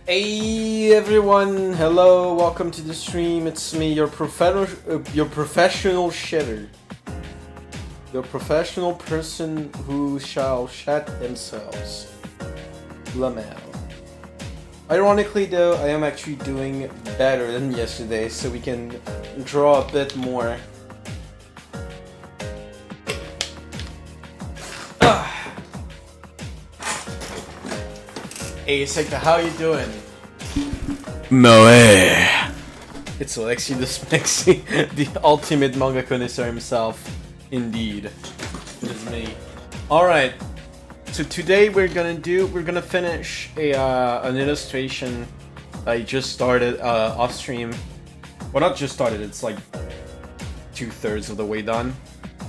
Hey everyone, hello, welcome to the stream. It's me, your professional shitter. Your professional person who shall shat themselves. Lamel. Ironically though, I am actually doing better than yesterday, so we can draw a bit more. Hey Sekta, how you doing? Moe. It's Alexy the Smexy, the ultimate manga connoisseur himself. Indeed. It is me. Alright. So today we're gonna finish an illustration I just started off stream. Well, not just started, it's like 2/3 of the way done.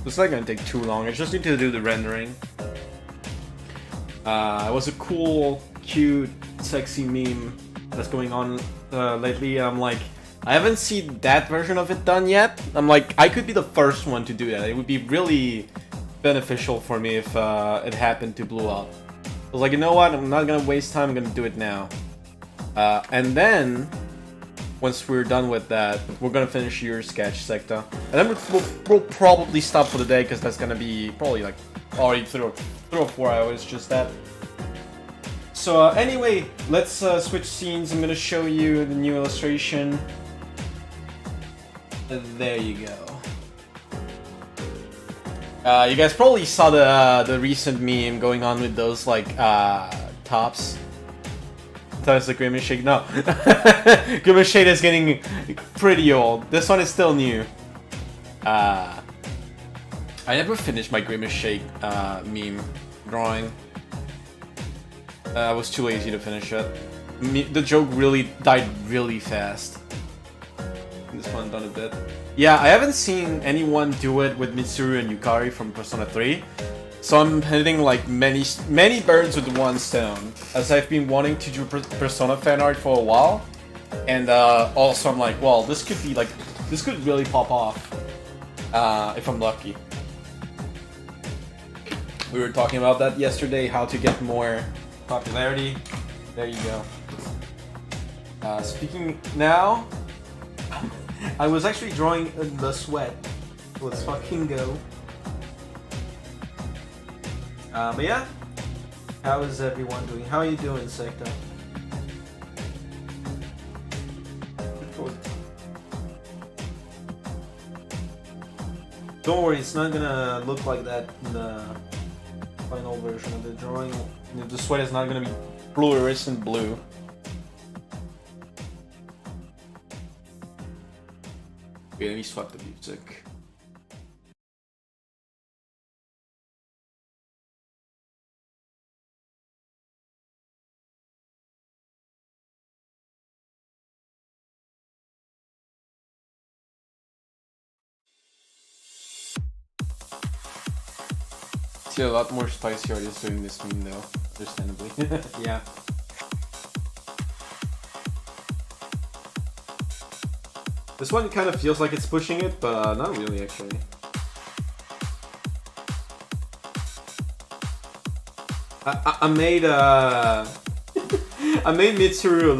It's not gonna take too long, I just need to do the rendering. It was a cool, cute, sexy meme that's going on lately. I'm like, I haven't seen that version of it done yet. I'm like, I could be the first one to do that. It would be really beneficial for me if it happened to blow up. I was like, you know what? I'm not gonna waste time. I'm gonna do it now. And then, once we're done with that, we're gonna finish your sketch, Sekta. And then we'll probably stop for the day because that's gonna be probably like already 3 or 4 hours, just that. So anyway, let's switch scenes. I'm gonna show you the new illustration. There you go. You guys probably saw the recent meme going on with those like tops. Sometimes the Grimace Shake. No, Grimace Shake is getting pretty old. This one is still new. I never finished my Grimace Shake meme drawing. I was too lazy to finish it. The joke really died really fast. This one done a bit. Yeah, I haven't seen anyone do it with Mitsuru and Yukari from Persona 3. So I'm hitting like many birds with one stone. As I've been wanting to do Persona fan art for a while. And also I'm like, well, this could really pop off. If I'm lucky. We were talking about that yesterday, how to get more popularity. There you go. Speaking now, I was actually drawing in the sweat. Let's fucking go. But yeah, how is everyone doing? How are you doing, Sekta? Don't worry, it's not gonna look like that in the final version of the drawing. The sweat is not gonna be fluorescent blue. Okay, let me swap the music. See a lot more spicy artists doing this meme though, understandably. Yeah. This one kind of feels like it's pushing it, but not really actually. I made I made Mitsuru a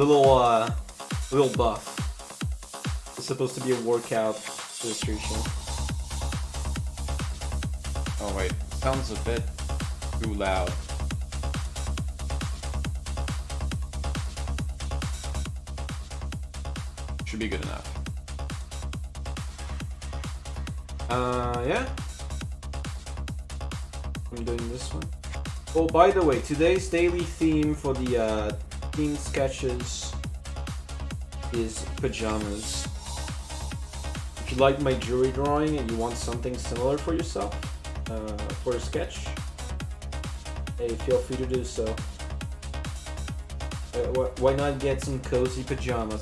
little buff. It's supposed to be a workout illustration. Oh wait, sounds a bit too loud. Should be good enough. Yeah. I'm doing this one. Oh, by the way, today's daily theme for the theme sketches is pajamas. If you like my jewelry drawing and you want something similar for yourself, for a sketch, hey, feel free to do so. Why not get some cozy pajama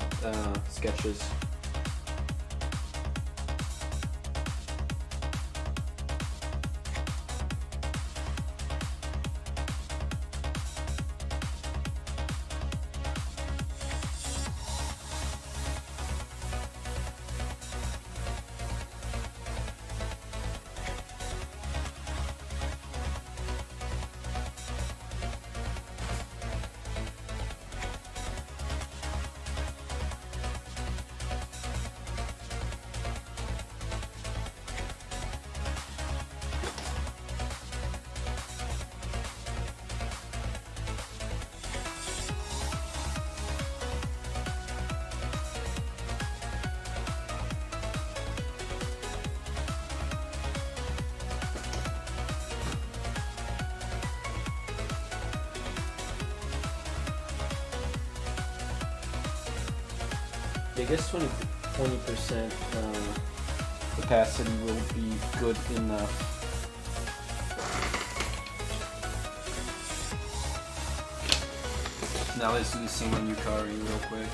sketches? I guess 20% capacity will be good enough. Now let's do the same on Yukari real quick.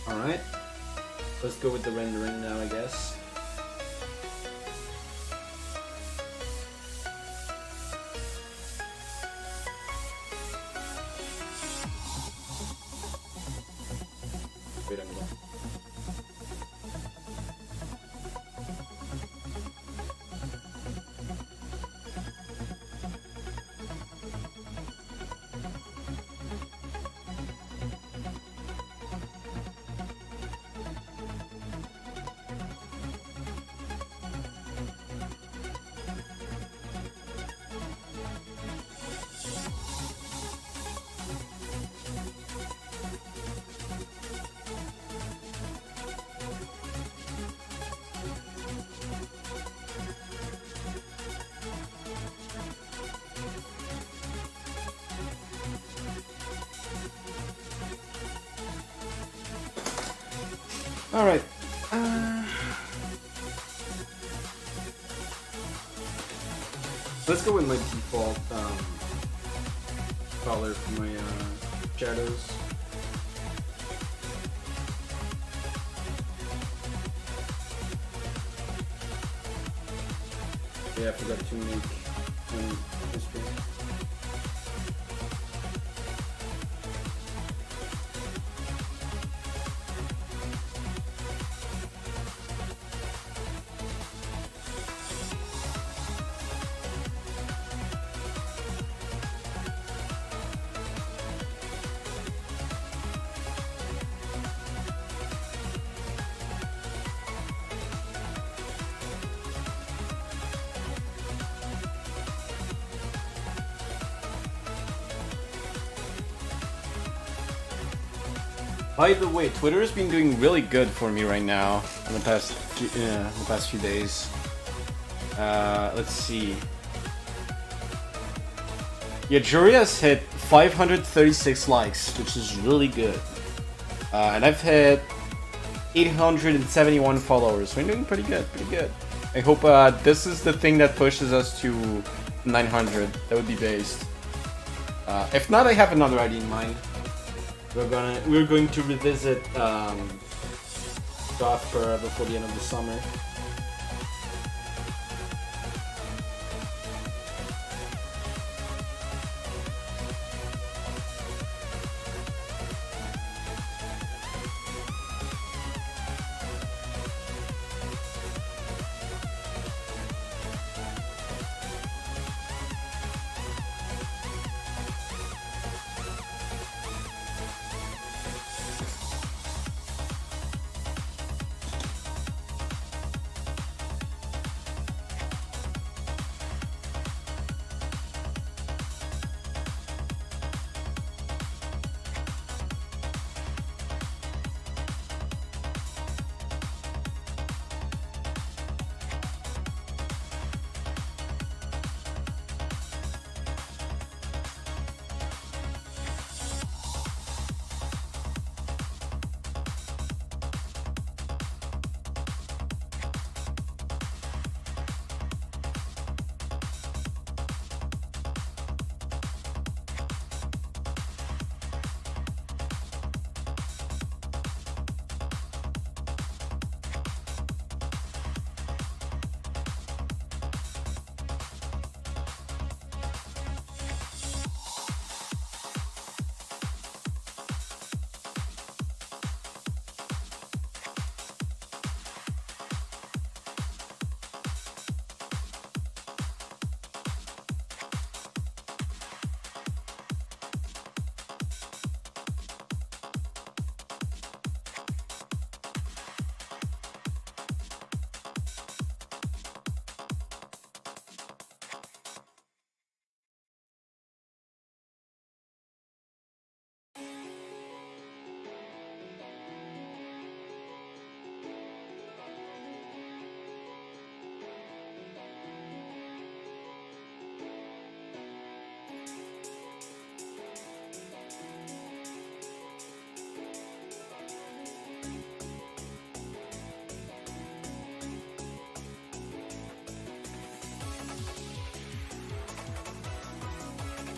Alright. Let's go with the rendering now, I guess. Wait a minute. Alright. Let's go with my default color for my shadows. Yeah, I forgot to make history. By the way, Twitter has been doing really good for me right now in the past few days. Let's see. Yeah, Jury has hit 536 likes, which is really good. And I've hit 871 followers, so we're doing pretty good, I hope this is the thing that pushes us to 900. That would be based. If not, I have another idea in mind. We're going to revisit Gothpera before the end of the summer.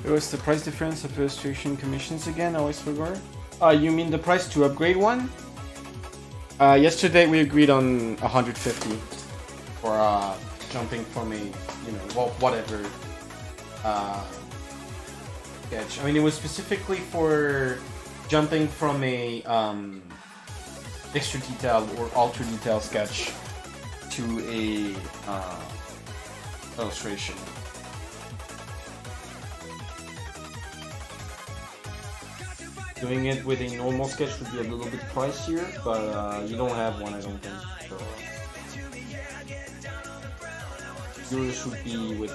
What's the price difference of illustration commissions again? I always forgot. You mean the price to upgrade one? Yesterday we agreed on 150 for jumping from a, you know, whatever sketch. I mean, it was specifically for jumping from a extra detail or ultra detail sketch to a illustration. Doing it with a normal sketch would be a little bit pricier, but you don't have one, I don't think. So yours would be with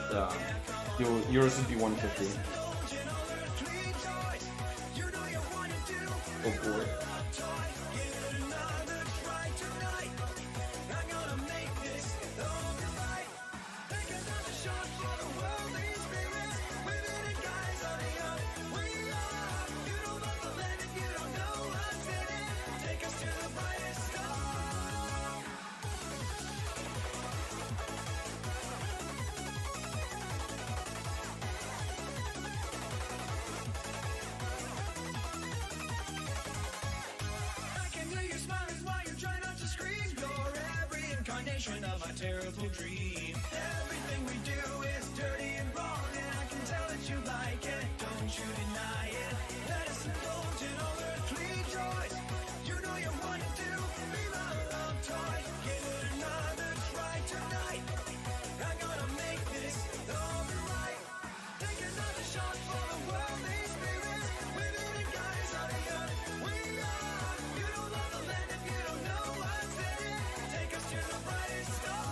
yours would be 150. Oh boy. Of my terrible dream. Everything we do is dirty and wrong, and I can tell that you like it. Don't you deny it. Let us indulge in all earthly joys. You know you want to be my love toy. Give it another try tonight. I'm gonna make this all right. Take another shot for the worldly spirits. Within the guise of the earth we are. You don't love the land if you don't know what's in it. Take us to the brightest star.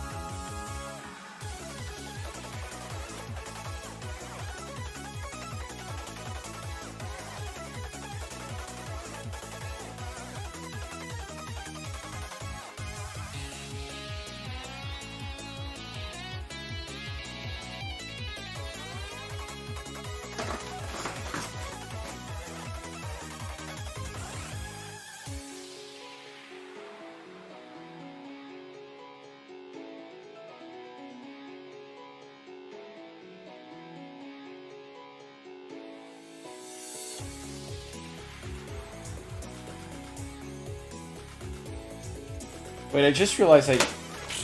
Wait, I just realized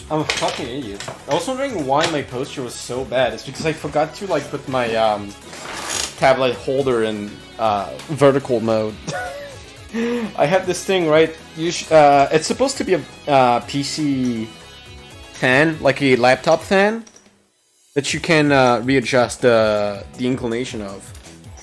I'm a fucking idiot. I was wondering why my posture was so bad. It's because I forgot to like put my tablet holder in vertical mode. I have this thing, right? It's supposed to be a PC fan, like a laptop fan, that you can readjust the inclination of.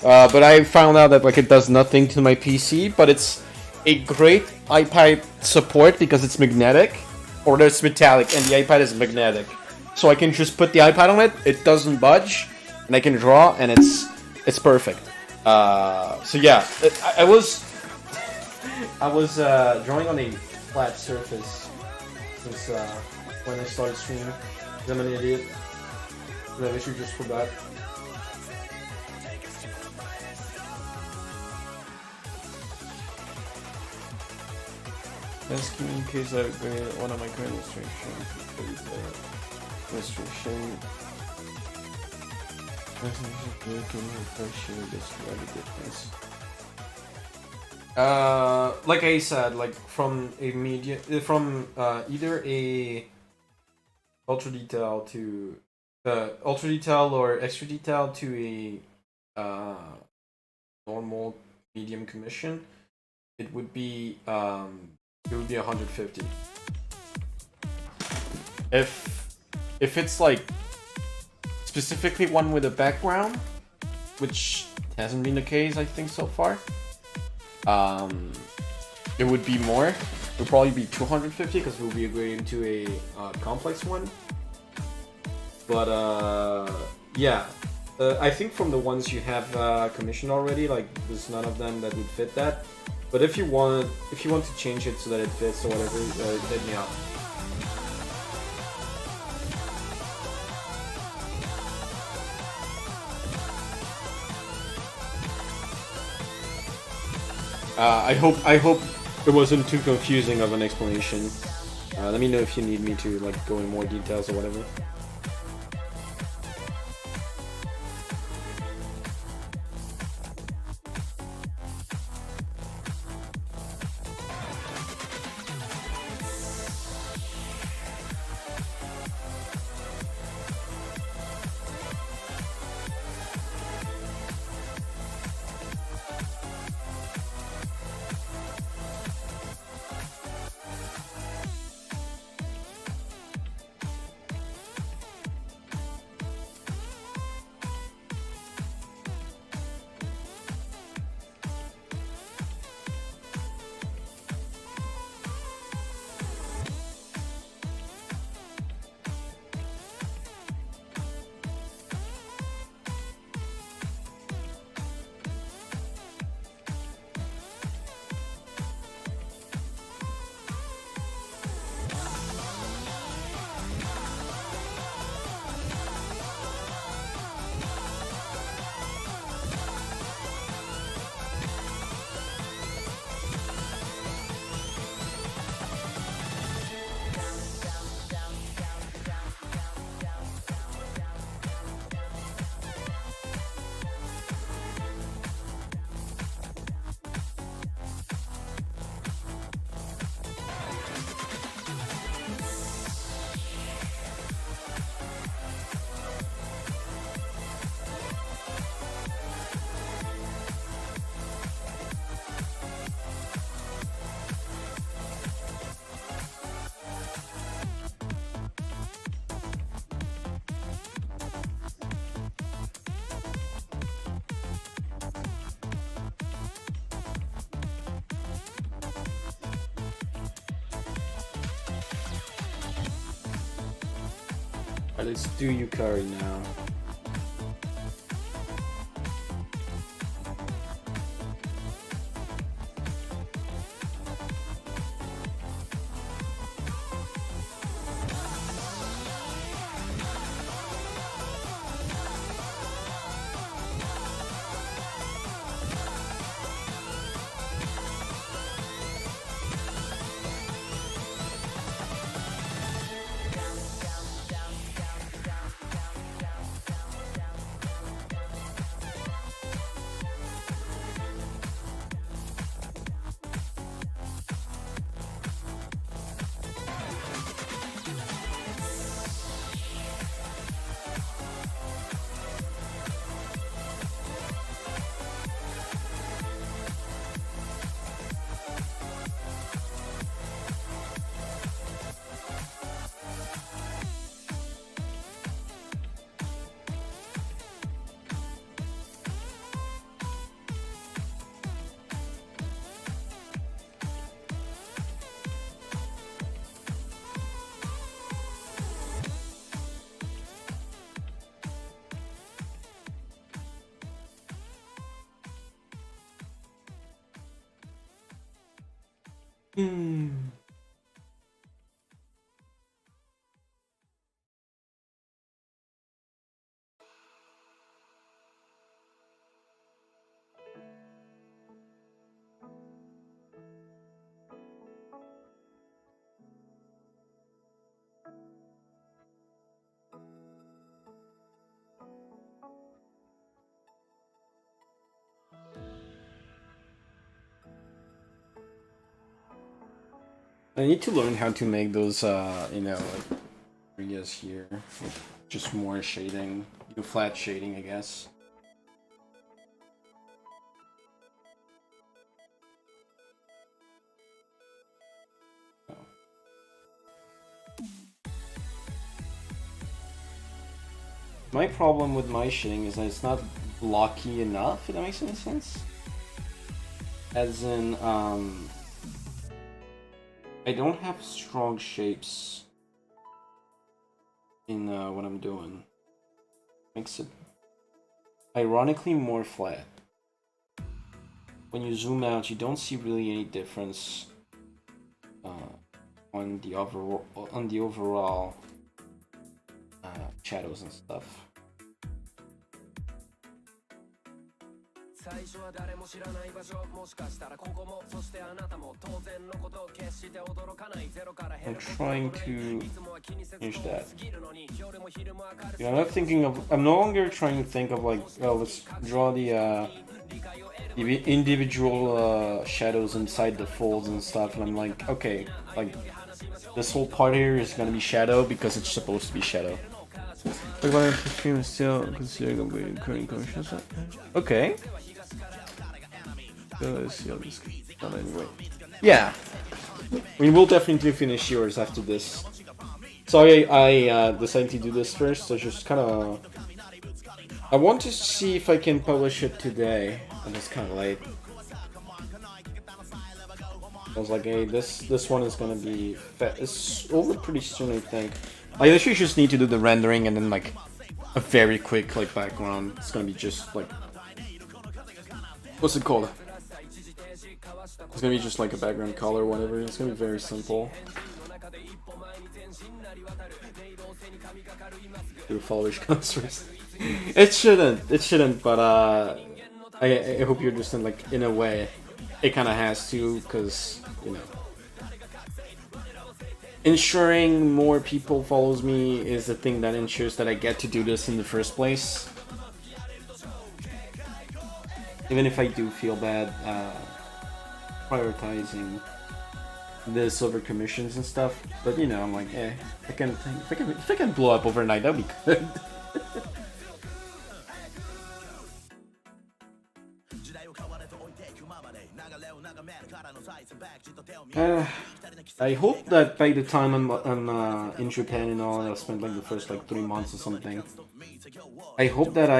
But I found out that like it does nothing to my PC, but it's a great iPad support because it's magnetic, or it's metallic, and the iPad is magnetic. So I can just put the iPad on it, it doesn't budge, and I can draw, and it's perfect. So yeah, I was drawing on a flat surface since when I started streaming. I'm an idiot. I literally just forgot. Ask me in case I agree one of my current illustrations. Illustration. Like I said, like from a media, from either a ultra detail to ultra detail or extra detail to a normal medium commission, it would be 150. If it's like specifically one with a background, which hasn't been the case I think so far, it would be more. It would probably be 250 because we'll be agreeing to a complex one. But yeah, I think from the ones you have commissioned already, like there's none of them that would fit that. But if you want to change it so that it fits or whatever, hit me up. I hope it wasn't too confusing of an explanation. Let me know if you need me to like go in more details or whatever. let's do Yukari now. I need to learn how to make those, you know, like areas here, with just more shading, flat shading, I guess. My problem with my shading is that it's not blocky enough, if that makes any sense. As in, I don't have strong shapes in what I'm doing. Makes it ironically more flat. When you zoom out, you don't see really any difference on the overall shadows and stuff. 最初は誰も知らない場所もしかしたらここもそしてあなたも当然のこと決して驚かないゼロから減る I'm trying to finish that. Yeah, I'm not thinking of. I'm no longer trying to think of like, oh, let's draw the individual shadows inside the folds and stuff. And I'm like, okay, like this whole part here is gonna be shadow because it's supposed to be shadow. Like, what if the stream is still considering upgrading current commissions? Okay. Let's see how this goes. Anyway. Yeah. I mean, we'll definitely finish yours after this. Sorry, I decided to do this first. So just kind of. I want to see if I can publish it today, and it's kind of late. I was like, hey, this one is gonna be. It's over pretty soon, I think. I literally just need to do the rendering and then like a very quick like background. It's gonna be just like. What's it called? It's gonna be just like a background color or whatever. It's gonna be very simple. Do followers comes first. It shouldn't, but I hope you understand, like, in a way, it kinda has to, cause, you know. Ensuring more people follows me is the thing that ensures that I get to do this in the first place. Even if I do feel bad prioritizing this over commissions and stuff, but you know, I'm like, if I can blow up overnight, that'd be good. I hope that by the time I'm in Japan and all, I'll spend like the first like 3 months or something. I hope that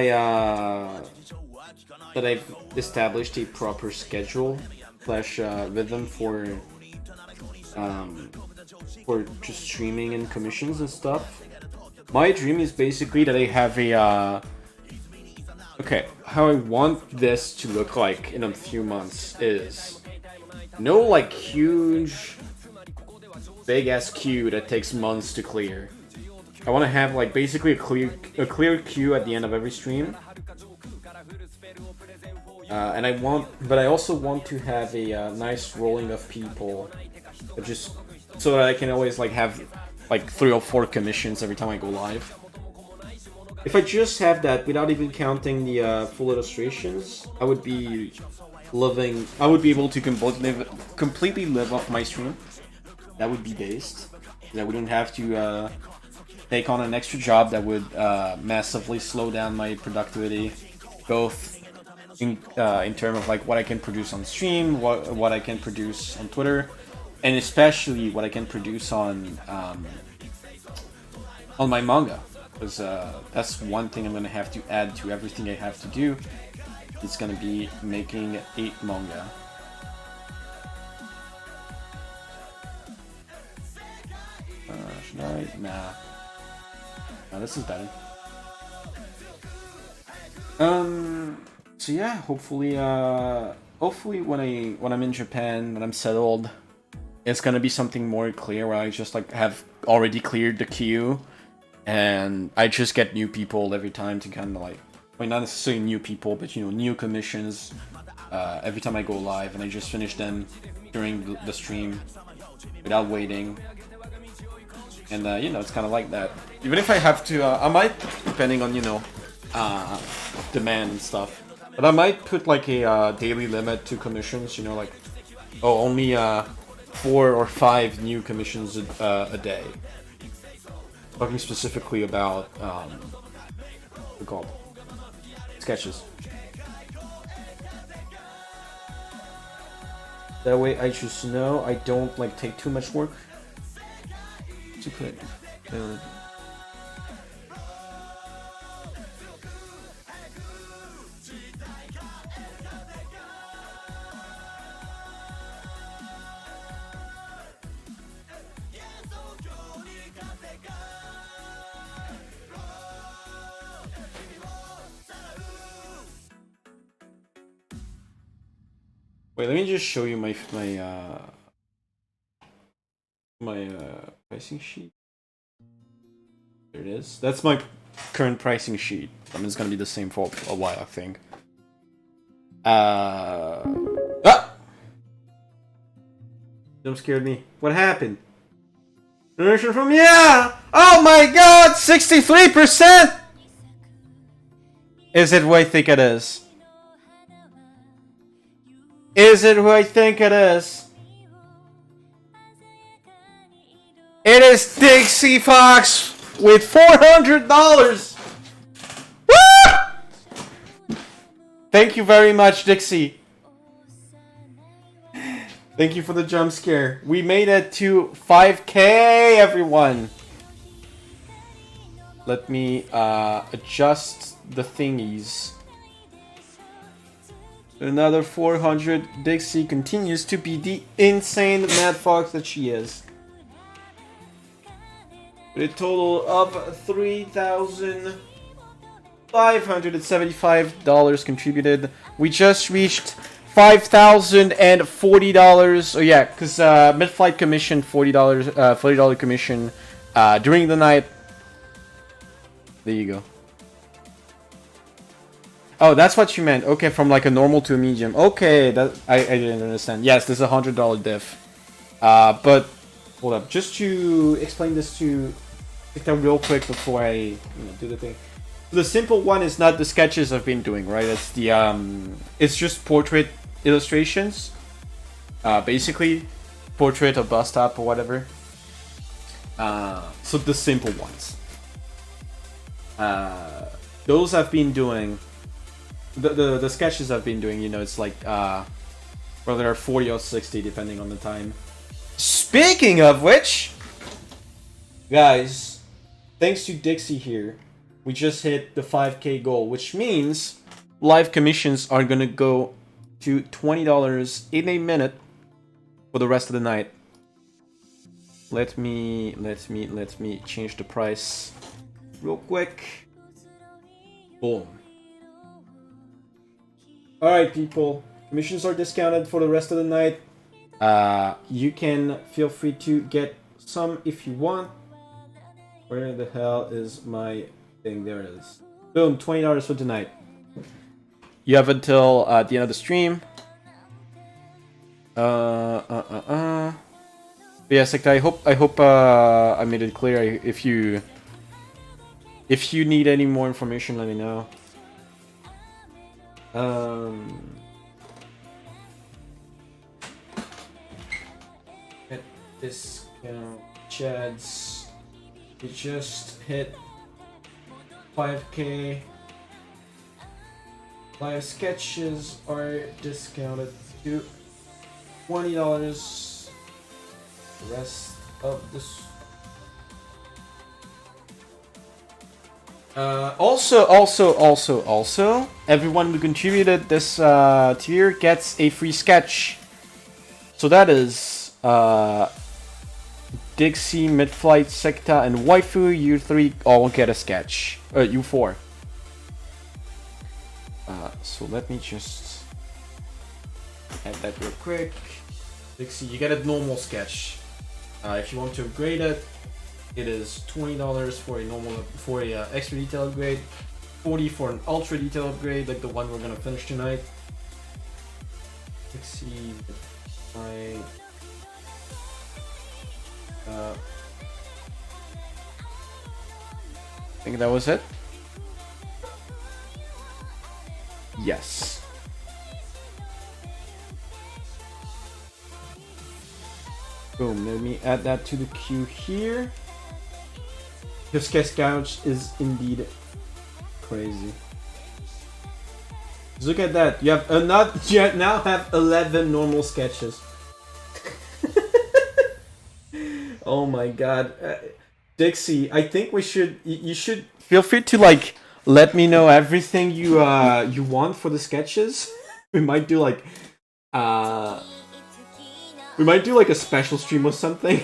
I've established a proper schedule / rhythm for just streaming and commissions and stuff. My dream is basically that I have a okay, how I want this to look like in a few months is no like huge big ass queue that takes months to clear. I want to have like basically a clear queue at the end of every stream. And I also want to have a nice rolling of people, just so that I can always like have like 3 or 4 commissions every time I go live. If I just have that without even counting the full illustrations, I would be able to completely live off my stream. That would be based. I wouldn't have to take on an extra job that would massively slow down my productivity, both in terms of like what I can produce on stream, what I can produce on Twitter, and especially what I can produce on my manga, because that's one thing I'm gonna have to add to everything I have to do. It's gonna be making 8 manga. Should I? Nah. No, this is better. So yeah, hopefully when I'm in Japan, when I'm settled, it's gonna be something more clear where I just like have already cleared the queue, and I just get new people every time to kind of like, well, not necessarily new people, but you know, new commissions every time I go live, and I just finish them during the stream without waiting. And you know, it's kind of like that. Even if I have to, I might, depending on, you know, demand and stuff. But I might put like a daily limit to commissions, you know, like, oh, only 4 or 5 new commissions a day. Talking specifically about, what's it called? Sketches. That way I just know I don't like take too much work to put. Wait, let me just show you my pricing sheet. There it is. That's my current pricing sheet. I mean, it's gonna be the same for a while, I think. Jump scared me. What happened? Donation from Oh my God, 63%. Is it what I think it is? Is it who I think it is? It is Dixie Fox with $400. Woo! Thank you very much, Dixie. Thank you for the jump scare. We made it to 5K, everyone. Let me adjust the thingies. Another 400. Dixie continues to be the insane Mad Fox that she is. With a total of $3,575 contributed. We just reached $5,040. Oh yeah, because mid-flight commission $40 commission during the night. There you go. Oh, that's what you meant. Okay, from like a normal to a medium. Okay, that I didn't understand. Yes, there's a $100 diff. But hold up, just to explain this to that real quick before I do the thing. The simple one is not the sketches I've been doing, right? It's the it's just portrait illustrations. Basically, portrait or bust up or whatever. So the simple ones. Those I've been doing. The sketches I've been doing, you know, it's like whether 40 or 60 depending on the time. Speaking of which, guys, thanks to Dixie here, we just hit the 5K goal, which means live commissions are gonna go to $20 in a minute for the rest of the night. Let me change the price real quick. Boom. Alright, people. Commissions are discounted for the rest of the night. You can feel free to get some if you want. Where the hell is my thing? There it is. Boom, $20 for tonight. You have until the end of the stream. But yeah, Sekta, I hope I made it clear. If you need any more information, let me know. At discount Chads, we just hit 5K. Live sketches are discounted to $20. The rest of this. Also, everyone who contributed this tier gets a free sketch. So that is Dixie, Midflight, Sekta, and Waifu. You three all get a sketch. You four. So let me just add that real quick. Dixie, you get a normal sketch. If you want to upgrade it, it is $20 for a extra detail upgrade, $40 for an ultra detail upgrade, like the one we're gonna finish tonight. Dixie, I think that was it. Yes. Boom, let me add that to the queue here. Your sketch couch is indeed crazy. Look at that. You have you now have 11 normal sketches. Oh my god. Dixie, I think you should feel free to like let me know everything you want for the sketches. We might do like a special stream or something.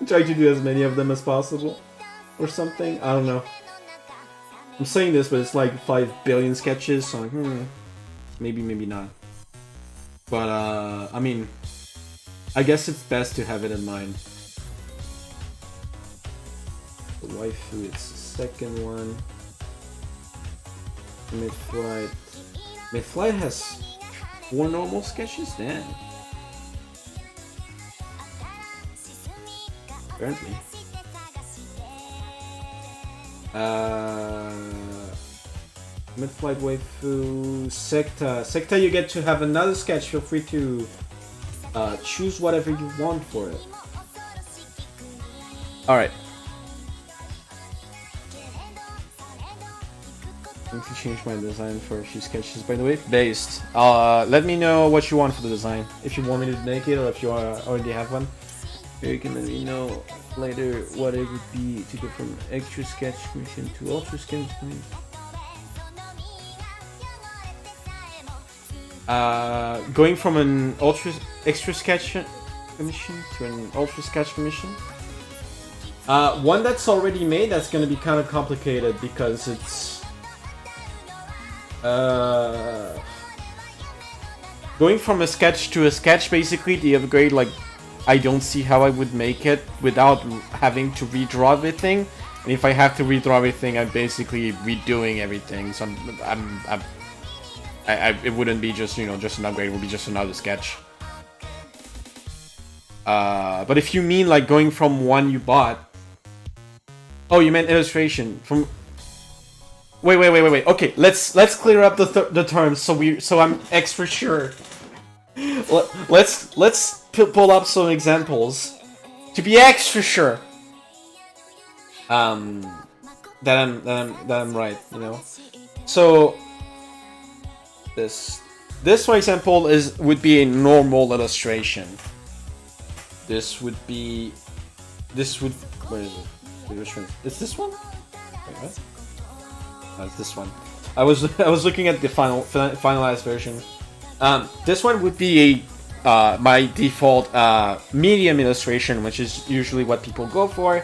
Try to do as many of them as possible or something. I don't know. I'm saying this, but it's like 5 billion sketches, so maybe not. But I mean, I guess it's best to have it in mind. The waifu, it's the second one. Midflight. Midflight has 4 normal sketches? Damn. Apparently. Midflight waifu. Sekta, you get to have another sketch. Feel free to choose whatever you want for it. Alright. I need to change my design for a few sketches, by the way. Based. Let me know what you want for the design. If you want me to make it or if you already have one. You can let me know later what it would be to go from extra sketch commission to ultra sketch commission. Going from an extra sketch commission to an ultra sketch commission. One that's already made, that's gonna be kind of complicated because it's going from a sketch to a sketch. Basically, the upgrade, like, I don't see how I would make it without having to redraw everything. And if I have to redraw everything, I'm basically redoing everything. So it wouldn't be just, just an upgrade. It would be just another sketch. But if you mean like going from one you bought, oh, you meant illustration from. Wait. Okay, let's clear up the terms so I'm extra sure. Let's pull up some examples to be extra sure that I'm right, So this for example would be a normal illustration. Where is it? Is this one? Wait, what? No, it's this one. I was looking at the finalized version. This one would be my default medium illustration, which is usually what people go for.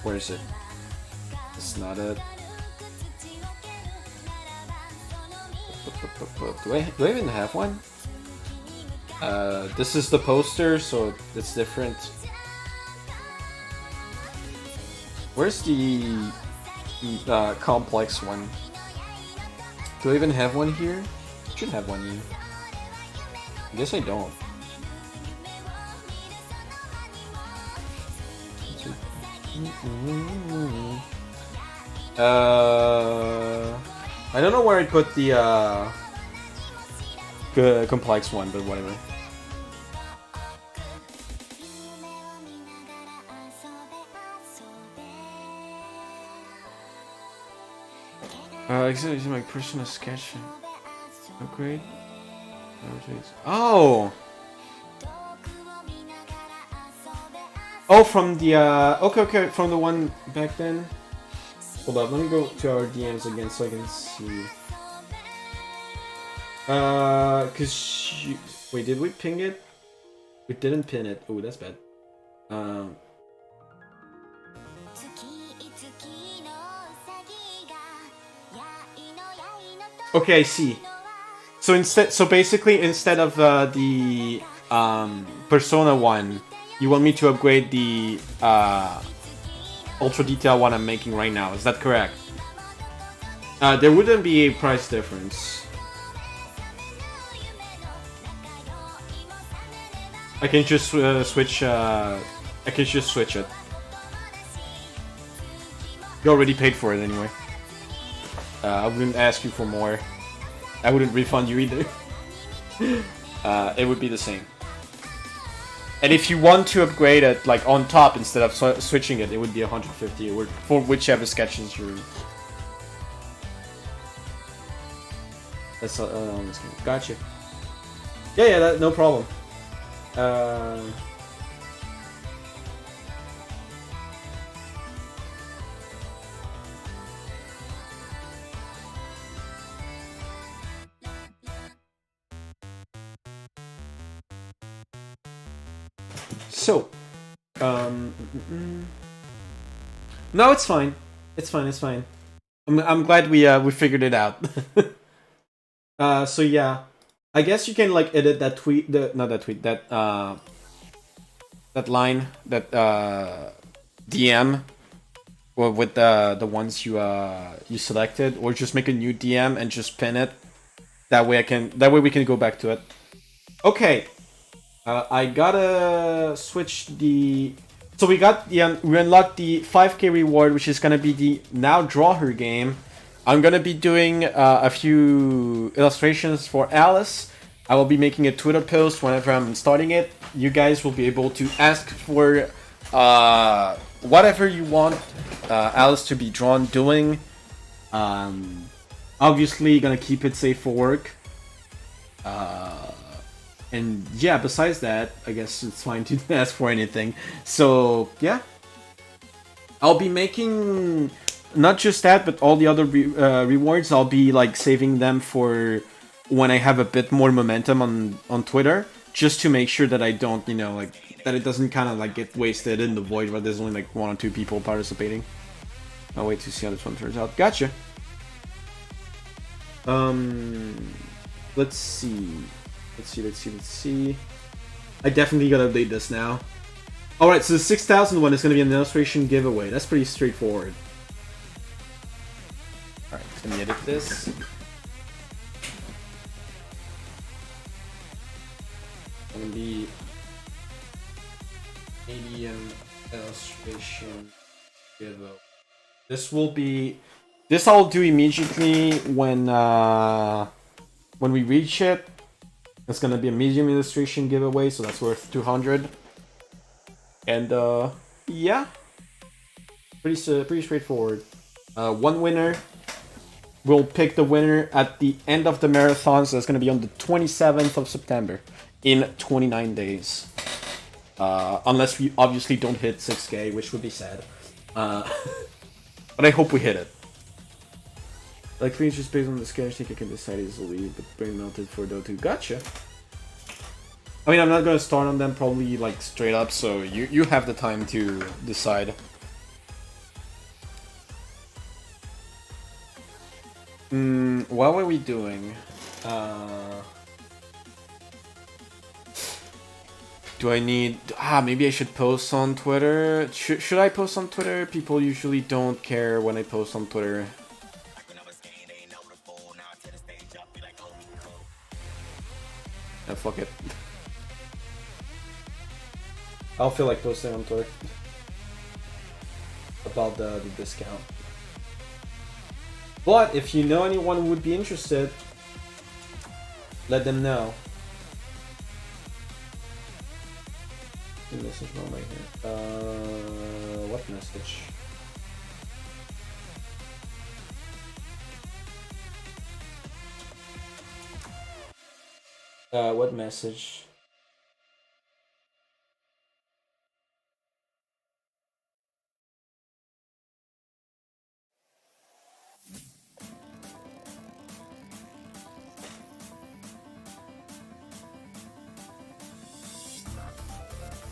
Where is it? It's not it. Do I even have one? This is the poster, so it's different. Where's the complex one? Do I even have one here? Should have one here. I guess I don't. I don't know where I put the complex one, but whatever. Using my personal sketch upgrade. Oh. Oh, from the okay, from the one back then. Hold up, let me go to our DMs again so I can see. Wait, did we ping it? We didn't pin it. Oh, that's bad. Okay, I see. So basically, instead of the Persona one, you want me to upgrade the ultra detail one I'm making right now. Is that correct? There wouldn't be a price difference. I can just switch. I can just switch it. You already paid for it anyway. I wouldn't ask you for more. I wouldn't refund you either. It would be the same. And if you want to upgrade it like on top instead of switching it, it would be 150 for whichever sketches you're. That's gotcha. Yeah, no problem. So, no, it's fine. It's fine. I'm glad we figured it out. So yeah, I guess you can like edit that tweet, that line, that DM, or with the ones you selected, or just make a new DM and just pin it. That way we can go back to it. Okay. I gotta switch the. So we got we unlocked the 5K reward, which is gonna be the Now Draw Her game. I'm gonna be doing a few illustrations for Alice. I will be making a Twitter post whenever I'm starting it. You guys will be able to ask for whatever you want Alice to be drawn doing. Obviously, gonna keep it safe for work. And yeah, besides that, I guess it's fine to ask for anything. So yeah, I'll be making not just that, but all the other rewards. I'll be like saving them for when I have a bit more momentum on Twitter, just to make sure that I don't, like that it doesn't kind of like get wasted in the void where there's only like 1 or 2 people participating. I'll wait to see how this one turns out. Gotcha. Let's see. Let's see. I definitely gotta update this now. Alright, so the 6,000 one is gonna be an illustration giveaway. That's pretty straightforward. Alright, let me edit this. Gonna be medium illustration giveaway. This I'll do immediately when we reach it. It's gonna be a medium illustration giveaway, so that's worth 200. And yeah, pretty straightforward. One winner. We'll pick the winner at the end of the marathon, so it's gonna be on the 27th of September, in 29 days. Unless we obviously don't hit 6K, which would be sad. But I hope we hit it. Like features based on the sketch, I think I can decide easily, but brain melted for Dota. Gotcha. I mean, I'm not gonna start on them probably like straight up, so you have the time to decide. What were we doing? Do I need... maybe I should post on Twitter. Should I post on Twitter? People usually don't care when I post on Twitter. Fuck it. I'll feel like posting on Twitter about the discount. But if you know anyone who would be interested, let them know. The message from right here. What message? What message?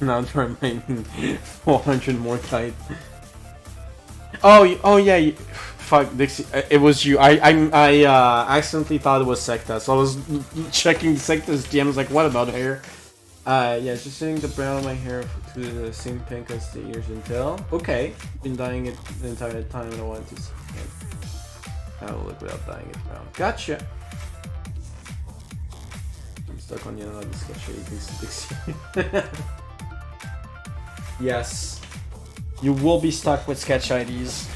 Now I'm remaining 400 more type. Oh yeah. Fuck, Dixie. It was you. I accidentally thought it was Secta, so I was checking Secta's DMs. Like, what about hair? Yeah, just doing the brown of my hair to the same pink as the ears until. Okay, been dyeing it the entire time, and I wanted to have a look without dyeing it brown. Gotcha. I'm stuck on another discussion. You can see Dixie. Yes, you will be stuck with sketch IDs.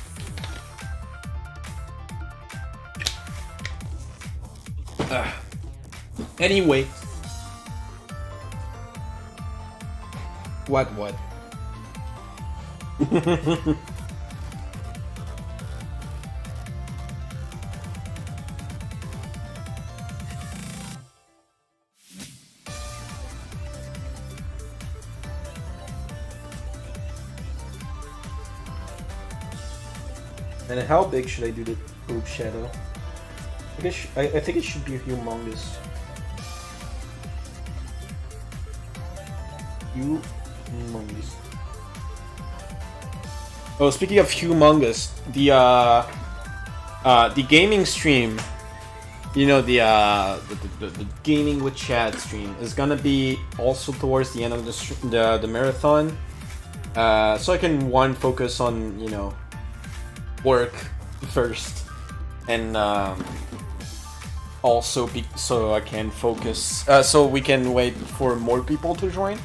Anyway, what? And how big should I do the poop shadow? I think it should be humongous. Humongous. Oh, speaking of humongous, the gaming stream, you know, the gaming with Chad stream is gonna be also towards the end of the marathon, so I can focus on, you know, work first, and also so I can focus, so we can wait for more people to join.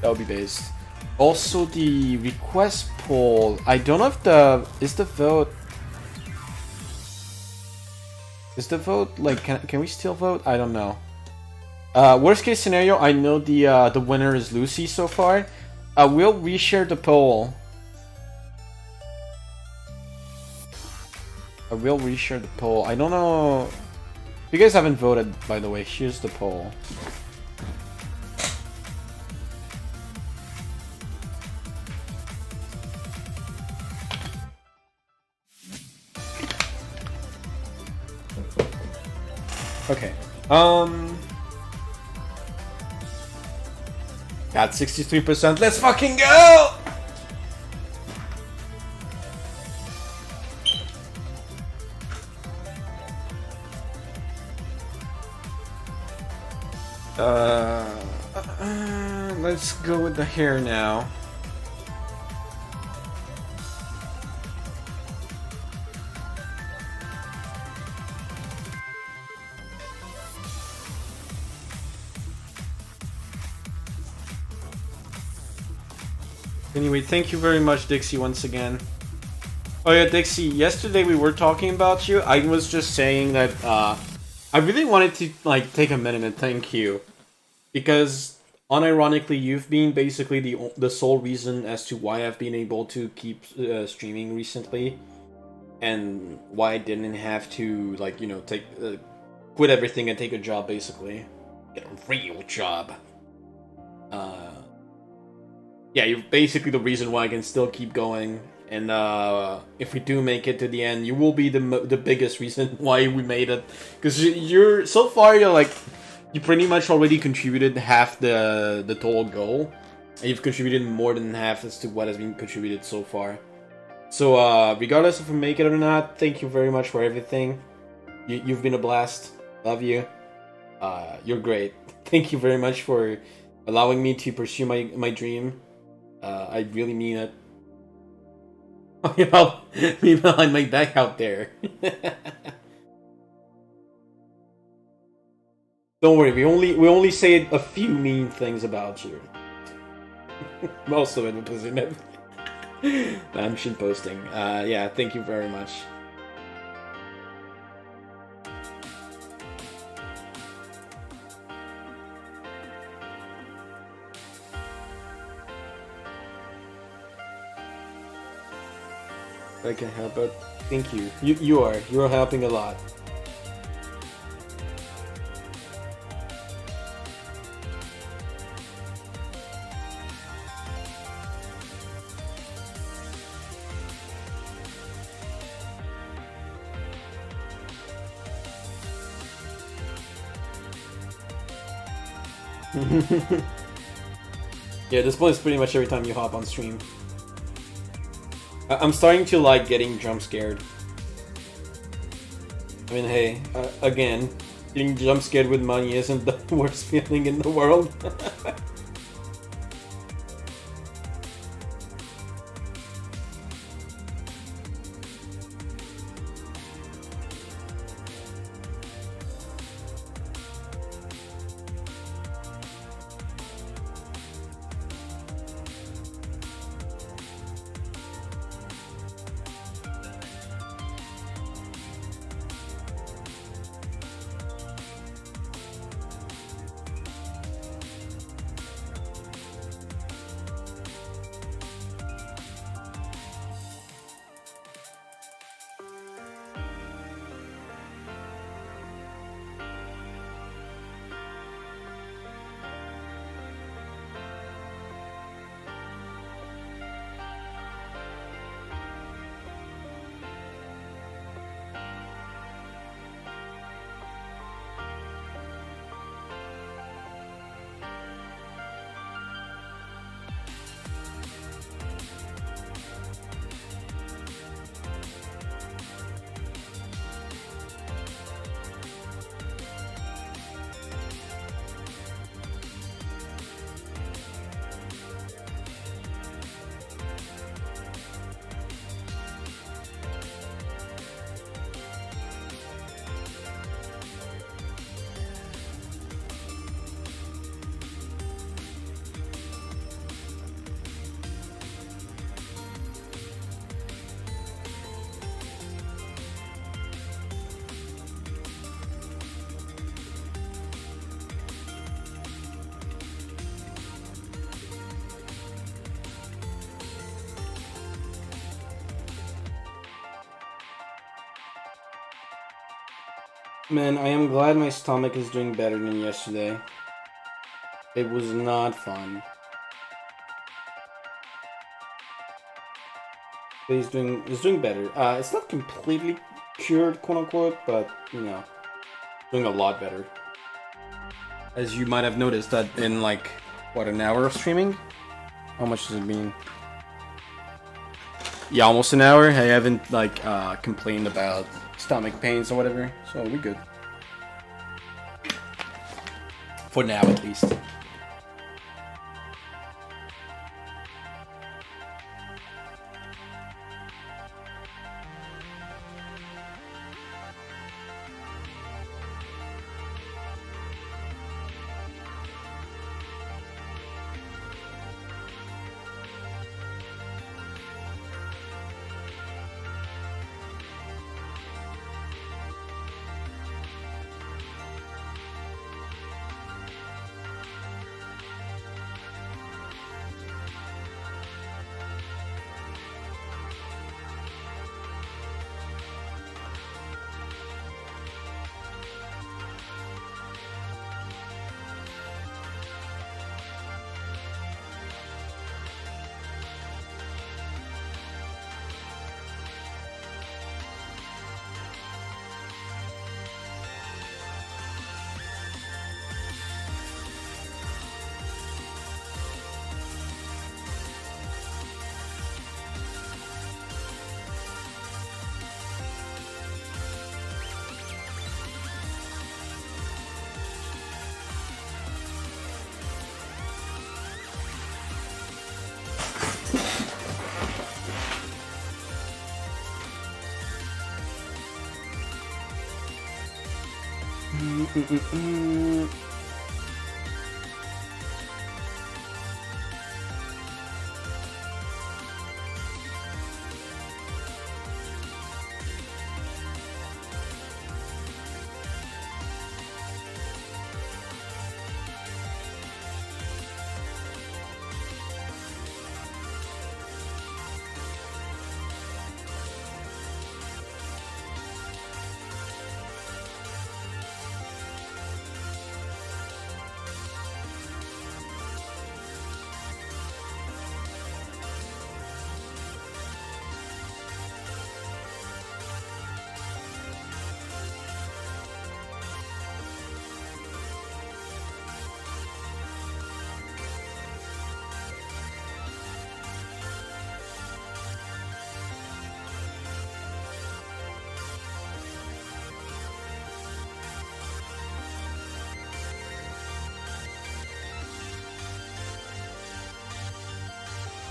That would be based. Also, the request poll. I don't know if is the vote like, can we still vote? I don't know. Worst case scenario, I know the winner is Lucy so far. We'll reshare the poll. I will reshare the poll. I don't know. If you guys haven't voted, by the way, here's the poll. Okay. Got 63%. Let's fucking go! Let's go with the hair now. Anyway, thank you very much, Dixie, once again. Oh yeah, Dixie, yesterday we were talking about you. I was just saying that I really wanted to like take a minute and thank you, because unironically you've been basically the sole reason as to why I've been able to keep streaming recently, and why I didn't have to, like, you know, take quit everything and take a job, basically get a real job. Yeah, you're basically the reason why I can still keep going. And if we do make it to the end, you will be the biggest reason why we made it. Because you're like, you pretty much already contributed half the total goal. And you've contributed more than half as to what has been contributed so far. So, regardless if we make it or not, thank you very much for everything. You've been a blast. Love you. You're great. Thank you very much for allowing me to pursue my dream. I really mean it. You know, me behind my back out there. Don't worry, we only say a few mean things about you. Most of it was in everything. I'm shit posting. Yeah, thank you very much. I can help it. Thank you. You're helping a lot. Yeah, this plays pretty much every time you hop on stream. I'm starting to like getting jump scared. I mean, hey, again, getting jump scared with money isn't the worst feeling in the world. Man, I am glad my stomach is doing better than yesterday. It was not fun. But it's doing better. It's not completely cured, quote unquote, but you know, doing a lot better. As you might have noticed that in like what, an hour of streaming? How much has it been? Yeah, almost an hour. I haven't like complained about stomach pains or whatever, so we're good. For now, at least.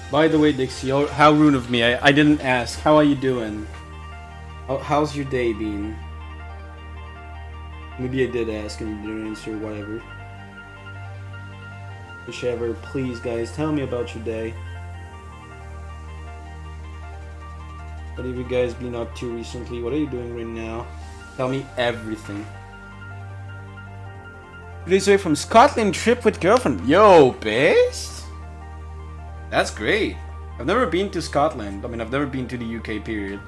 By the way, Dixie, how rude of me. I didn't ask. How are you doing? How's your day been? Maybe I did ask and you didn't answer, whatever. Whichever, please, guys, tell me about your day. What have you guys been up to recently? What are you doing right now? Tell me everything. 2 days away from Scotland trip with girlfriend. Yo, based? That's great. I've never been to Scotland. I mean, I've never been to the UK, period.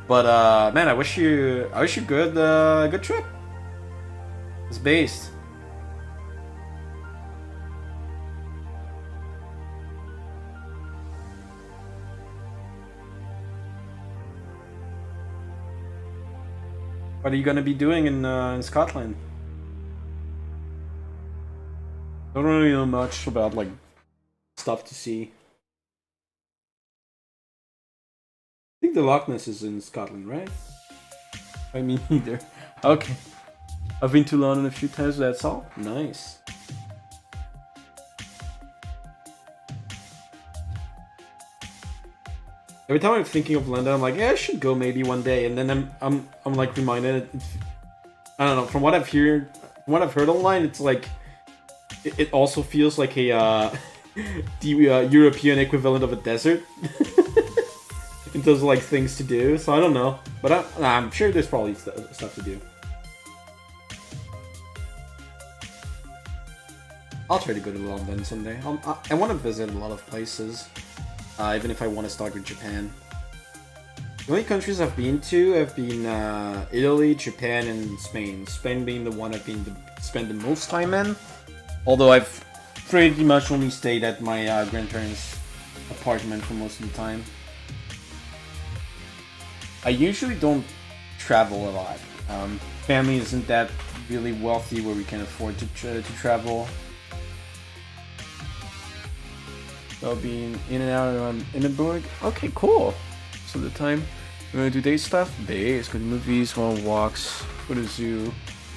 But man, I wish you good trip. It's based. What are you gonna be doing in Scotland? Don't really know much about like stuff to see. I think the Loch Ness is in Scotland, right? I mean, either. Okay. I've been to London a few times, that's all. Nice. Every time I'm thinking of London, I'm like, yeah, I should go maybe one day, and then I'm like reminded. I don't know. From what I've heard online, it's like it also feels like a the European equivalent of a desert in terms of like things to do. So I don't know, but I'm sure there's probably stuff to do. I'll try to go to London someday. I want to visit a lot of places, even if I want to start with Japan. The only countries I've been to have been Italy, Japan, and Spain. Spain being the one I've spent the most time in. Although I've pretty much only stayed at my grandparents' apartment for most of the time. I usually don't travel a lot. Family isn't that really wealthy where we can afford to travel. So being in and out around Edinburgh. Okay, cool. So the time we're gonna do day stuff. Days, good movies, go on walks, go to the zoo,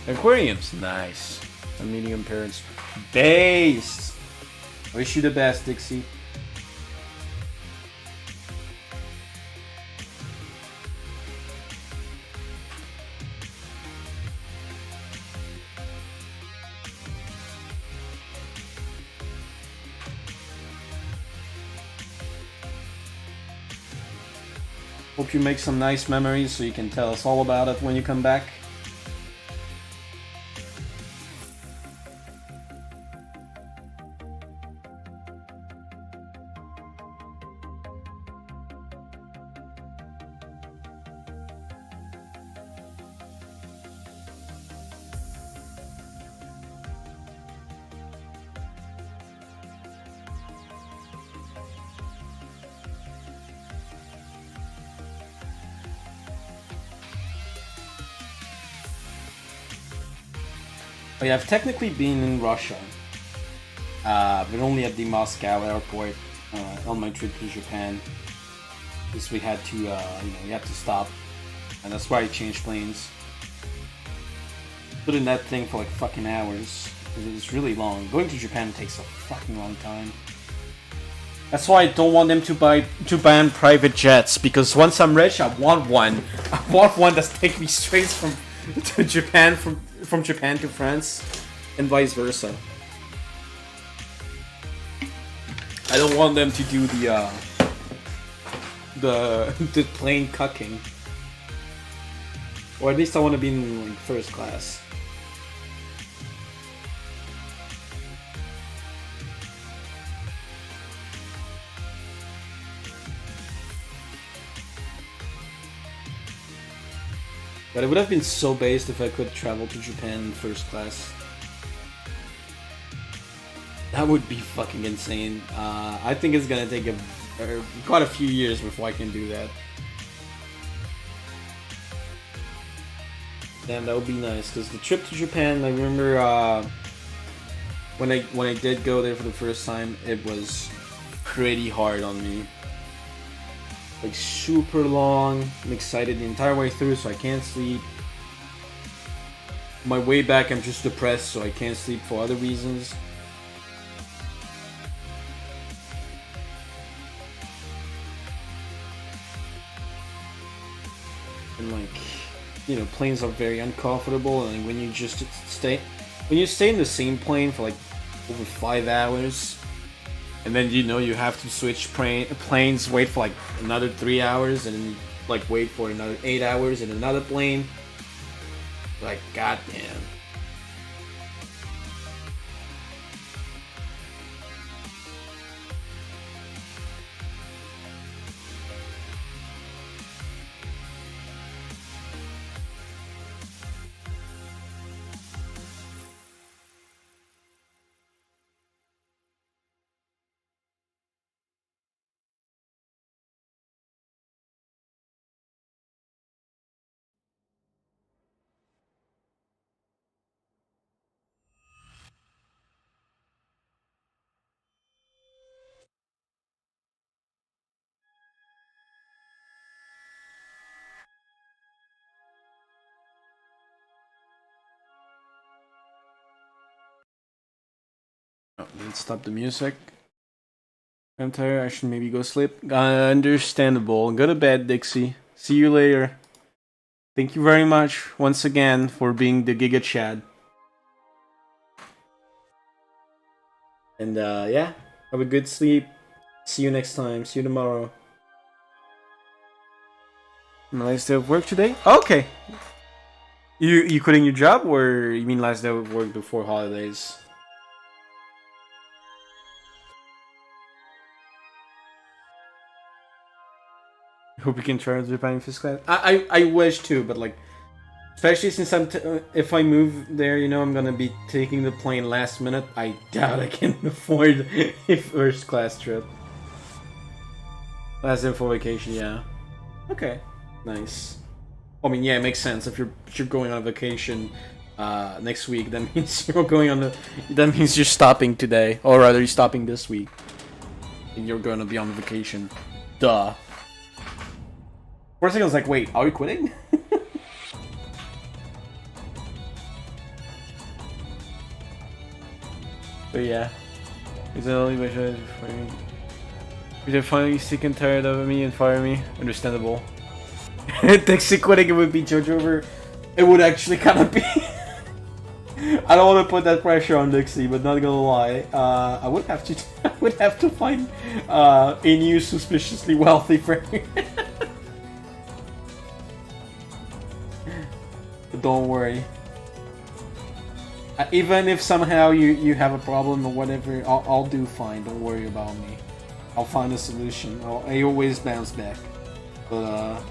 aquariums. Nice. I'm meeting your parents. Days. Wish you the best, Dixie. Hope you make some nice memories so you can tell us all about it when you come back. Oh yeah, I've technically been in Russia, but only at the Moscow airport on my trip to Japan. Because we had to, we had to stop, and that's why I changed planes. Put in that thing for like fucking hours, because it was really long. Going to Japan takes a fucking long time. That's why I don't want them to ban private jets, because once I'm rich, I want one. I want one that's taking me straight to Japan from Japan to France, and vice versa. I don't want them to do the plane cucking, or at least I want to be in like first class. But it would have been so based if I could travel to Japan in first class. That would be fucking insane. I think it's gonna take quite a few years before I can do that. Damn, that would be nice. Cause the trip to Japan, I remember when I did go there for the first time, it was pretty hard on me. Like super long. I'm excited the entire way through, so I can't sleep. My way back, I'm just depressed, so I can't sleep for other reasons. And like, you know, planes are very uncomfortable, and when you just stay in the same plane for like over 5 hours. And then you know you have to switch planes, wait for like another 3 hours, and then like wait for another 8 hours in another plane. Like, goddamn. Oh, let's stop the music. I'm tired. I should maybe go sleep. Understandable. Go to bed, Dixie. See you later. Thank you very much once again for being the Giga Chad. And yeah, have a good sleep. See you next time. See you tomorrow. Last day of work today? Okay. You quitting your job, or you mean last day of work before holidays? Hope you can try to Japan in first class. I wish too, but like, especially since if I move there, you know, I'm gonna be taking the plane last minute. I doubt I can afford a first class trip. Last day for vacation, yeah. Okay, nice. I mean, yeah, it makes sense if you're going on vacation next week. That means you're going on that means you're stopping today, or rather, you're stopping this week, and you're gonna be on vacation. Duh. First thing I was like, wait, are we quitting? But yeah. He's the only way to fire me. They're finally sick and tired of me and fire me. Understandable. Dixie quitting, it would be Jojo over. It would actually kind of be. I don't want to put that pressure on Dixie, but not gonna lie, I would have to find a new suspiciously wealthy friend. Don't worry. Even if somehow you have a problem or whatever, I'll do fine. Don't worry about me. I'll find a solution. I always bounce back. But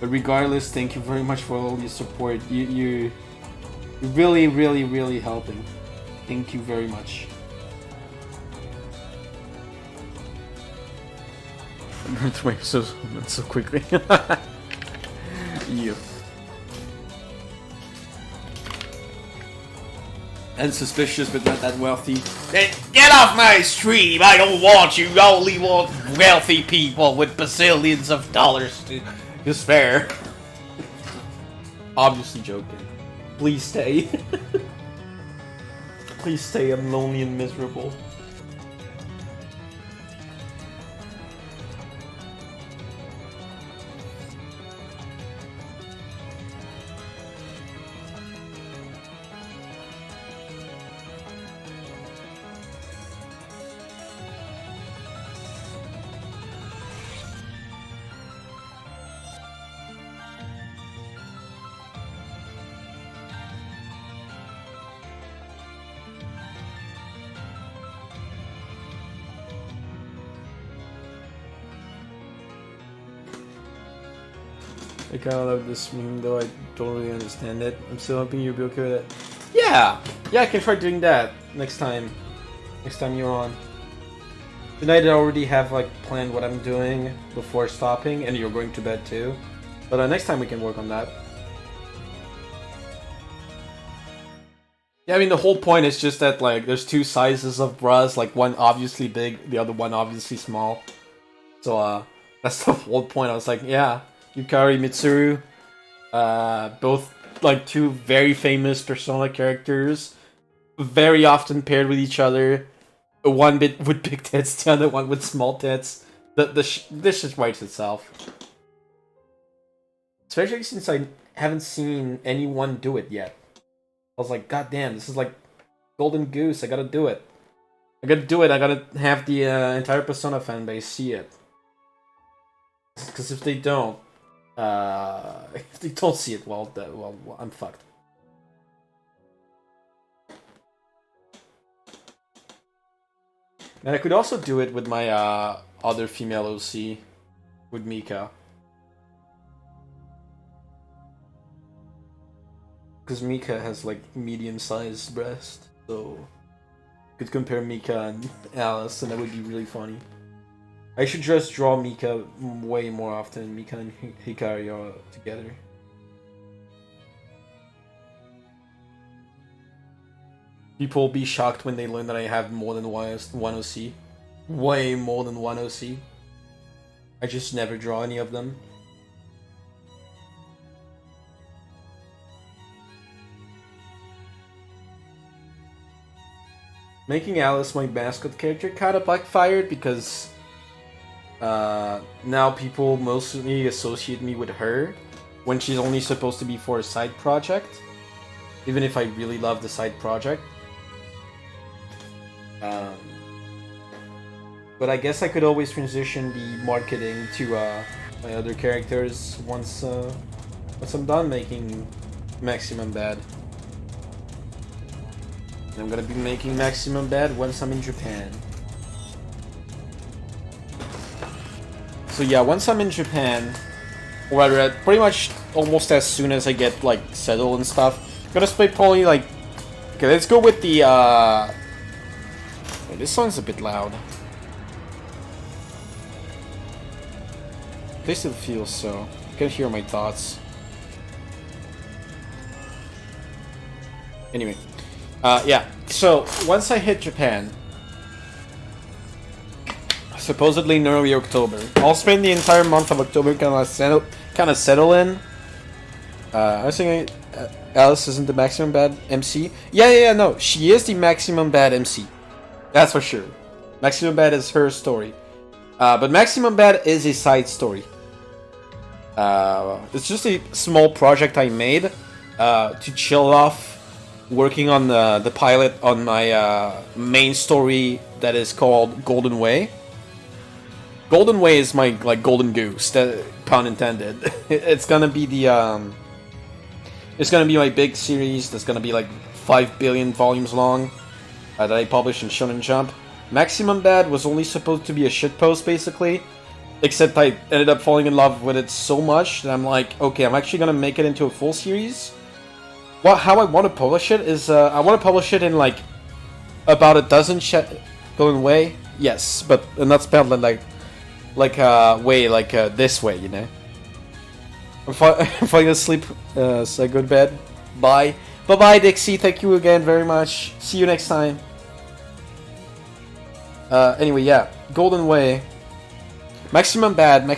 regardless, thank you very much for all your support. You're really, really, really helping. Thank you very much. Wait, so quickly. You. And suspicious, but not that wealthy. Get off my stream! I don't want you! I only want wealthy people with bazillions of dollars to spare. Obviously joking. Please stay. Please stay, I'm lonely and miserable. I kind of love this meme, though I don't really understand it. I'm still hoping you'll be okay with it. Yeah! Yeah, I can try doing that next time. Next time you're on. Tonight I already have like planned what I'm doing before stopping, and you're going to bed too. But next time we can work on that. Yeah, I mean the whole point is just that like there's two sizes of bras, like one obviously big, the other one obviously small. So that's the whole point. I was like, yeah, Yukari, Mitsuru, both like two very famous Persona characters, very often paired with each other. One bit with big tits, the other one with small tits. This just writes itself. Especially since I haven't seen anyone do it yet. I was like, god damn, this is like Golden Goose, I gotta do it. I gotta do it, I gotta have the entire Persona fanbase see it. Because if they don't, see it, well, I'm fucked. And I could also do it with my other female OC, with Mika. Because Mika has like medium-sized breast, so could compare Mika and Alice, and that would be really funny. I should just draw Mika way more often. Mika and Hikari are together. People will be shocked when they learn that I have more than one OC. Way more than one OC. I just never draw any of them. Making Alice my mascot character kind of backfired because now people mostly associate me with her when she's only supposed to be for a side project, even if I really love the side project. But I guess I could always transition the marketing to my other characters once I'm done making Maximum Bad. And I'm gonna be making Maximum Bad once I'm in Japan. So yeah, once I'm in Japan, or rather pretty much almost as soon as I get like settled and stuff, I'm gonna play probably like... Okay, let's go with the Wait, this song's a bit loud. At least it feels so. You can hear my thoughts. Anyway. Yeah, so once I hit Japan, supposedly in early October, I'll spend the entire month of October kind of settle in. I was thinking Alice isn't the Maximum Bad MC. Yeah, no, she is the Maximum Bad MC. That's for sure. Maximum Bad is her story. But Maximum Bad is a side story. It's just a small project I made to chill off working on the pilot on my main story that is called Golden Way. Golden Way is my like golden goose, that, pun intended. It's gonna be the it's gonna be my big series that's gonna be like 5 billion volumes long that I published in Shonen Jump. Maximum Bad was only supposed to be a shitpost basically, except I ended up falling in love with it so much that I'm like, okay, I'm actually gonna make it into a full series. Well, how I want to publish it is, I want to publish it in like about a dozen Golden Way. Yes, but not spelled like way like this way, you know. I'm falling asleep, so I go to bed. Bye. Bye, Dixie. Thank you again very much. See you next time. Anyway, yeah, Golden Way. Maximum Bad.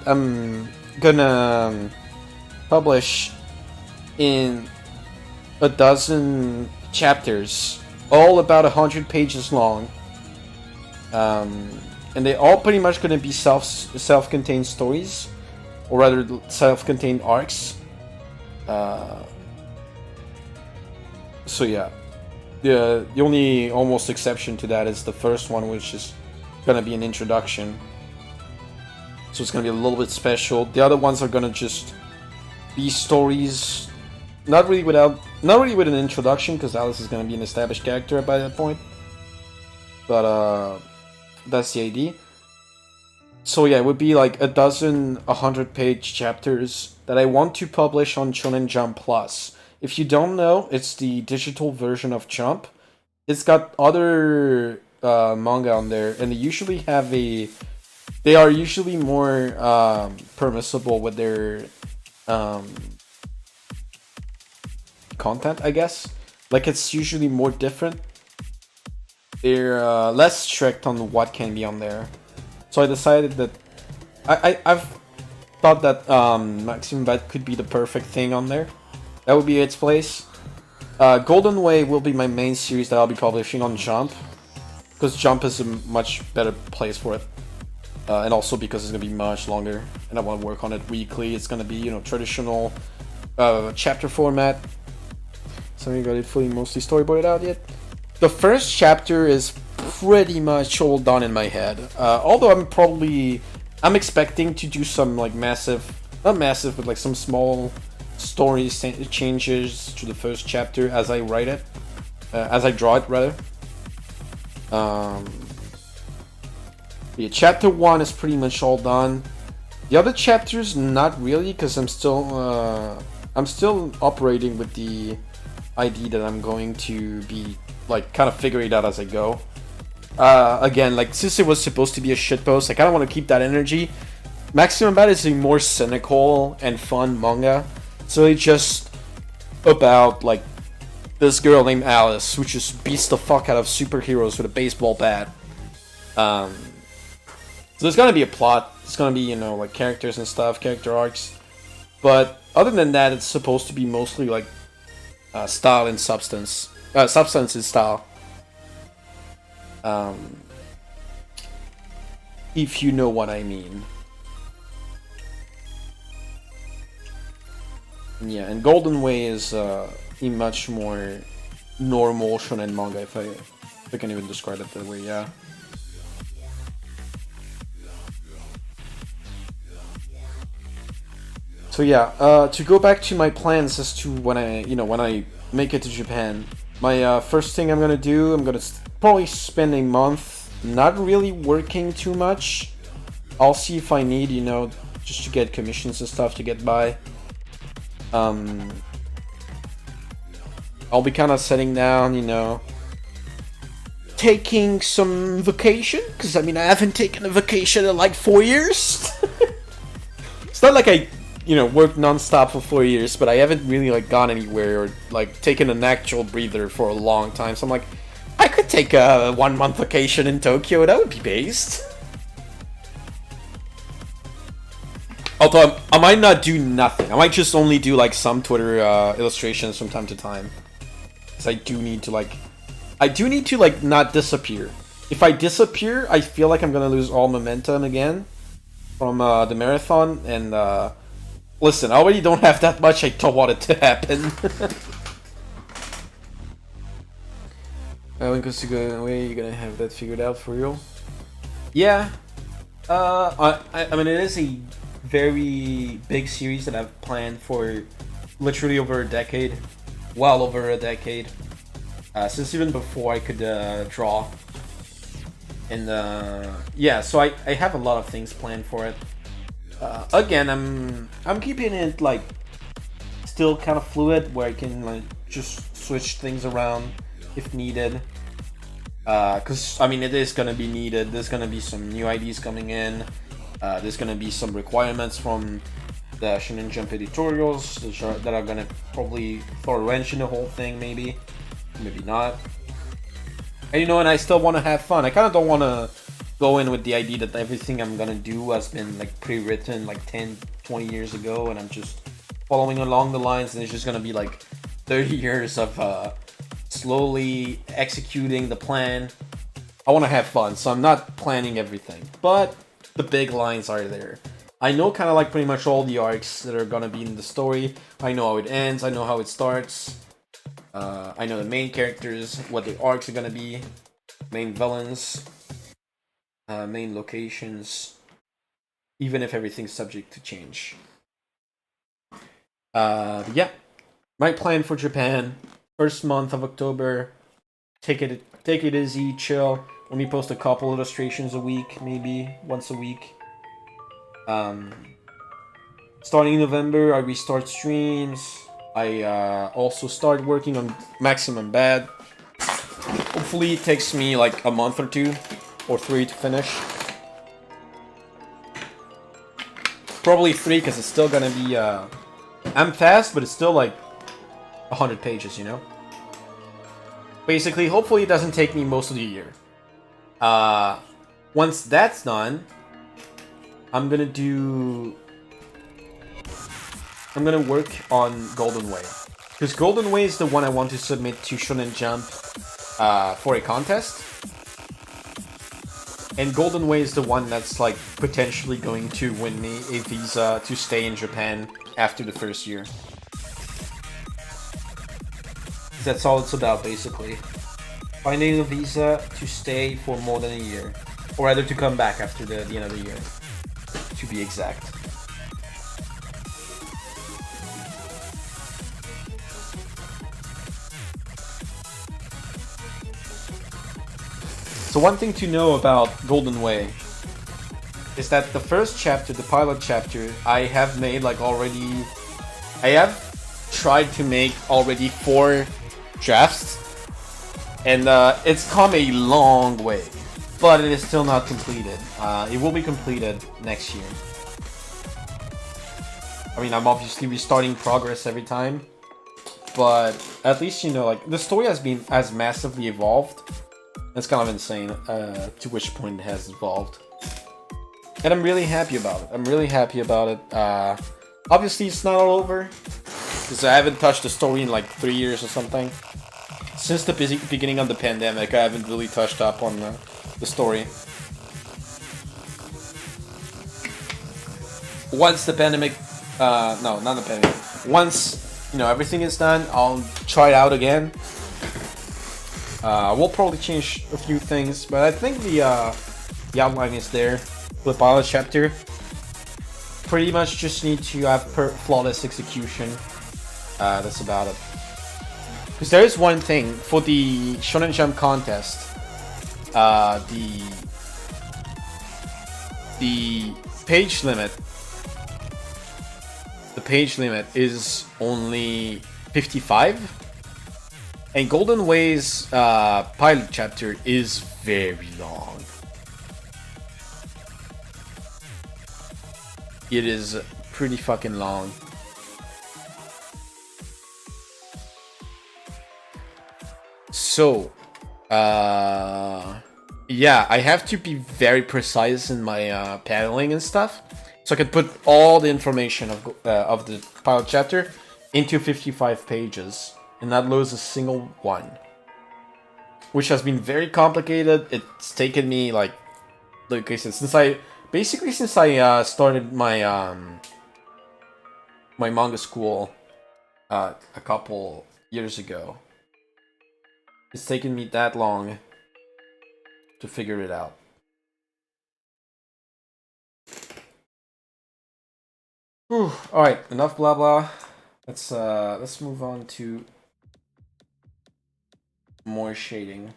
I'm gonna publish in a dozen chapters, all about 100 pages long, and they all pretty much gonna be self-contained stories, or rather self-contained arcs. So yeah, the only almost exception to that is the first one, which is gonna be an introduction, so it's gonna be a little bit special. The other ones are gonna just be stories. Not really with an introduction, because Alice is going to be an established character by that point. But that's the idea. So yeah, it would be like a dozen 100-page chapters that I want to publish on Shonen Jump Plus. If you don't know, it's the digital version of Jump. It's got other manga on there, and they usually have a. They are usually more permissible with their content, I guess. Like it's usually more different. They're less strict on what can be on there. So I decided that I've thought that Maximum Bet could be the perfect thing on there. That would be its place. Golden Way will be my main series that I'll be publishing on Jump, because Jump is a much better place for it, and also because it's gonna be much longer, and I want to work on it weekly. It's gonna be, you know, traditional chapter format. So you got it fully mostly storyboarded out yet? The first chapter is pretty much all done in my head. Although I'm expecting to do some like not massive, but like some small story changes to the first chapter as I write it, as I draw it rather. Yeah, chapter 1 is pretty much all done. The other chapters, not really, because I'm still operating with the idea that I'm going to be like kind of figuring it out as I go. Again, like since it was supposed to be a shitpost, I kind of want to keep that energy. Maximum Bad is a more cynical and fun manga. It's really just about like this girl named Alice who just beats the fuck out of superheroes with a baseball bat. So there's gonna be a plot. It's gonna be, you know, like characters and stuff, character arcs. But other than that, it's supposed to be mostly like style and substance. Substance and style. If you know what I mean. Yeah, and Golden Way is a much more normal shonen manga, if I can even describe it that way, yeah. So yeah, to go back to my plans as to when I make it to Japan, my first thing I'm gonna do, I'm gonna probably spend a month not really working too much. I'll see if I need, you know, just to get commissions and stuff to get by. I'll be kind of sitting down, you know, taking some vacation, because I mean I haven't taken a vacation in like 4 years. It's not like I, you know, worked non-stop for 4 years, but I haven't really like gone anywhere or like taken an actual breather for a long time. So I'm like, I could take a 1 month vacation in Tokyo. That would be based. Although I might not do nothing. I might just only do like some Twitter illustrations from time to time. Because I do need to like not disappear. If I disappear, I feel like I'm gonna lose all momentum again from the marathon. And listen, I already don't have that much. I don't want it to happen. When it goes to go away, you're gonna have that figured out for real? Yeah. I mean, it is a very big series that I've planned for literally over a decade. Well over a decade. Since even before I could draw. And yeah, so I have a lot of things planned for it. Again, I'm keeping it like still kind of fluid, where I can like just switch things around if needed. Because I mean, it is gonna be needed. There's gonna be some new IDs coming in. There's gonna be some requirements from the Shonen Jump editorials that are gonna probably throw a wrench in the whole thing, maybe not. And you know, and I still want to have fun. I kind of don't want to go in with the idea that everything I'm gonna do has been like pre-written like 10, 20 years ago, and I'm just following along the lines, and it's just gonna be like 30 years of slowly executing the plan. I want to have fun, so I'm not planning everything, but the big lines are there. I know kind of like pretty much all the arcs that are gonna be in the story. I know how it ends, I know how it starts. I know the main characters, what the arcs are gonna be, main villains, main locations, even if everything's subject to change. Yeah, my plan for Japan, first month of October, take it easy, chill. Let me post a couple illustrations a week, maybe once a week. Starting in November, I restart streams. I also start working on Maximum Bad. Hopefully it takes me like a month or 2 or 3 to finish. Probably 3 because it's still gonna be I'm fast, but it's still like 100 pages, you know? Basically, hopefully it doesn't take me most of the year. Once that's done, I'm gonna work on Golden Way. Because Golden Way is the one I want to submit to Shonen Jump for a contest. And Golden Way is the one that's like potentially going to win me a visa to stay in Japan after the first year. That's all it's about, basically. Finding a visa to stay for more than a year. Or rather to come back after the end of the year. To be exact. So one thing to know about Golden Way is that the first chapter, the pilot chapter, I have made like already... I have tried to make already 4 drafts, and it's come a long way, but it is still not completed. It will be completed next year. I mean, I'm obviously restarting progress every time, but at least, you know, like, the story has massively evolved. It's kind of insane to which point it has evolved. And I'm really happy about it. Obviously, it's not all over, because I haven't touched the story in like 3 years or something. Since the beginning of the pandemic, I haven't really touched up on the story. Once the pandemic... no, not the pandemic. Once, you know, everything is done, I'll try it out again. We'll probably change a few things, but I think the outline is there. The pilot chapter. Pretty much just need to have flawless execution. That's about it. Because there is one thing for the Shonen Jump contest. The page limit. The page limit is only 55. And Golden Way's pilot chapter is very long. It is pretty fucking long. So, yeah, I have to be very precise in my paneling and stuff, so I can put all the information of the pilot chapter into 55 pages. And not lose a single one, which has been very complicated. It's taken me like I said, since I started my my manga school a couple years ago. It's taken me that long to figure it out. Whew. All right, enough blah blah. Let's move on to more shading.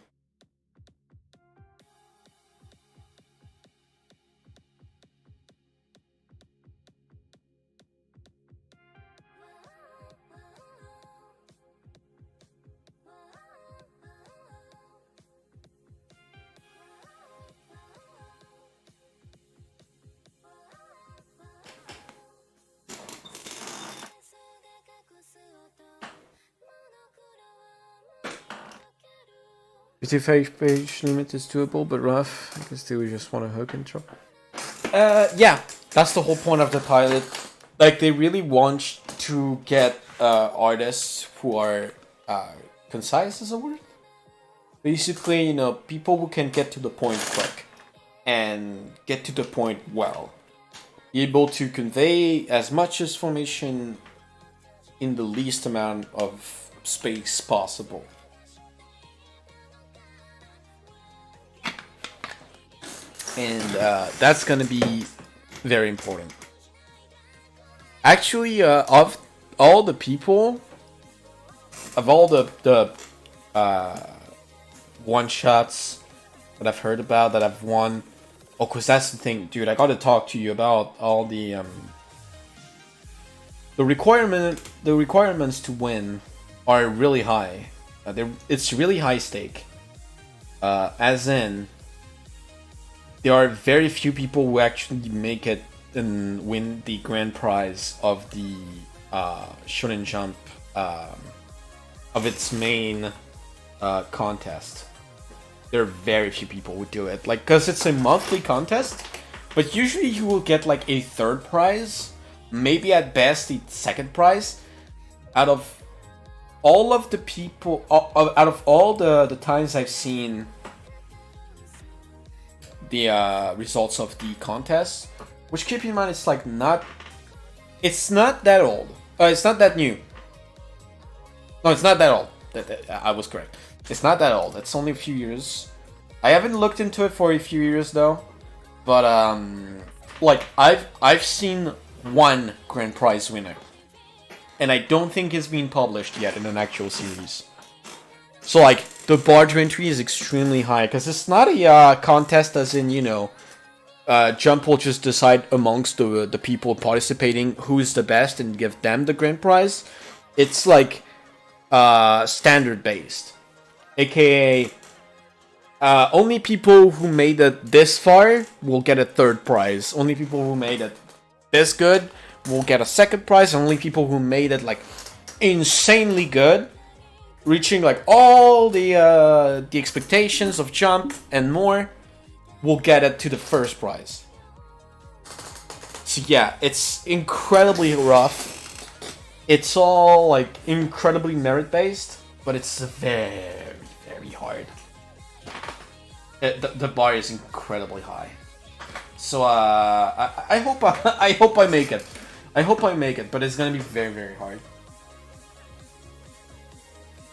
The page limit is doable, but rough. I guess they would just want a hook intro. Yeah, that's the whole point of the pilot. Like, they really want to get artists who are concise, is a word? Basically, you know, people who can get to the point quick and get to the point well. Be able to convey as much information in the least amount of space possible. And that's gonna be very important. Actually, of all the people, of all the one shots that I've heard about that I've won Oh, cause that's the thing, dude. I gotta talk to you about all the requirements to win are really high. It's really high stake. As in, there are very few people who actually make it and win the grand prize of the Shonen Jump of its main contest. There are very few people who do it, like, because it's a monthly contest, but usually you will get like a third prize, maybe at best the second prize. Out of all of the people, out of all the times I've seen the results of the contest, which, keep in mind, it's like it's not that old. It's not that new. No, it's not that old. I was correct. It's not that old. It's only a few years. I haven't looked into it for a few years though, but like I've seen one grand prize winner, and I don't think it's been published yet in an actual series. So like the bar to entry is extremely high because it's not a contest, as in, you know, Jump will just decide amongst the people participating who's the best and give them the grand prize. It's like standard based, aka only people who made it this far will get a third prize. Only people who made it this good will get a second prize. Only people who made it like insanely good, reaching like all the expectations of Jump and more, will get it to the first prize. So yeah, it's incredibly rough. It's all like incredibly merit based, but it's very, very hard. The bar is incredibly high. So I hope I hope I make it. I hope I make it, but it's gonna be very, very hard.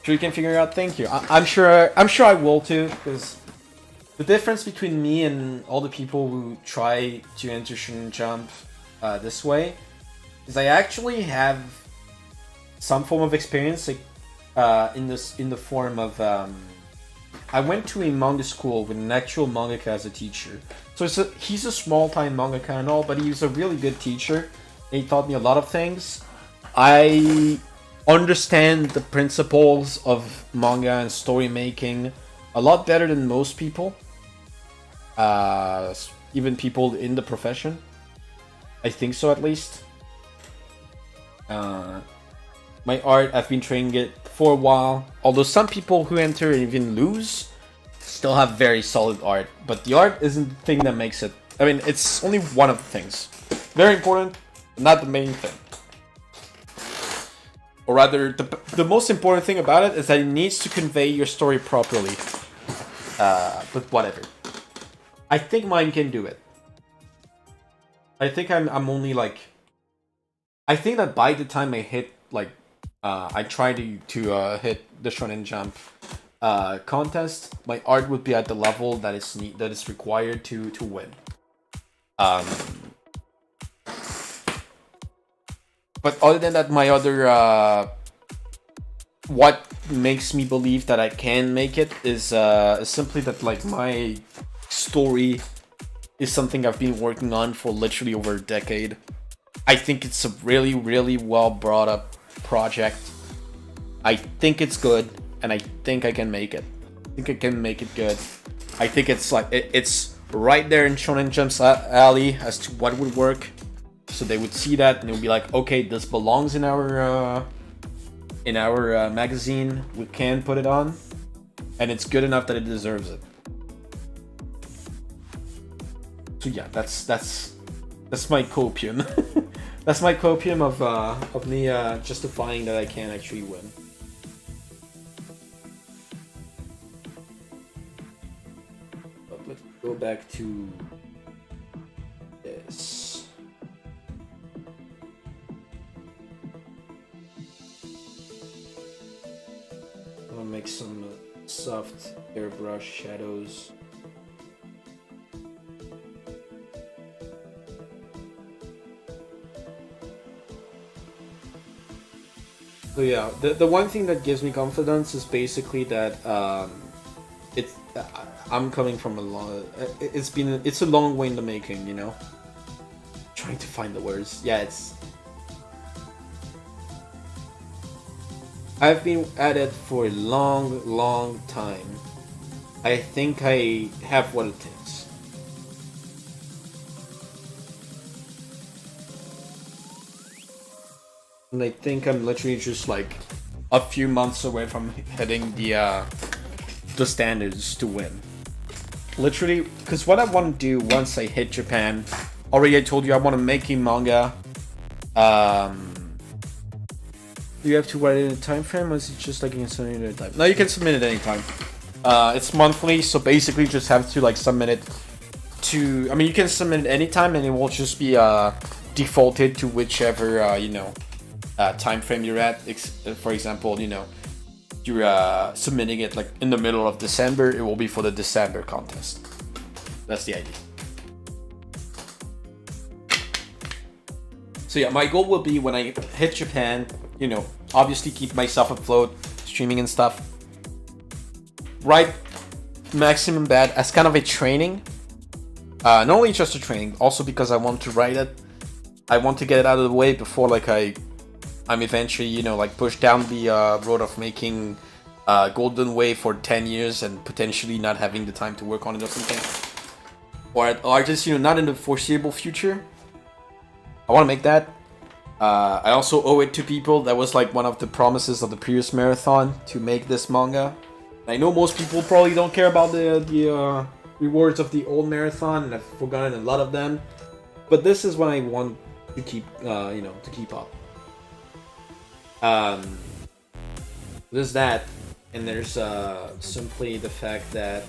Sure you can figure it out. Thank you. I'm sure I will too, because the difference between me and all the people who try to enter Shonen Jump this way is I actually have some form of experience, like in the form of I went to a manga school with an actual mangaka as a teacher. So he's a small time mangaka and all, but he's a really good teacher. And he taught me a lot of things. I understand the principles of manga and story making a lot better than most people. Even people in the profession. I think so, at least. My art, I've been training it for a while. Although some people who enter and even lose still have very solid art. But the art isn't the thing that makes it. I mean, it's only one of the things. Very important, but not the main thing. Or rather, the most important thing about it is that it needs to convey your story properly. But whatever. I think mine can do it. I think I'm only like... I think that by the time I hit, like... I try to hit the Shonen Jump contest, my art would be at the level that is required to win. But other than that, my other what makes me believe that I can make it is simply that, like, my story is something I've been working on for literally over a decade. I think it's a really, really well brought up project. I think it's good, and I think I can make it. I think I can make it good. I think it's like it's right there in Shonen Jump's alley as to what would work. So they would see that and they would be like, okay, this belongs in our magazine. We can put it on, and it's good enough that it deserves it. So yeah, that's my copium. That's my copium of me justifying that I can actually win. But let's go back to this. I'm gonna make some soft airbrush shadows. So yeah, the one thing that gives me confidence is basically that I'm coming from a long. It's a long way in the making, you know. Trying to find the words. Yeah, it's. I've been at it for a long time. I think I have what it takes. And I think I'm literally just like a few months away from hitting the standards to win. Literally, because what I want to do once I hit Japan, already I told you I want to make a manga. Do you have to write it in a time frame, or is it just like you can submit it at a time? No, you can submit it anytime. It's monthly, so basically you just have to like submit it to. I mean, you can submit it anytime, and it will just be defaulted to whichever you know time frame you're at. For example, you know, you're submitting it like in the middle of December, it will be for the December contest. That's the idea. So yeah, my goal will be when I hit Japan, you know, obviously keep myself afloat, streaming and stuff. Write Maximum Bad as kind of a training. Not only just a training, also because I want to write it. I want to get it out of the way before like I'm eventually, you know, like pushed down the road of making Golden Way for 10 years and potentially not having the time to work on it or something. Or just, you know, not in the foreseeable future. I want to make that. I also owe it to people. That was like one of the promises of the previous marathon, to make this manga. I know most people probably don't care about the rewards of the old marathon, and I've forgotten a lot of them. But this is what I want to keep, you know, to keep up. There's that, and there's simply the fact that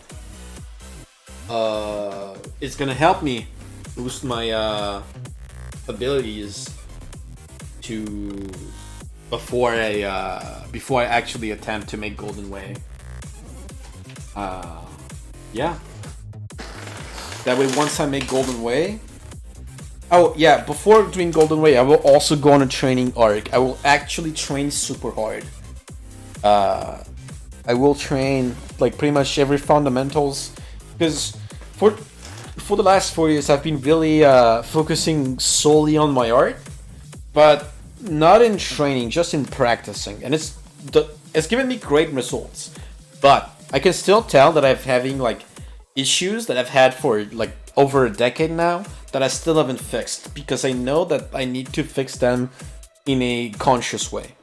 it's gonna help me boost my abilities to before I actually attempt to make Golden Way. Yeah. That way, once I make Golden Way. Oh yeah, before doing Golden Way, I will also go on a training arc. I will actually train super hard. I will train like pretty much every fundamentals, because for the last 4 years I've been really focusing solely on my art, but not in training, just in practicing, and it's given me great results. But I can still tell that I'm having like issues that I've had for like over a decade now that I still haven't fixed, because I know that I need to fix them in a conscious way.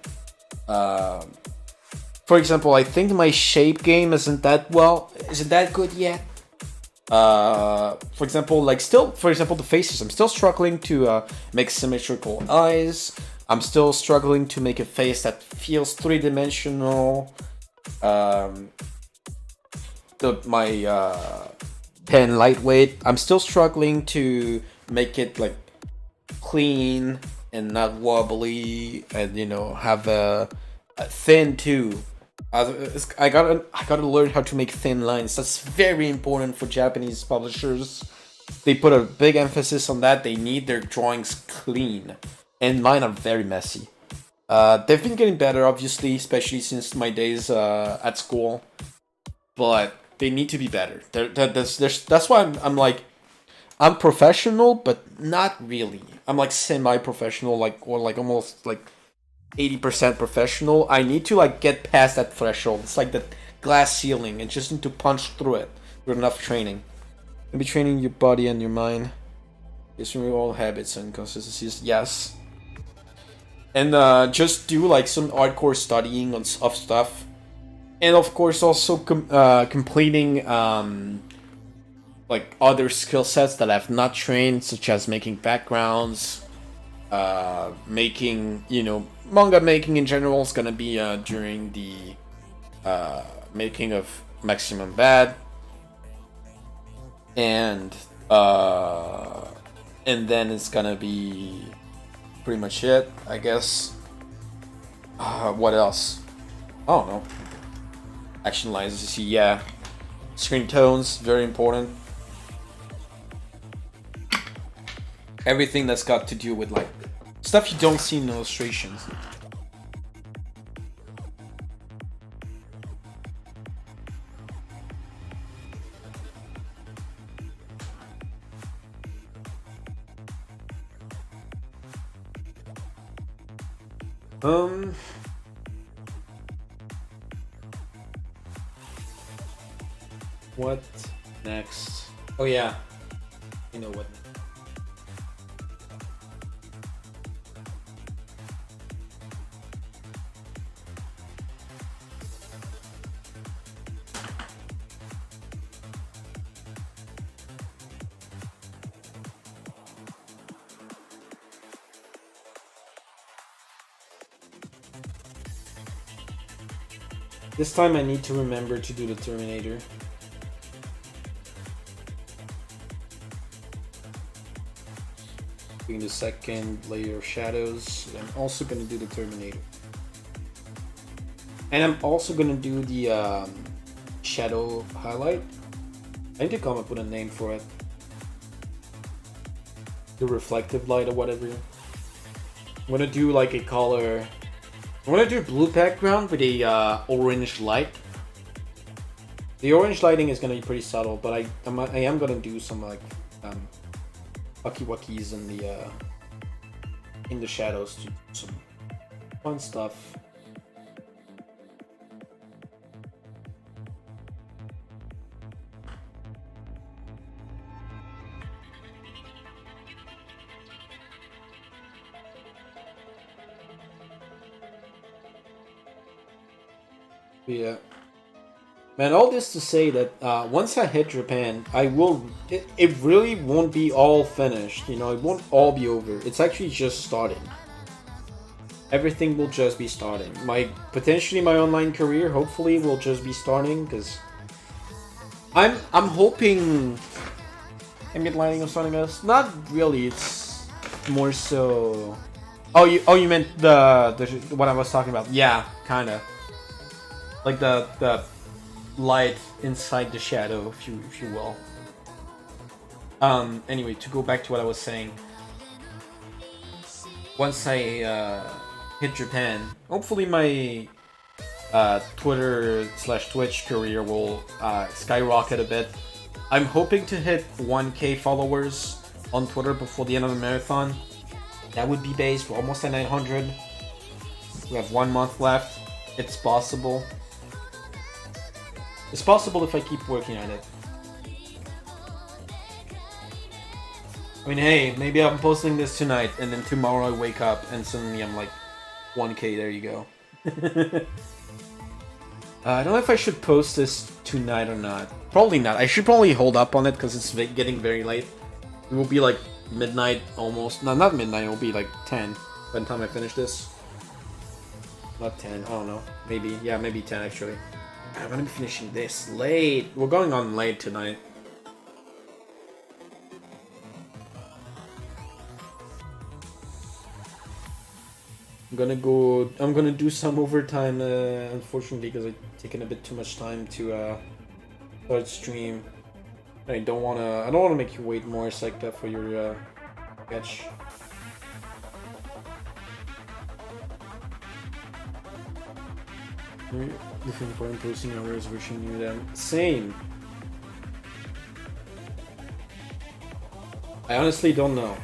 For example, I think my shape game isn't that good yet. For example, the faces, I'm still struggling to make symmetrical eyes. I'm still struggling to make a face that feels three-dimensional. My pen lightweight, I'm still struggling to make it like clean and not wobbly, and you know, have a thin too. I gotta learn how to make thin lines. That's very important for Japanese publishers. They put a big emphasis on that. They need their drawings clean, and mine are very messy. They've been getting better, obviously, especially since my days at school, but they need to be better. That's why I'm like, I'm professional, but not really. I'm like semi-professional, or almost like 80% professional. I need to like get past that threshold. It's like the glass ceiling, and just need to punch through it with enough training. Maybe training your body and your mind. Just remove all habits and consistencies. Yes. And just do like some hardcore studying of stuff. And of course also completing like other skill sets that I've not trained, such as making backgrounds, making, you know, manga making in general is gonna be during the making of Maximum Bad, and then it's gonna be pretty much it, I guess. What else? I don't know. Action lines, you see, yeah. Screen tones, very important. Everything that's got to do with like stuff you don't see in illustrations. Um. What next? Oh yeah, you know what. This time I need to remember to do the Terminator. Doing the second layer of shadows. I'm also gonna do the Terminator. And I'm also gonna do the shadow highlight. I need to come up with a name for it. The reflective light or whatever. I'm gonna do like a color. I'm gonna do a blue background with a orange light. The orange lighting is gonna be pretty subtle, but I am gonna do some like wacky-wackies in the shadows to do some fun stuff. Yeah. Man, all this to say that once I hit Japan, I will. It really won't be all finished. You know, it won't all be over. It's actually just starting. Everything will just be starting. Potentially my online career, hopefully, will just be starting because I'm hoping. Ambient lighting or something else? Not really. It's more so. Oh, you meant the what I was talking about? Yeah, kinda. Like the light inside the shadow, if you will. Anyway, to go back to what I was saying. Once I hit Japan, hopefully my Twitter/Twitch career will skyrocket a bit. I'm hoping to hit 1K followers on Twitter before the end of the marathon. That would be base. We're almost at 900. We have 1 month left. It's possible. It's possible if I keep working at it. I mean, hey, maybe I'm posting this tonight, and then tomorrow I wake up, and suddenly I'm like, 1K, there you go. I don't know if I should post this tonight or not. Probably not. I should probably hold up on it, because it's getting very late. It will be like midnight, almost. No, not midnight, it will be like 10 by the time I finish this. Not 10, I don't know. Maybe, yeah, maybe 10 actually. I'm gonna be finishing this late. We're going on late tonight. I'm gonna do some overtime, unfortunately, because I've taken a bit too much time to start stream. I don't wanna make you wait more like that for your sketch. Different for posting hours, wishing you them. Same. I honestly don't know.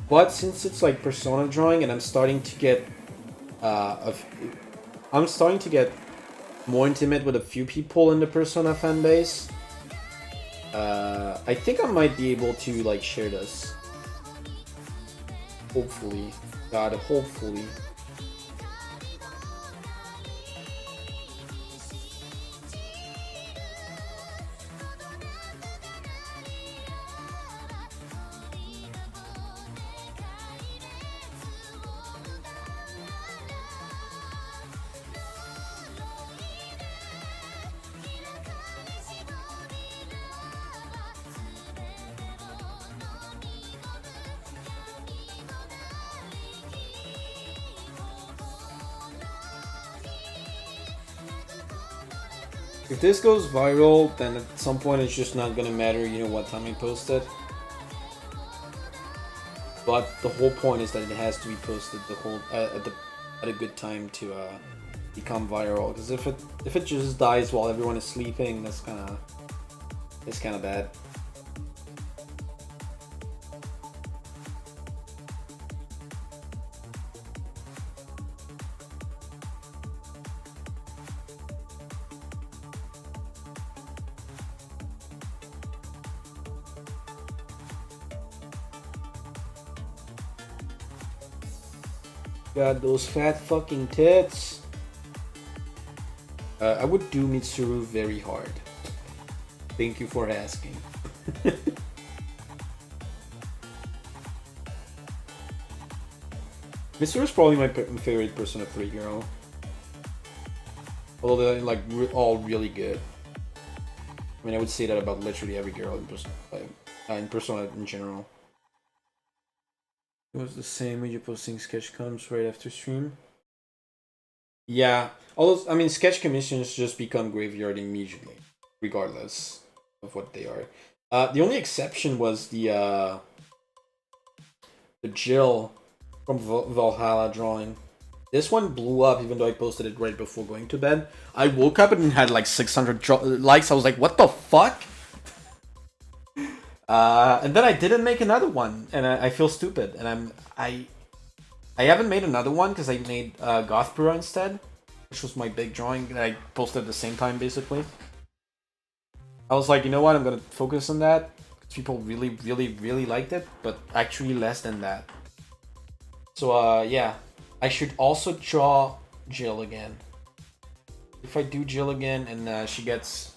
But since it's like persona drawing, and I'm starting to get more intimate with a few people in the persona fan base, I think I might be able to like share this. Hopefully. God, hopefully. If this goes viral, then at some point it's just not gonna matter, you know, what time I post it. But the whole point is that it has to be posted at a good time to become viral. Because if it just dies while everyone is sleeping, that's kind of bad. Got those fat fucking tits. I would do Mitsuru very hard. Thank you for asking. Mitsuru is probably my favorite Persona 3 girl. Although they're like all really good. I mean, I would say that about literally every girl in Persona in general. It was the same when you're posting sketch comes right after stream. Yeah, although I mean, sketch commissions just become graveyard immediately, regardless of what they are. The only exception was the Jill from Valhalla drawing. This one blew up even though I posted it right before going to bed. I woke up and it had like 600 likes. I was like, what the fuck? And then I didn't make another one, and I feel stupid. And I haven't made another one because I made Gothpura instead, which was my big drawing that I posted at the same time basically. I was like, you know what? I'm gonna focus on that. People really, really, really liked it, but actually less than that. So yeah. I should also draw Jill again. If I do Jill again and she gets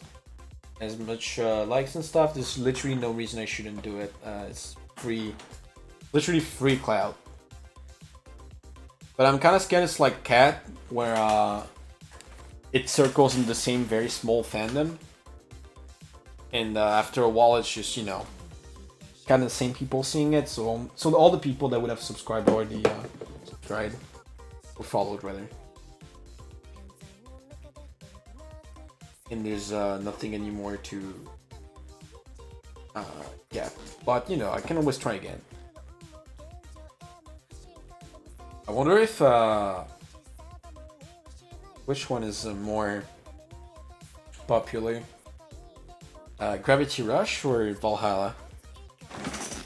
as much likes and stuff, there's literally no reason I shouldn't do it. It's free, literally free clout. But I'm kind of scared it's like Cat, where it circles in the same very small fandom. And after a while it's just, you know, kind of the same people seeing it. So all the people that would have subscribed already subscribed. Or followed, rather. And there's nothing anymore to... yeah, but, you know, I can always try again. I wonder if... which one is more popular? Gravity Rush or Valhalla?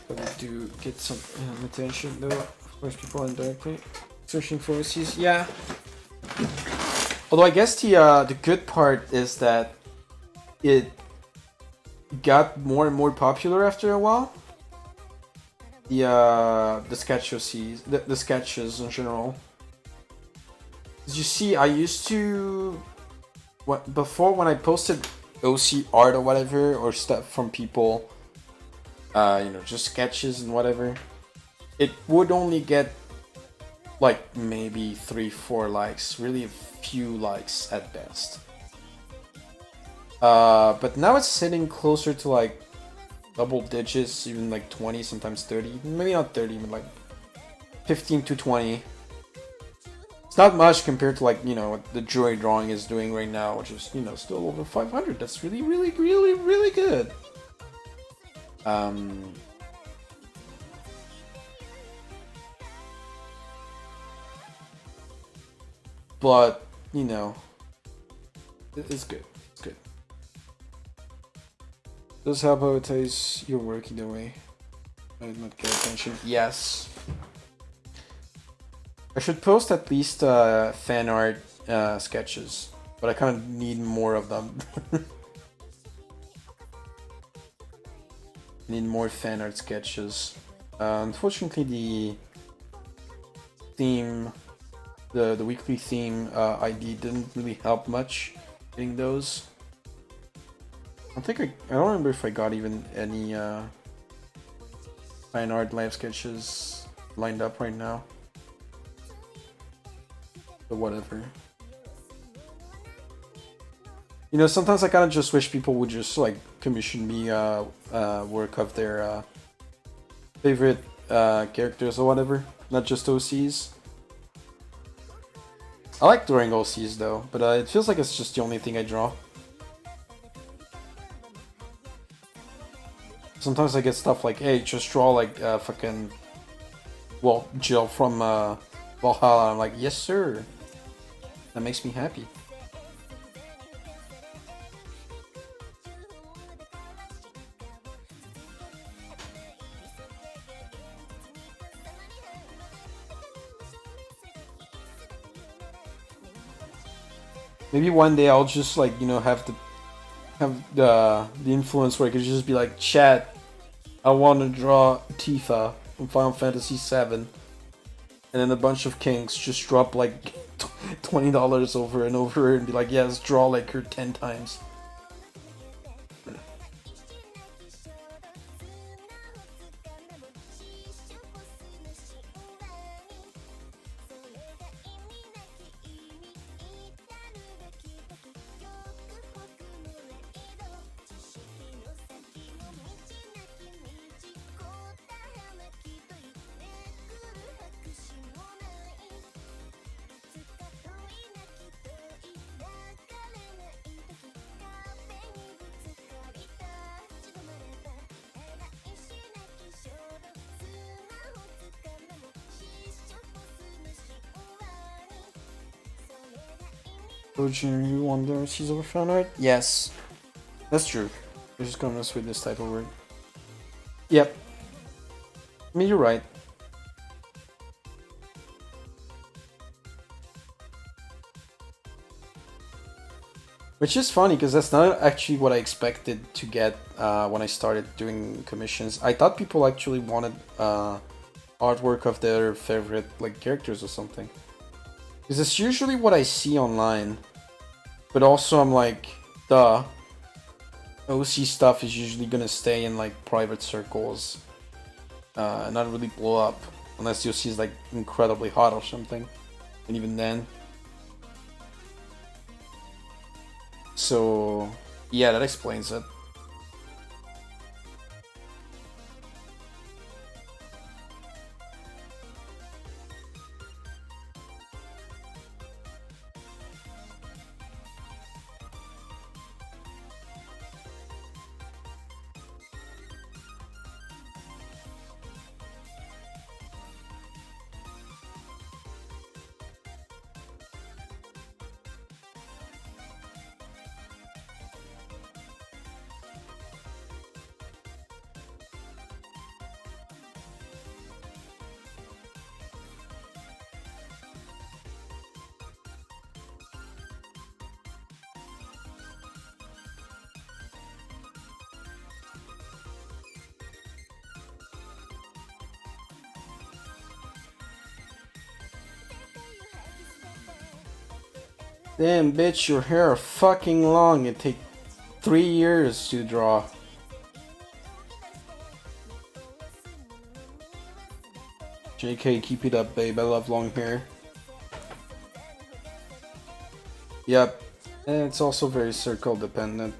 But to get some attention, though. Of course, people indirectly... Searching for OCs, yeah. Although I guess the good part is that it got more and more popular after a while. The sketch OCs, the sketches in general. As you see, I used to before when I posted OC art or whatever or stuff from people, you know, just sketches and whatever, it would only get like maybe 3-4 likes, really a few likes at best. But now it's sitting closer to like double digits, even like 20, sometimes 30, maybe not 30, but like 15 to 20. It's not much compared to like, you know, what the Joy drawing is doing right now, which is, you know, still over 500. That's really, really, really, really good. But, you know, it's good. It's good. Does help advertise your work either way. I did not get attention. Yes. I should post at least fan art sketches, but I kind of need more of them. Need more fan art sketches. Unfortunately, the theme... The weekly theme ID didn't really help much getting those. I don't remember if I got even any fine art live sketches lined up right now. But whatever. You know, sometimes I kind of just wish people would just like commission me work of their favorite characters or whatever, not just OCs. I like drawing OCs though, but it feels like it's just the only thing I draw. Sometimes I get stuff like, hey, just draw like fucking, well, Jill from Valhalla. I'm like, yes sir. That makes me happy. Maybe one day I'll just like, you know, have the influence where I could just be like, chat, I want to draw Tifa from Final Fantasy VII. and then a bunch of kinks just drop like $20 over and over and be like, yes, draw like her 10 times. You wonder if she's over fan art? Yes. That's true. We're just gonna mess with this type of word. Yep. I mean, you're right. Which is funny, because that's not actually what I expected to get when I started doing commissions. I thought people actually wanted artwork of their favorite like characters or something. Because it's usually what I see online. But also I'm like, duh. OC stuff is usually gonna stay in like private circles. And not really blow up. Unless the OC is like incredibly hot or something. And even then. So yeah, that explains it. Damn, bitch, your hair are fucking long. It take 3 years to draw. JK, keep it up, babe. I love long hair. Yep. And it's also very circle dependent.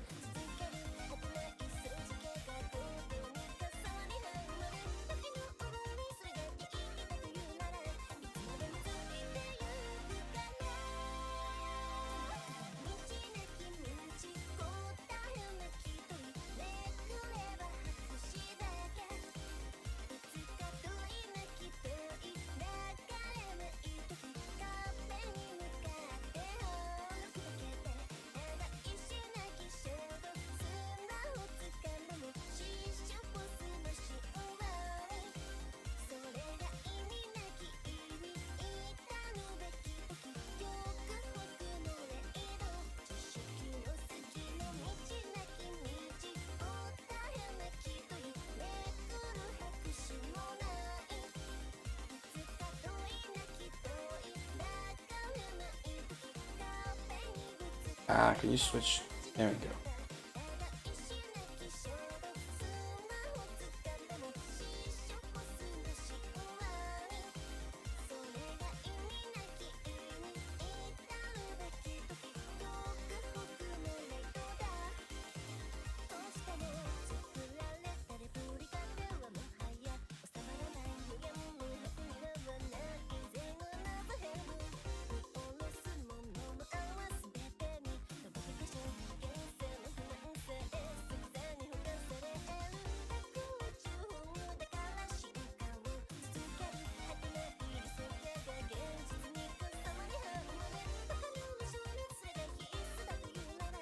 Ah, can you switch? There we go.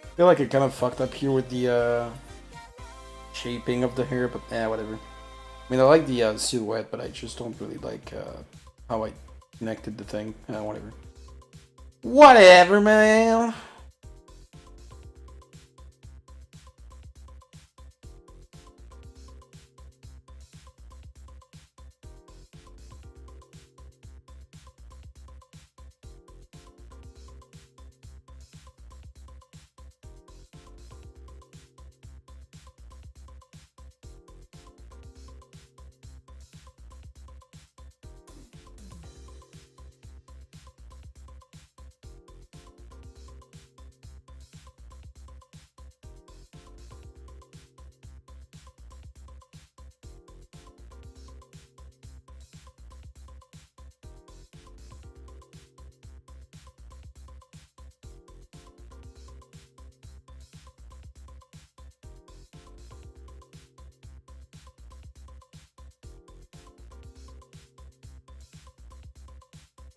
I feel like it kind of fucked up here with the shaping of the hair, but whatever. I mean, I like the silhouette, but I just don't really like how I connected the thing. Whatever. Whatever, man.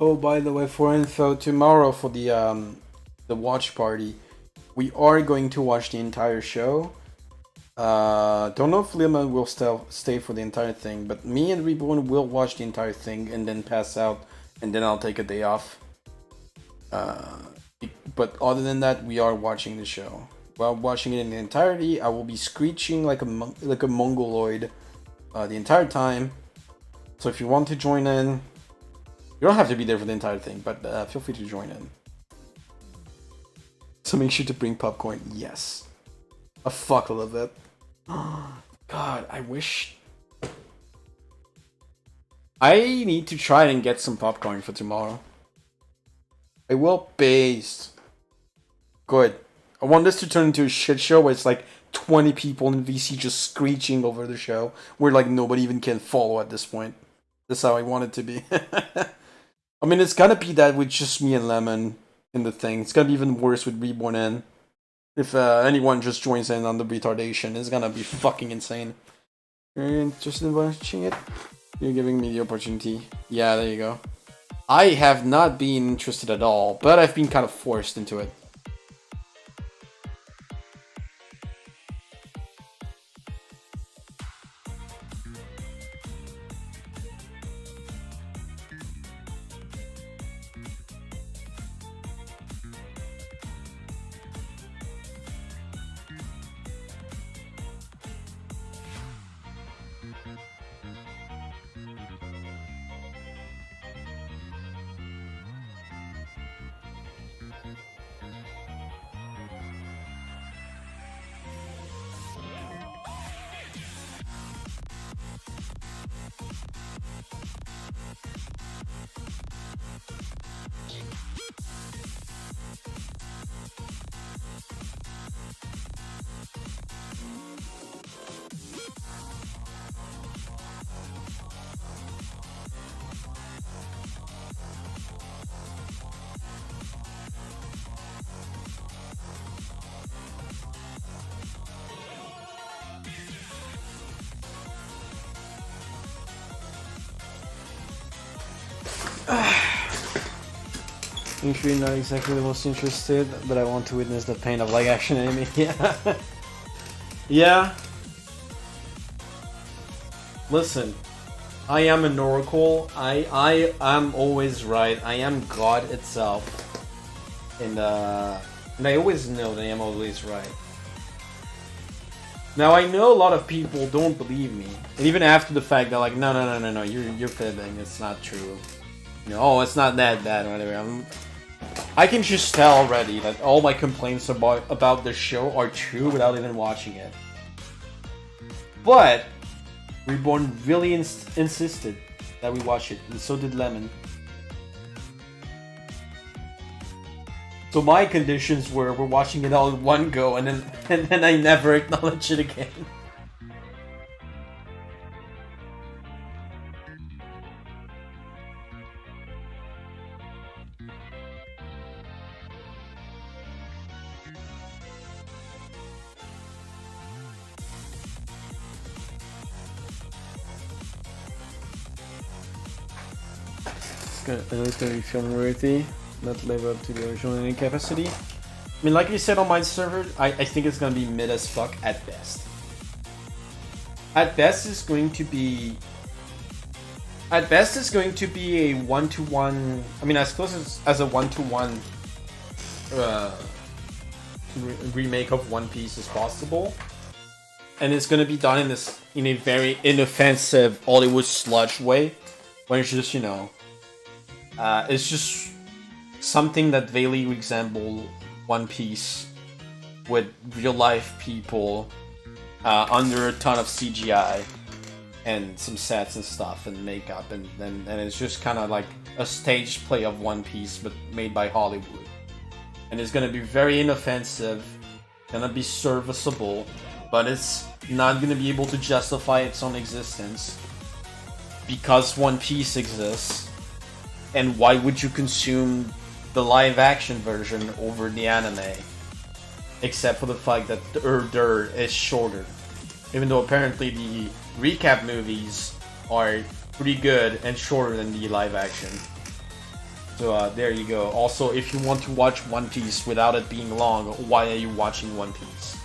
Oh, by the way, for info, tomorrow for the watch party, we are going to watch the entire show. Don't know if Lima will still stay for the entire thing, but me and Reborn will watch the entire thing and then pass out, and then I'll take a day off. But other than that, we are watching the show. While watching it in the entirety, I will be screeching like a mongoloid the entire time. So if you want to join in, you don't have to be there for the entire thing, but feel free to join in. So make sure to bring popcorn. Yes, a fuckload of it. God, I wish. I need to try and get some popcorn for tomorrow. I will paste. Good. I want this to turn into a shit show where it's like 20 people in VC just screeching over the show, where like nobody even can follow at this point. That's how I want it to be. I mean, it's gonna be that with just me and Lemon in the thing. It's gonna be even worse with Reborn in. If anyone just joins in on the retardation, it's gonna be fucking insane. You're interested in watching it? You're giving me the opportunity. Yeah, there you go. I have not been interested at all, but I've been kind of forced into it. I'm sure you're not exactly the most interested, but I want to witness the pain of live action anime. Yeah. Yeah. Listen, I am an oracle. I am always right. I am God itself. And I always know that I am always right. Now I know a lot of people don't believe me. And even after the fact, they're like, no, you're fibbing, it's not true. You know, oh, it's not that bad or whatever. I can just tell already that all my complaints about the show are true without even watching it. But Reborn really insisted that we watch it, and so did Lemon. So my conditions were we're watching it all in one go, and then I never acknowledge it again. Military film worthy, not live up to the original in capacity. I mean, like we said on my server, I think it's gonna be mid as fuck at best. At best, it's going to be. At best, it's going to be a 1-to-1. I mean, as close as a 1-to-1 remake of One Piece as possible, and it's gonna be done in a very inoffensive Hollywood sludge way, where it's just, you know. It's just something that vaguely resemble One Piece with real life people under a ton of CGI and some sets and stuff and makeup, and it's just kind of like a stage play of One Piece but made by Hollywood. And it's gonna be very inoffensive, gonna be serviceable, but it's not gonna be able to justify its own existence because One Piece exists. And why would you consume the live action version over the anime? Except for the fact that the is shorter. Even though apparently the recap movies are pretty good and shorter than the live action. So there you go. Also, if you want to watch One Piece without it being long, why are you watching One Piece?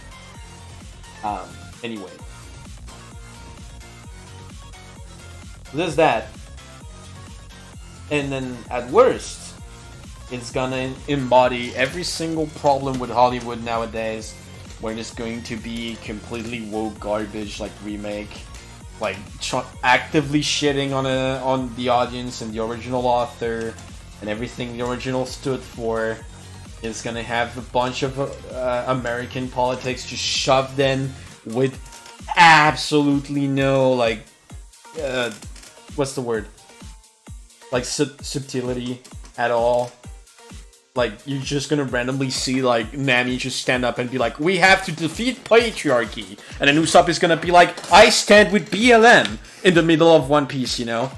Anyway. There's that. And then at worst, it's gonna embody every single problem with Hollywood nowadays, where it's going to be completely woke garbage like remake, like actively shitting on the audience and the original author and everything the original stood for. Is gonna have a bunch of American politics just shoved in with absolutely no like what's the word, like subtlety at all. Like, you're just gonna randomly see, like, Nami just stand up and be like, we have to defeat patriarchy. And then Usopp is gonna be like, I stand with BLM in the middle of One Piece, you know?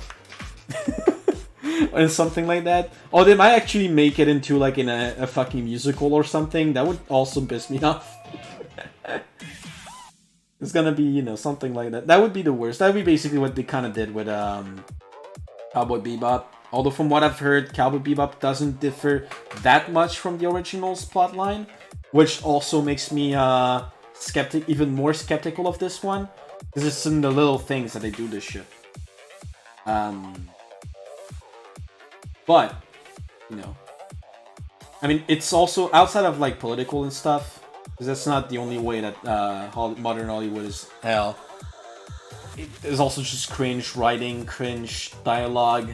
Or something like that. Or they might actually make it into, like, in a fucking musical or something. That would also piss me off. It's gonna be, you know, something like that. That would be the worst. That would be basically what they kind of did with Cowboy Bebop. Although from what I've heard, Cowboy Bebop doesn't differ that much from the original's plotline, which also makes me even more skeptical of this one, because it's in the little things that they do this shit. But, you know, I mean, it's also outside of like political and stuff, because that's not the only way that modern Hollywood is hell. There's also just cringe writing, cringe dialogue.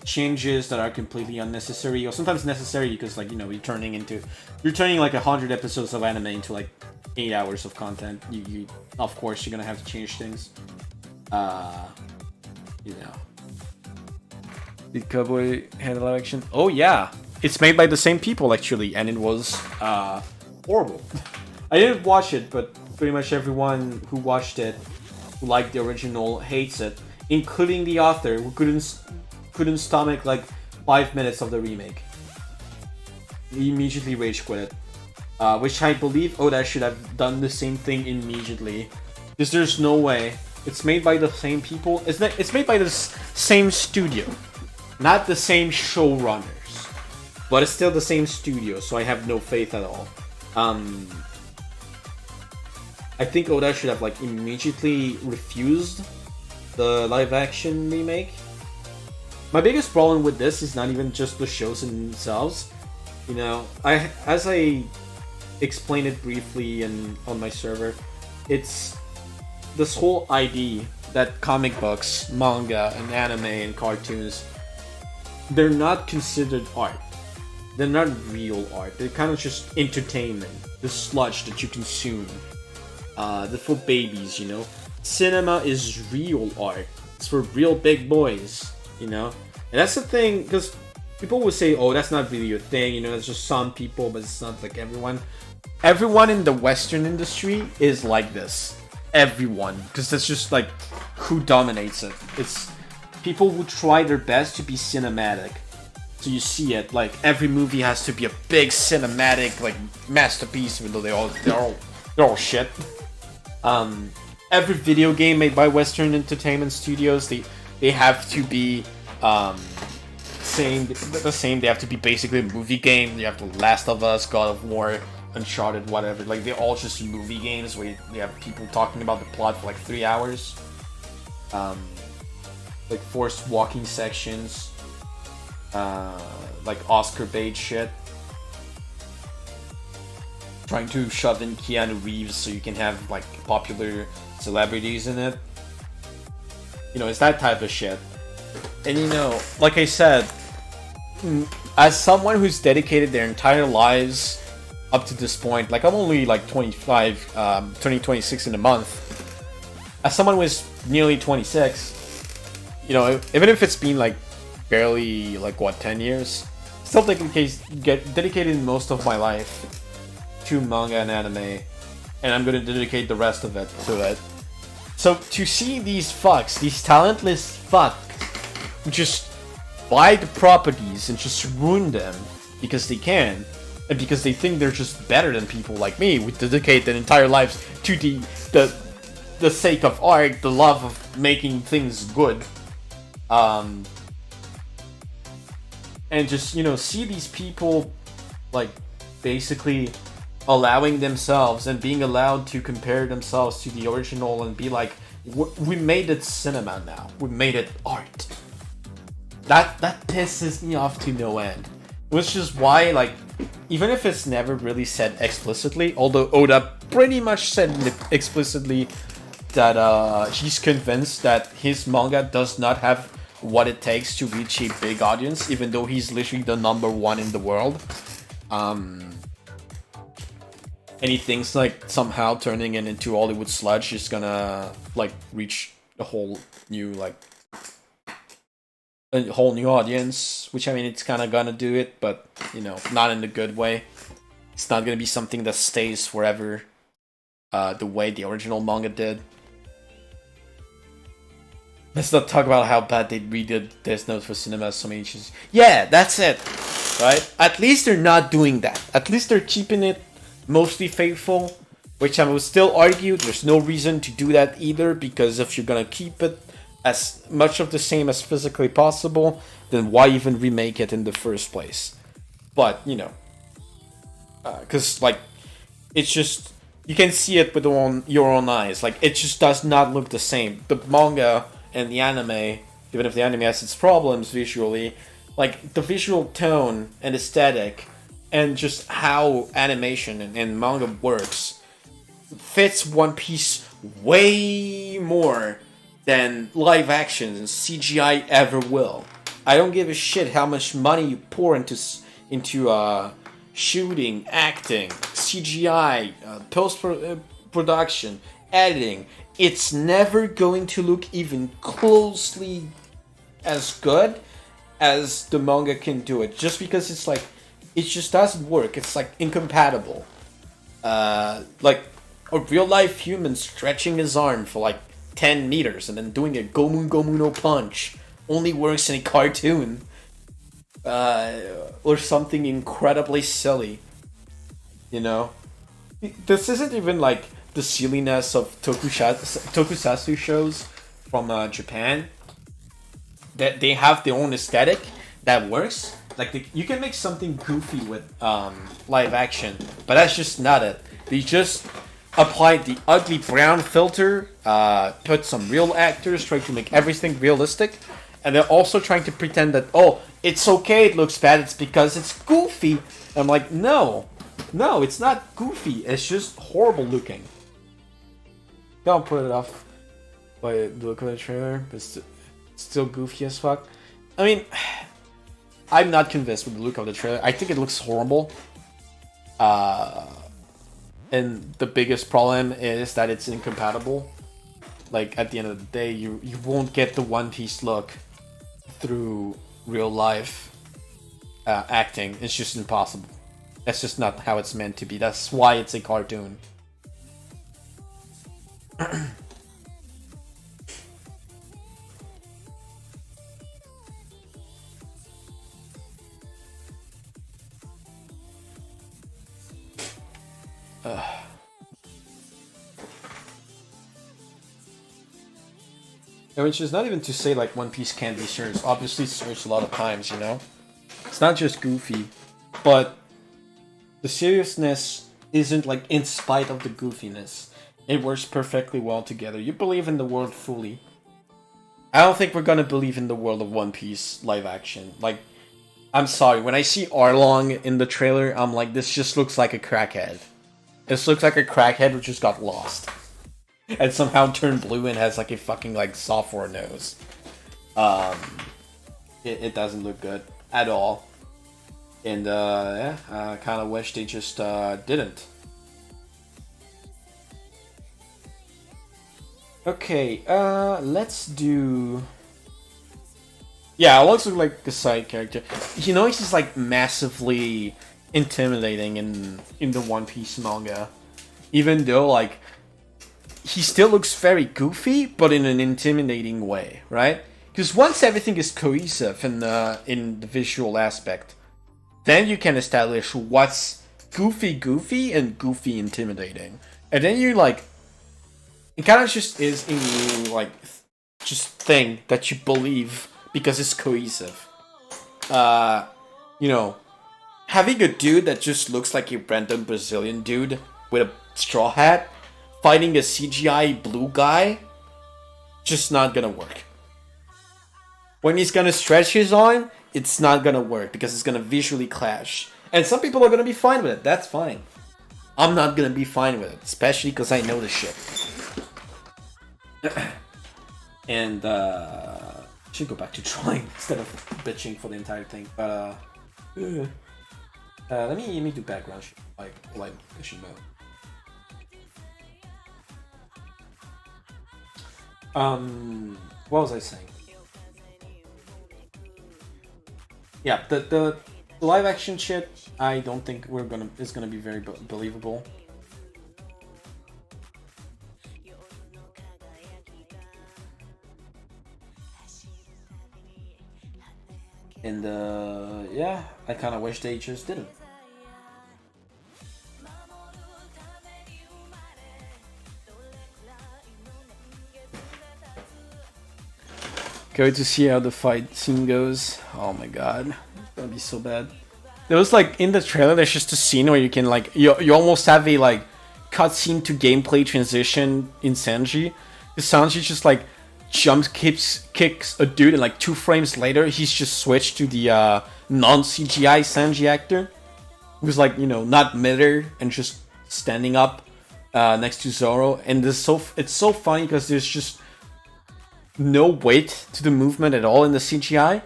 Changes that are completely unnecessary, or sometimes necessary because, like, you know, you're turning like 100 episodes of anime into like 8 hours of content. You of course you're gonna have to change things. You know. Did Cowboy handle live action? Oh yeah, it's made by the same people actually, and it was horrible. I didn't watch it, but pretty much everyone who watched it, who liked the original, hates it, including the author, who couldn't stomach like 5 minutes of the remake. He immediately rage quit it, which I believe Oda should have done the same thing immediately, because there's no way. It's made by the same people. It's made by the same studio, not the same showrunners, but it's still the same studio. So I have no faith at all. I think Oda should have like immediately refused the live action remake. My biggest problem with this is not even just the shows themselves. You know, as I explained it briefly on my server, it's this whole idea that comic books, manga, and anime and cartoons, they're not considered art. They're not real art. They're kind of just entertainment, the sludge that you consume. They're for babies, you know. Cinema is real art. It's for real big boys, you know. And that's the thing, because people will say, oh, that's not really your thing, you know, it's just some people, but it's not like everyone. Everyone in the Western industry is like this. Everyone. Because that's just like who dominates it. It's people who try their best to be cinematic. So you see it, like every movie has to be a big cinematic, like, masterpiece, even though they're all shit. Every video game made by Western entertainment studios, they have to be the same. They have to be basically a movie game. You have The Last of Us, God of War, Uncharted, whatever. Like, they're all just movie games where you have people talking about the plot for like 3 hours. Like forced walking sections. Like Oscar bait shit. Trying to shove in Keanu Reeves so you can have like popular celebrities in it. You know, it's that type of shit. And you know, like I said, as someone who's dedicated their entire lives up to this point, like I'm only like 25, turning 26 in a month. As someone who's nearly 26, you know, even if it's been like barely like what 10 years, still dedicated most of my life to manga and anime, and I'm gonna dedicate the rest of it to it. So to see these fucks, these talentless fucks, just buy the properties and just ruin them because they can, and because they think they're just better than people like me who dedicate their entire lives to the sake of art, the love of making things good. and just, you know, see these people like basically allowing themselves and being allowed to compare themselves to the original and be like, we made it cinema now, we made it art. That pisses me off to no end. Which is why, like, even if it's never really said explicitly, although Oda pretty much said explicitly that he's convinced that his manga does not have what it takes to reach a big audience, even though he's literally the #1 in the world. And he thinks like somehow turning it into Hollywood sludge is gonna like reach a whole new audience, which I mean it's kind of gonna do it, but you know, not in a good way. It's not gonna be something that stays forever, the way the original manga did. Let's not talk about how bad they redid Death Note for cinema so many issues. Yeah, that's it, right? At least they're not doing that. At least they're keeping it mostly faithful, which I would still argue there's no reason to do that either, because if you're gonna keep it as much of the same as physically possible, then why even remake it in the first place? But, you know, because, like, it's just, you can see it with your own eyes. Like, it just does not look the same. The manga and the anime, even if the anime has its problems visually, like, the visual tone and aesthetic and just how animation and manga works fits One Piece way more than live action and CGI ever will. I don't give a shit how much money you pour into shooting, acting, CGI, post-production, editing. It's never going to look even closely as good as the manga can do it. Just because it's like, it just doesn't work. It's like incompatible. Like a real life human stretching his arm for like 10 meters and then doing a Gomu Gomu no punch only works in a cartoon. Or something incredibly silly. You know? This isn't even like the silliness of tokusatsu shows from Japan. That they have their own aesthetic that works. Like, you can make something goofy with live action, but that's just not it. They just applied the ugly brown filter, put some real actors, trying to make everything realistic, and they're also trying to pretend that, oh, it's okay, it looks bad, it's because it's goofy. And I'm like, no, it's not goofy, it's just horrible looking. Don't put it off by the look of the trailer, but it's still goofy as fuck. I mean, I'm not convinced with the look of the trailer. I think it looks horrible. And the biggest problem is that it's incompatible. Like, at the end of the day, you won't get the One Piece look through real life acting. It's just impossible. That's just not how it's meant to be. That's why it's a cartoon. Which is not even to say like One Piece can't be serious. Obviously it's serious a lot of times, you know? It's not just goofy, but the seriousness isn't like in spite of the goofiness. It works perfectly well together. You believe in the world fully. I don't think we're gonna believe in the world of One Piece live action. Like, I'm sorry, when I see Arlong in the trailer, I'm like, this just looks like a crackhead. This looks like a crackhead who just got lost. And somehow turned blue and has like a fucking like software nose. It doesn't look good at all. And yeah, I kind of wish they just didn't. Okay, let's do... Yeah, Alex looks like a side character. You know, he's just like massively intimidating in the One Piece manga. Even though like he still looks very goofy, but in an intimidating way, right? Because once everything is cohesive in the visual aspect, then you can establish what's goofy and goofy intimidating, and then you like, it kind of just is in you like just thing that you believe because it's cohesive. you know, having a dude that just looks like a random Brazilian dude with a straw hat fighting a CGI blue guy, just not gonna work. When he's gonna stretch his arm, it's not gonna work because it's gonna visually clash. And some people are gonna be fine with it. That's fine. I'm not gonna be fine with it, especially because I know this shit. And should go back to drawing instead of bitching for the entire thing. But let me do background shit, like vision mode. What was I saying? Yeah, the live action shit, I don't think is gonna be very believable. And yeah, I kind of wish they just didn't. Go to see how the fight scene goes. Oh my god, it's gonna be so bad. There was like in the trailer, there's just a scene where you can like you almost have a like cutscene to gameplay transition in Sanji. The Sanji just like kicks a dude, and like 2 frames later, he's just switched to the non-CGI Sanji actor, who's like, you know, not midair and just standing up next to Zoro. And it's so funny because there's just no weight to the movement at all in the CGI.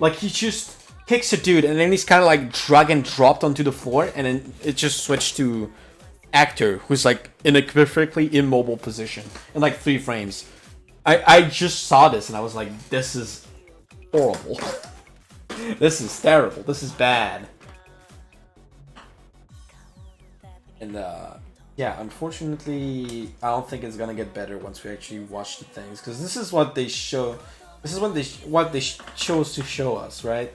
Like he just kicks a dude, and then he's kind of like drag and dropped onto the floor, and then it just switched to actor who's like in a perfectly immobile position in like 3 frames. I just saw this and I was like, this is horrible. This is terrible. This is bad. And yeah, unfortunately, I don't think it's gonna get better once we actually watch the things, because this is what they show. This is what they chose to show us, right?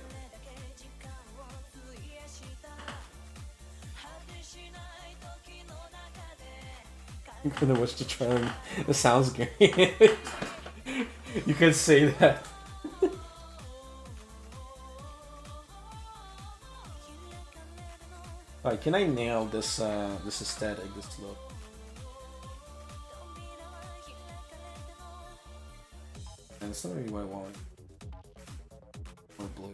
I'm gonna watch the trailer. It sounds great. You could say that. Alright, can I nail this this aesthetic, this look? And it's not really what I want. Or blue.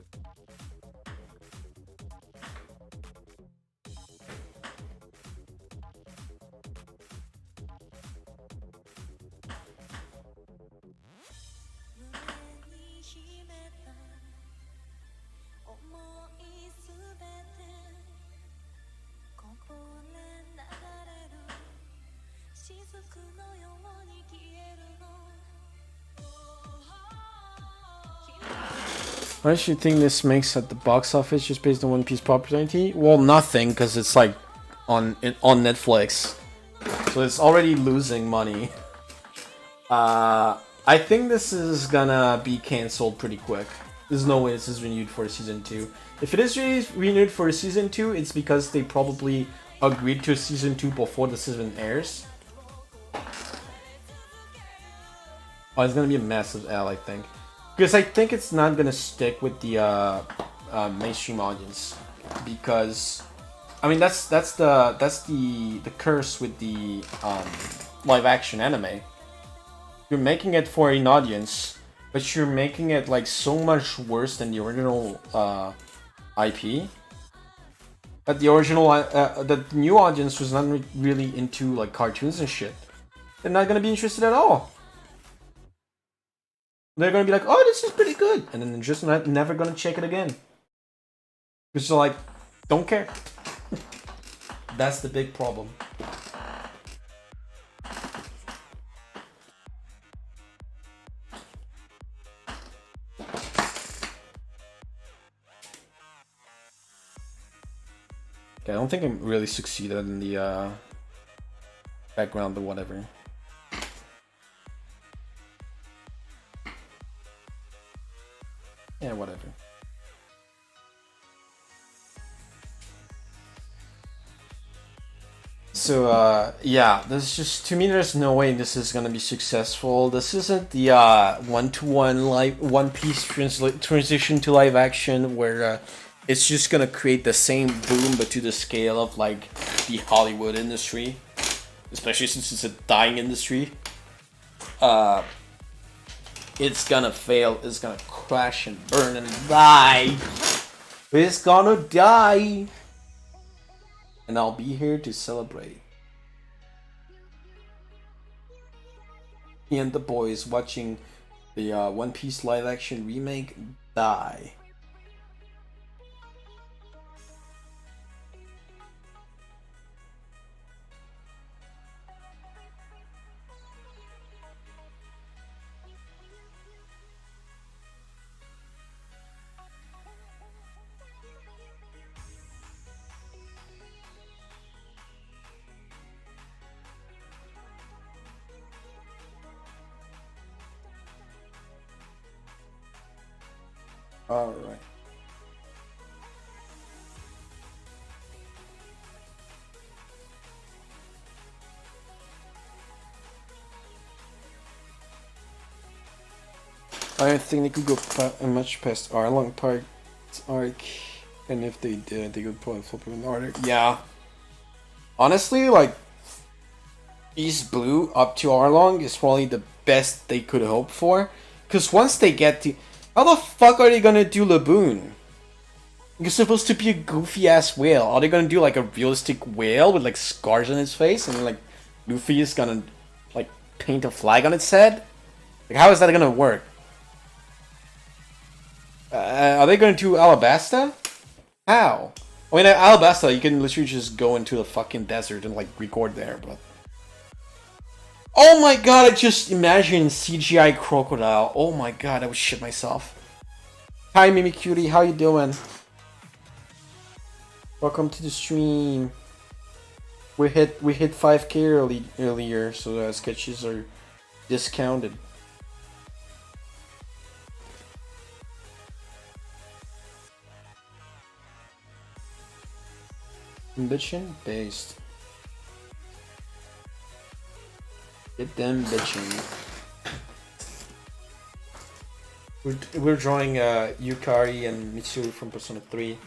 What do you think this makes at the box office just based on One Piece popularity? Well, nothing, because it's like on Netflix, so it's already losing money. I think this is gonna be cancelled pretty quick. There's no way this is renewed for season 2. If it is renewed for season 2, it's because they probably agreed to season 2 before the season airs. Oh, it's gonna be a massive L, I think. Because I think it's not gonna stick with the mainstream audience, because I mean that's the curse with the live action anime. You're making it for an audience, but you're making it like so much worse than the original IP. But the original the new audience was not really into like cartoons and shit. They're not gonna be interested at all. They're gonna be like, oh, this is pretty good, and then they're just never gonna check it again. Because they're like, don't care. That's the big problem. Okay, I don't think I really succeeded in the background or whatever. Yeah, whatever. So, yeah, there's just, to me, there's no way this is gonna be successful. This isn't the one-to-one One Piece transition to live action where it's just gonna create the same boom, but to the scale of like the Hollywood industry, especially since it's a dying industry. It's gonna fail. It's gonna crash and burn and die. It's gonna die, and I'll be here to celebrate. Me and the boys watching the One Piece live action remake die. All right. I don't think they could go much past Arlong Park's arc, and if they did, they could probably flip it in order. Yeah. Honestly, like, East Blue up to Arlong is probably the best they could hope for. Because once they get to... How the fuck are they gonna do Laboon? It's supposed to be a goofy ass whale. Are they gonna do like a realistic whale with like scars on its face and like Luffy is gonna like paint a flag on its head? Like how is that gonna work? Are they gonna do Alabasta? How? I mean, at Alabasta you can literally just go into the fucking desert and like record there, but... Oh my god, I just imagined CGI crocodile. Oh my god, I would shit myself. Hi Mimi Cutie, how you doing? Welcome to the stream. We hit 5K earlier, so sketches are discounted. Ambition based. Get them bitching. We're drawing Yukari and Mitsuru from Persona 3.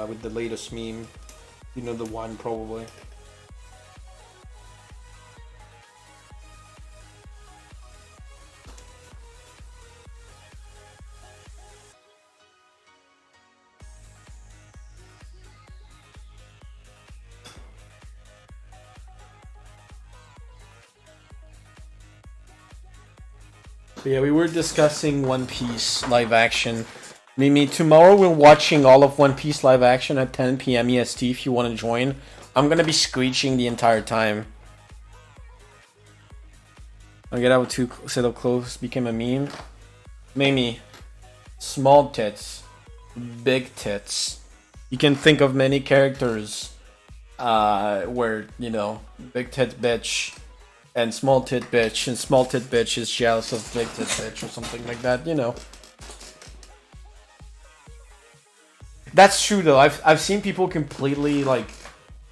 With the latest meme. You know the one probably. But yeah, we were discussing One Piece live action. Mimi, tomorrow we're watching all of One Piece live action at 10 PM EST if you want to join. I'm gonna be screeching the entire time. I'll get out two set of clothes became a meme. Mimi, small tits, big tits. You can think of many characters where, you know, big tit bitch and small tit bitch, and small tit bitch is jealous of big tit bitch or something like that, you know. That's true though. I've seen people completely like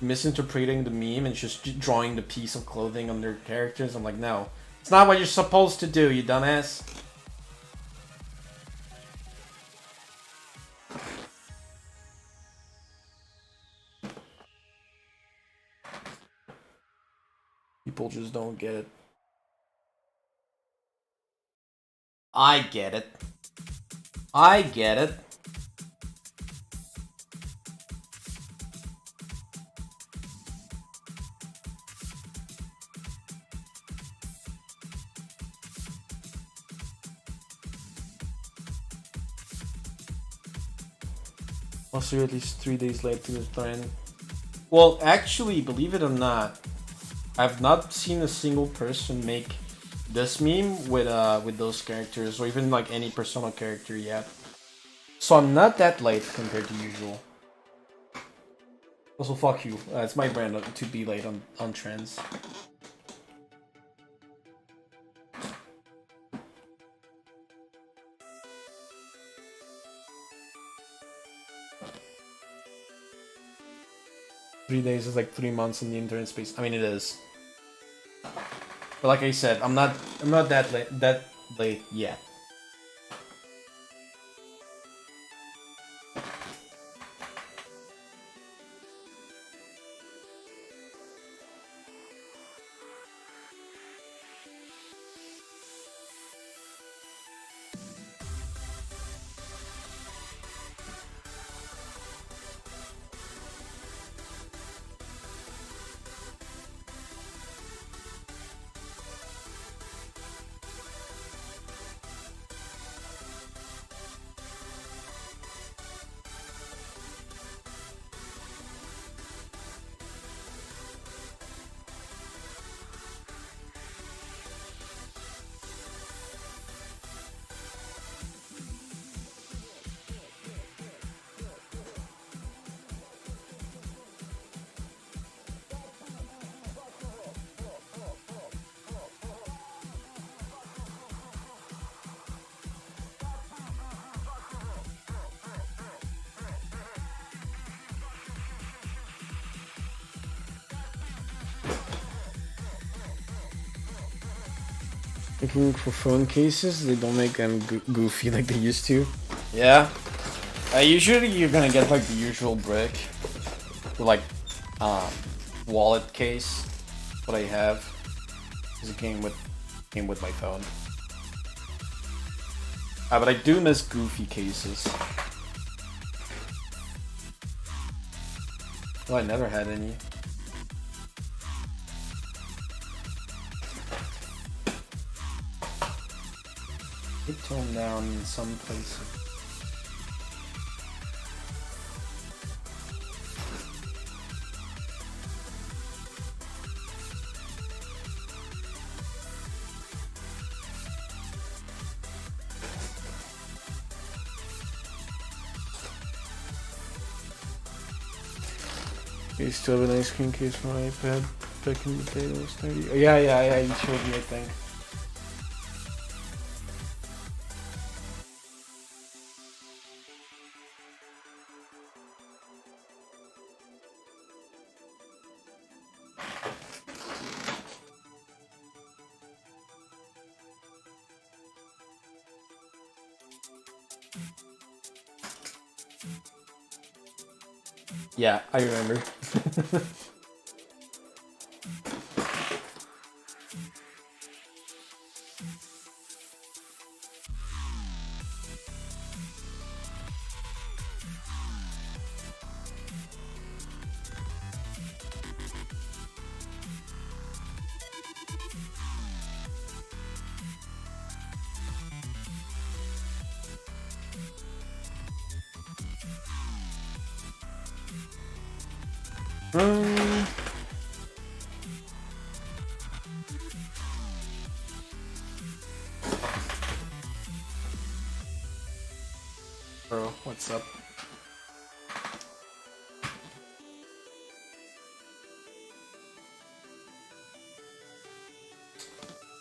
misinterpreting the meme and just drawing the piece of clothing on their characters. I'm like, no, it's not what you're supposed to do, you dumbass. People just don't get it. I get it. I get it. Also, at least 3 days late to the trend. Well, actually, believe it or not, I've not seen a single person make this meme with those characters, or even like any Persona character yet. So I'm not that late compared to usual. Also, fuck you. It's my brand to be late on trends. Three days is like 3 months in the internet space. I mean, it is. But like I said, I'm not that late yet. Looking for phone cases, they don't make them goofy like they used to. Yeah. Usually you're gonna get like the usual brick. Like, wallet case. What I have. Is it came with my phone. But I do miss goofy cases. Well, I never had any. It toned down in some places. I used to have an ice cream case for my iPad back in the day. It was 30. Oh, yeah, you showed me, I think. Yeah, I remember. Bro, what's up?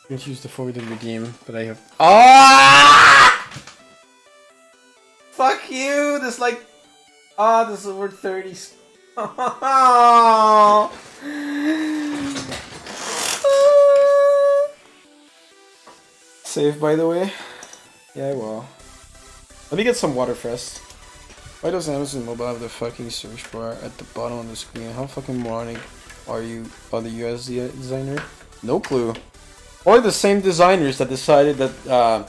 You can use the forward and redeem, but I have. Ah! Fuck you! There's like. There's over 30. Save, by the way. Yeah, I will. Let me get some water first. Why does Amazon Mobile have the fucking search bar at the bottom of the screen? How fucking moronic are you, the US designer? No clue. Or the same designers that decided that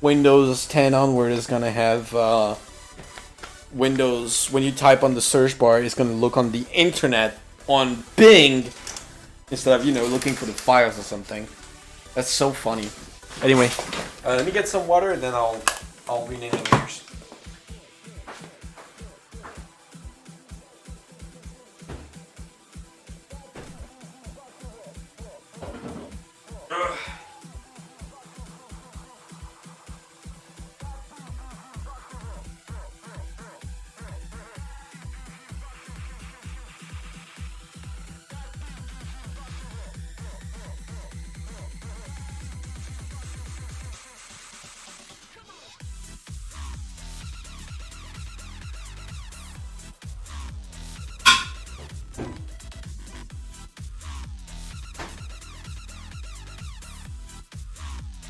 Windows 10 onward is gonna have Windows, when you type on the search bar, it's gonna look on the internet on Bing instead of, you know, looking for the files or something. That's so funny. Anyway, let me get some water and then I'll rename the meters.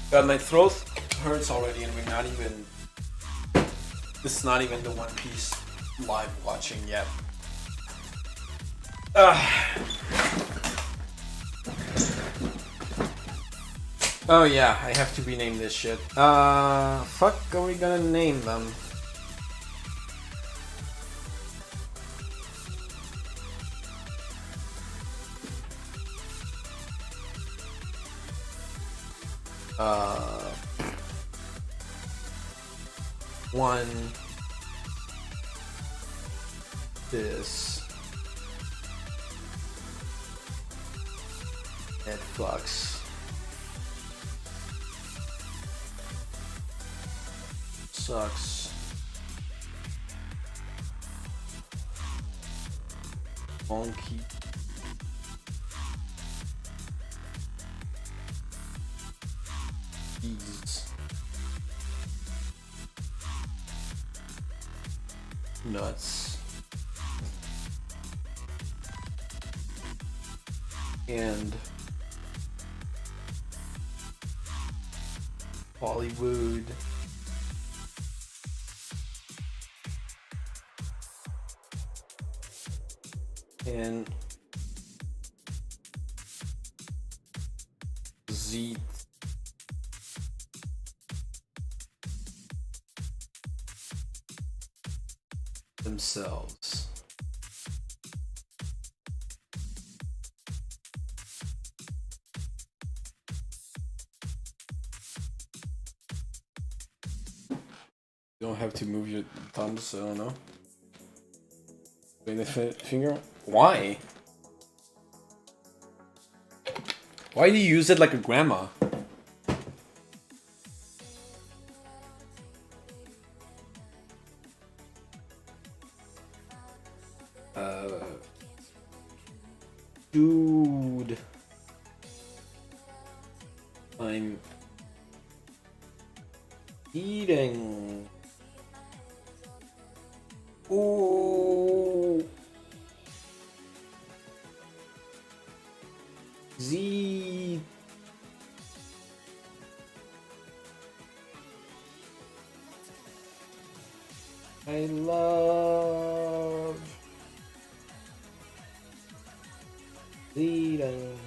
God, my throat hurts already, and we're not even. This is not even the One Piece live watching yet. Oh yeah, I have to rename this shit. Fuck, are we gonna name them? One this Netflix sucks. Monkey. Nuts. And Hollywood. And Z themselves. You don't have to move your thumbs, I don't know. Bring the finger. Why? Why do you use it like a grandma? Dude. I'm eating. Ooh. Z. I love eating.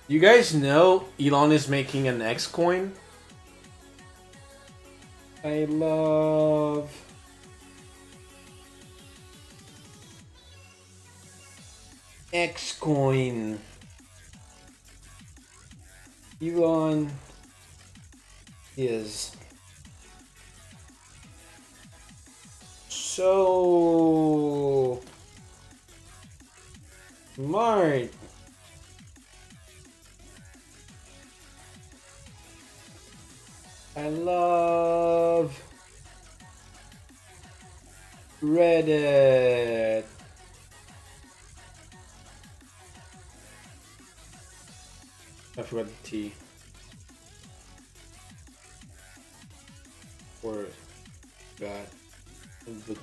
You guys know Elon is making an X coin? I love X coin. Elon is so smart. I love Reddit. I forgot the T. Or got the T.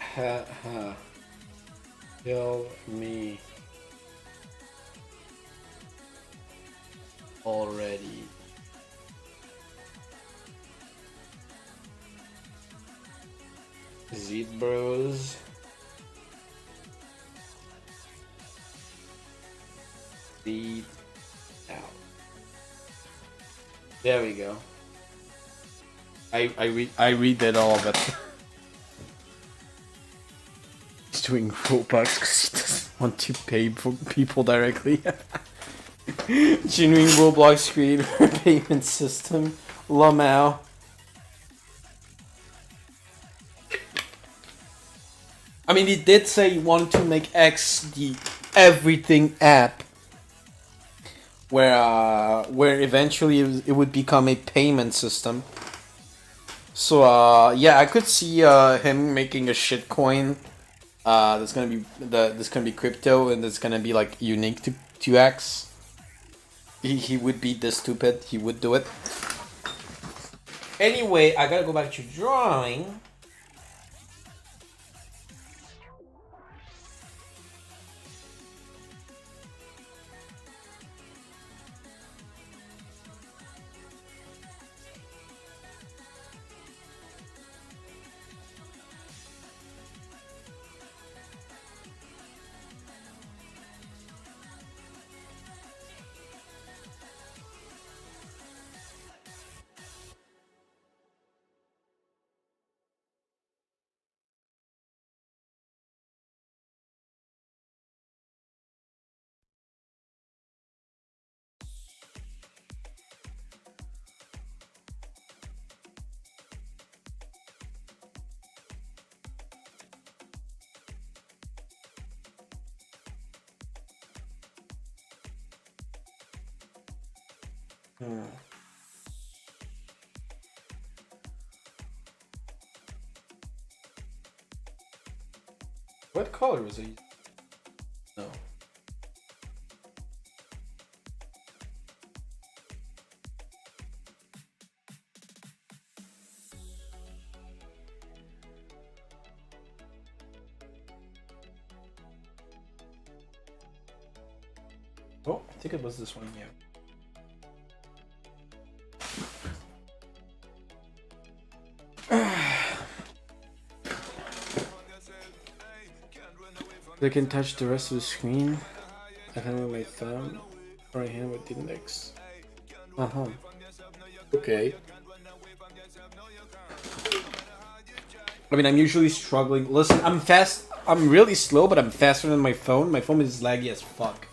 Ha ha. Kill me already. Zed Bros. Zed out. There we go. I read that all, but he's doing Robux because he doesn't want to pay for people directly. Genuine Roblox creator payment system. Lamau. I mean, he did say he wanted to make X the everything app, where eventually it would become a payment system. So yeah, I could see him making a shit coin. That's gonna be crypto, and that's gonna be like unique to X. He would be this stupid. He would do it. Anyway, I gotta go back to drawing. What color was he? No. Oh, I think it was this one, yeah. I can touch the rest of the screen. I can with my thumb, right hand with the index. Okay. I mean, I'm usually struggling. Listen, I'm fast. I'm really slow, but I'm faster than my phone. My phone is laggy as fuck.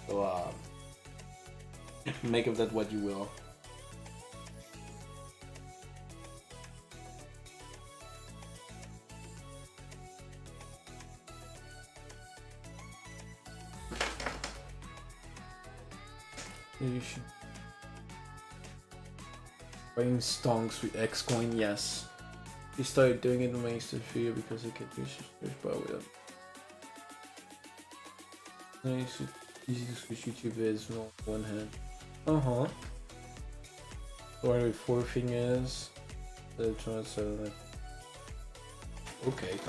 So, make of that what you will. Buying stonks with X coin, yes. He started doing it when I used to fear because I could use search bar with him. Nice, easy to switch YouTube vids with one hand. So what the fourth thing is the translator. Okay.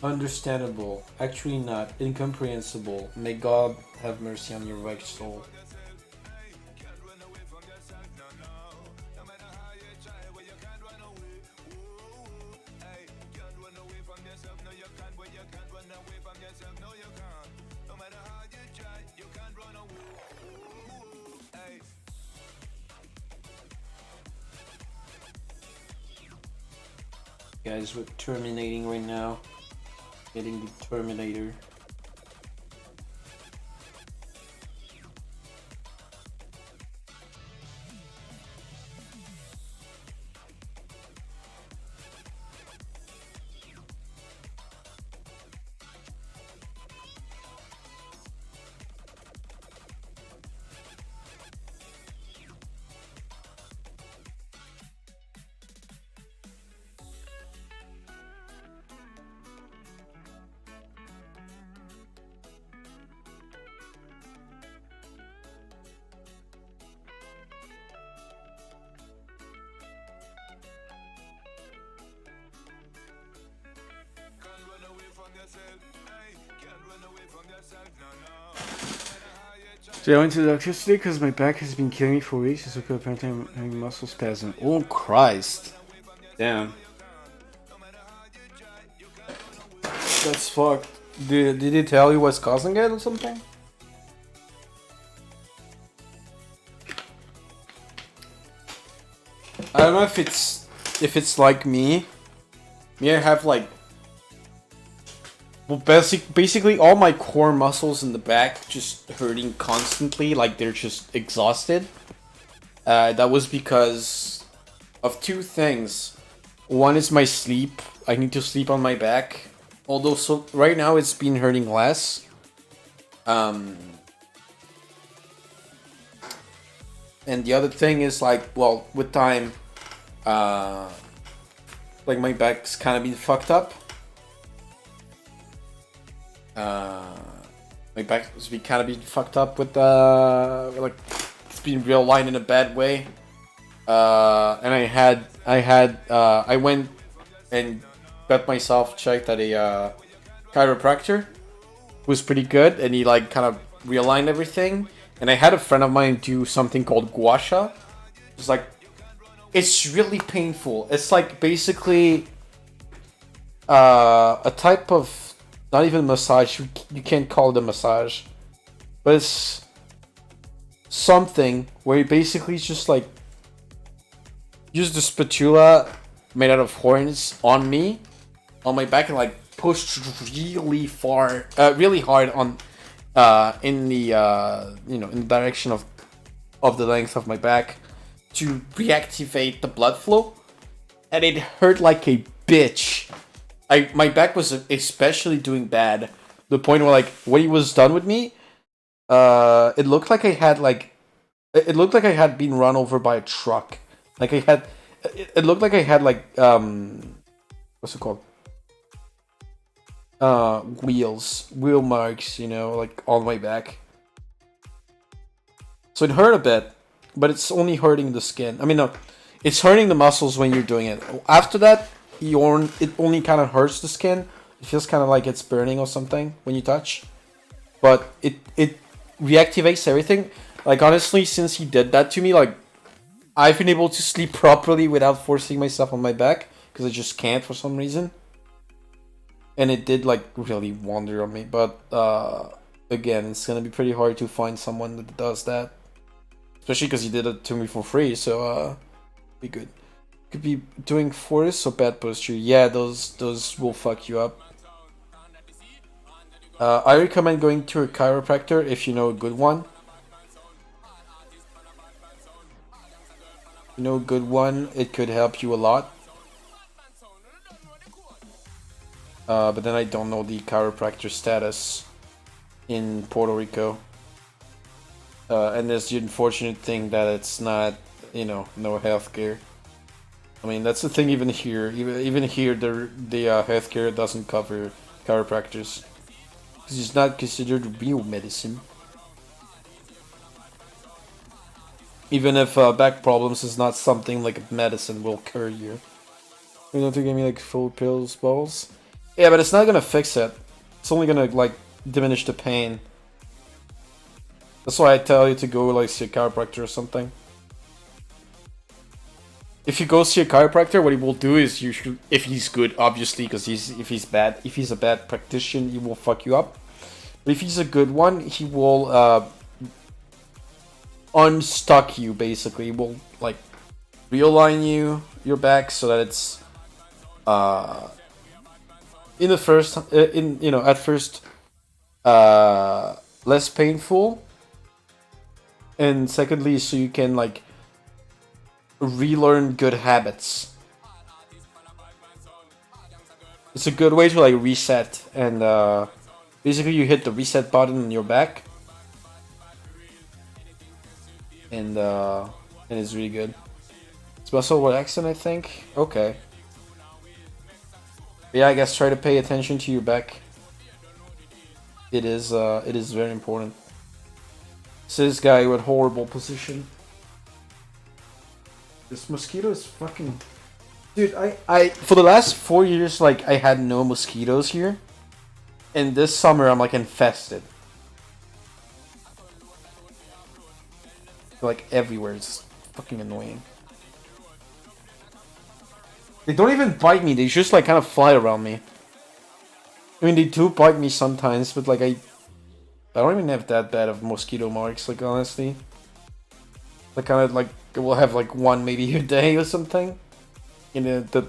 Understandable. Actually not. Incomprehensible. May God have mercy on your right soul. Guys, we're terminating right now. Getting the Terminator. So I went to the doctor today because my back has been killing me for weeks. So apparently I'm having muscle spasm. Oh Christ! Damn. That's fucked. Did he tell you what's causing it or something? I don't know if it's like me. Me, I have like. Well, basically all my core muscles in the back just hurting constantly, like they're just exhausted. That was because of two things. One is my sleep. I need to sleep on my back. Although so right now it's been hurting less. And the other thing is like, well, with time, like my back's kind of been fucked up. My back was kind of being fucked up with like it's been real lined in a bad way. And I went and got myself checked at a chiropractor, who was pretty good, and he like kind of realigned everything. And I had a friend of mine do something called gua sha. It's like, it's really painful. It's like basically a type of, not even massage, you can't call it a massage, but it's something where you basically just like use the spatula made out of horns on my back, and like push really far, really hard on in the in the direction of the length of my back to reactivate the blood flow, and it hurt like a bitch. My back was especially doing bad. The point where like when he was done with me, it looked like I had been run over by a truck. Like it looked like I had like what's it called? Wheel marks, like on my back. So it hurt a bit, but it's only hurting the skin. I mean, no, it's hurting the muscles when you're doing it. After that, it only kind of hurts the skin, It feels kind of like it's burning or something when you touch. But it reactivates everything. Like, honestly, since he did that to me, like, I've been able to sleep properly without forcing myself on my back. Because I just can't for some reason. And it did, like, really wonder on me. But, again, it's gonna be pretty hard to find someone that does that. Especially because he did it to me for free, so, be good. Could be doing force or bad posture. Yeah, those will fuck you up. I recommend going to a chiropractor if you know a good one. If you know a good one, it could help you a lot. But then I don't know the chiropractor status in Puerto Rico. And there's the unfortunate thing that it's not, you know, no healthcare. I mean, that's the thing even here. Even here, the healthcare doesn't cover chiropractors. Because it's not considered real medicine. Even if back problems is not something like medicine will cure you. You don't have to give me like full pills, balls. Yeah, but it's not gonna fix it. It's only gonna like diminish the pain. That's why I tell you to go like see a chiropractor or something. If you go see a chiropractor, what he will do is you should, if he's good, obviously, because if he's a bad practitioner, he will fuck you up. But if he's a good one, he will unstuck you basically. He will like realign your back so that it's in the first at first less painful, and secondly so you can like relearn good habits. It's a good way to like reset, and basically you hit the reset button on your back, and it's really good. It's muscle relaxing, I think. Okay. Yeah, I guess try to pay attention to your back. It is very important. So this guy with horrible position. This mosquito is fucking... Dude, I for the last 4 years, like, I had no mosquitoes here. And this summer, I'm, like, infested. They're, like, everywhere. It's fucking annoying. They don't even bite me. They just, like, kind of fly around me. I mean, they do bite me sometimes, but, like, I don't even have that bad of mosquito marks, like, honestly. Like, kind of, like, we'll have, like, one maybe a day or something. And the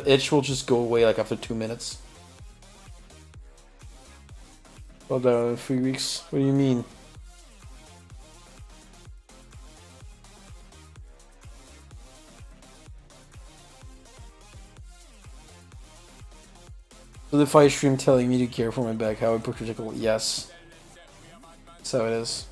itch will just go away, like, after 2 minutes. Well, down in 3 weeks. What do you mean? So the fight stream telling me to care for my back, how hypocritical. Yes. That's how it is.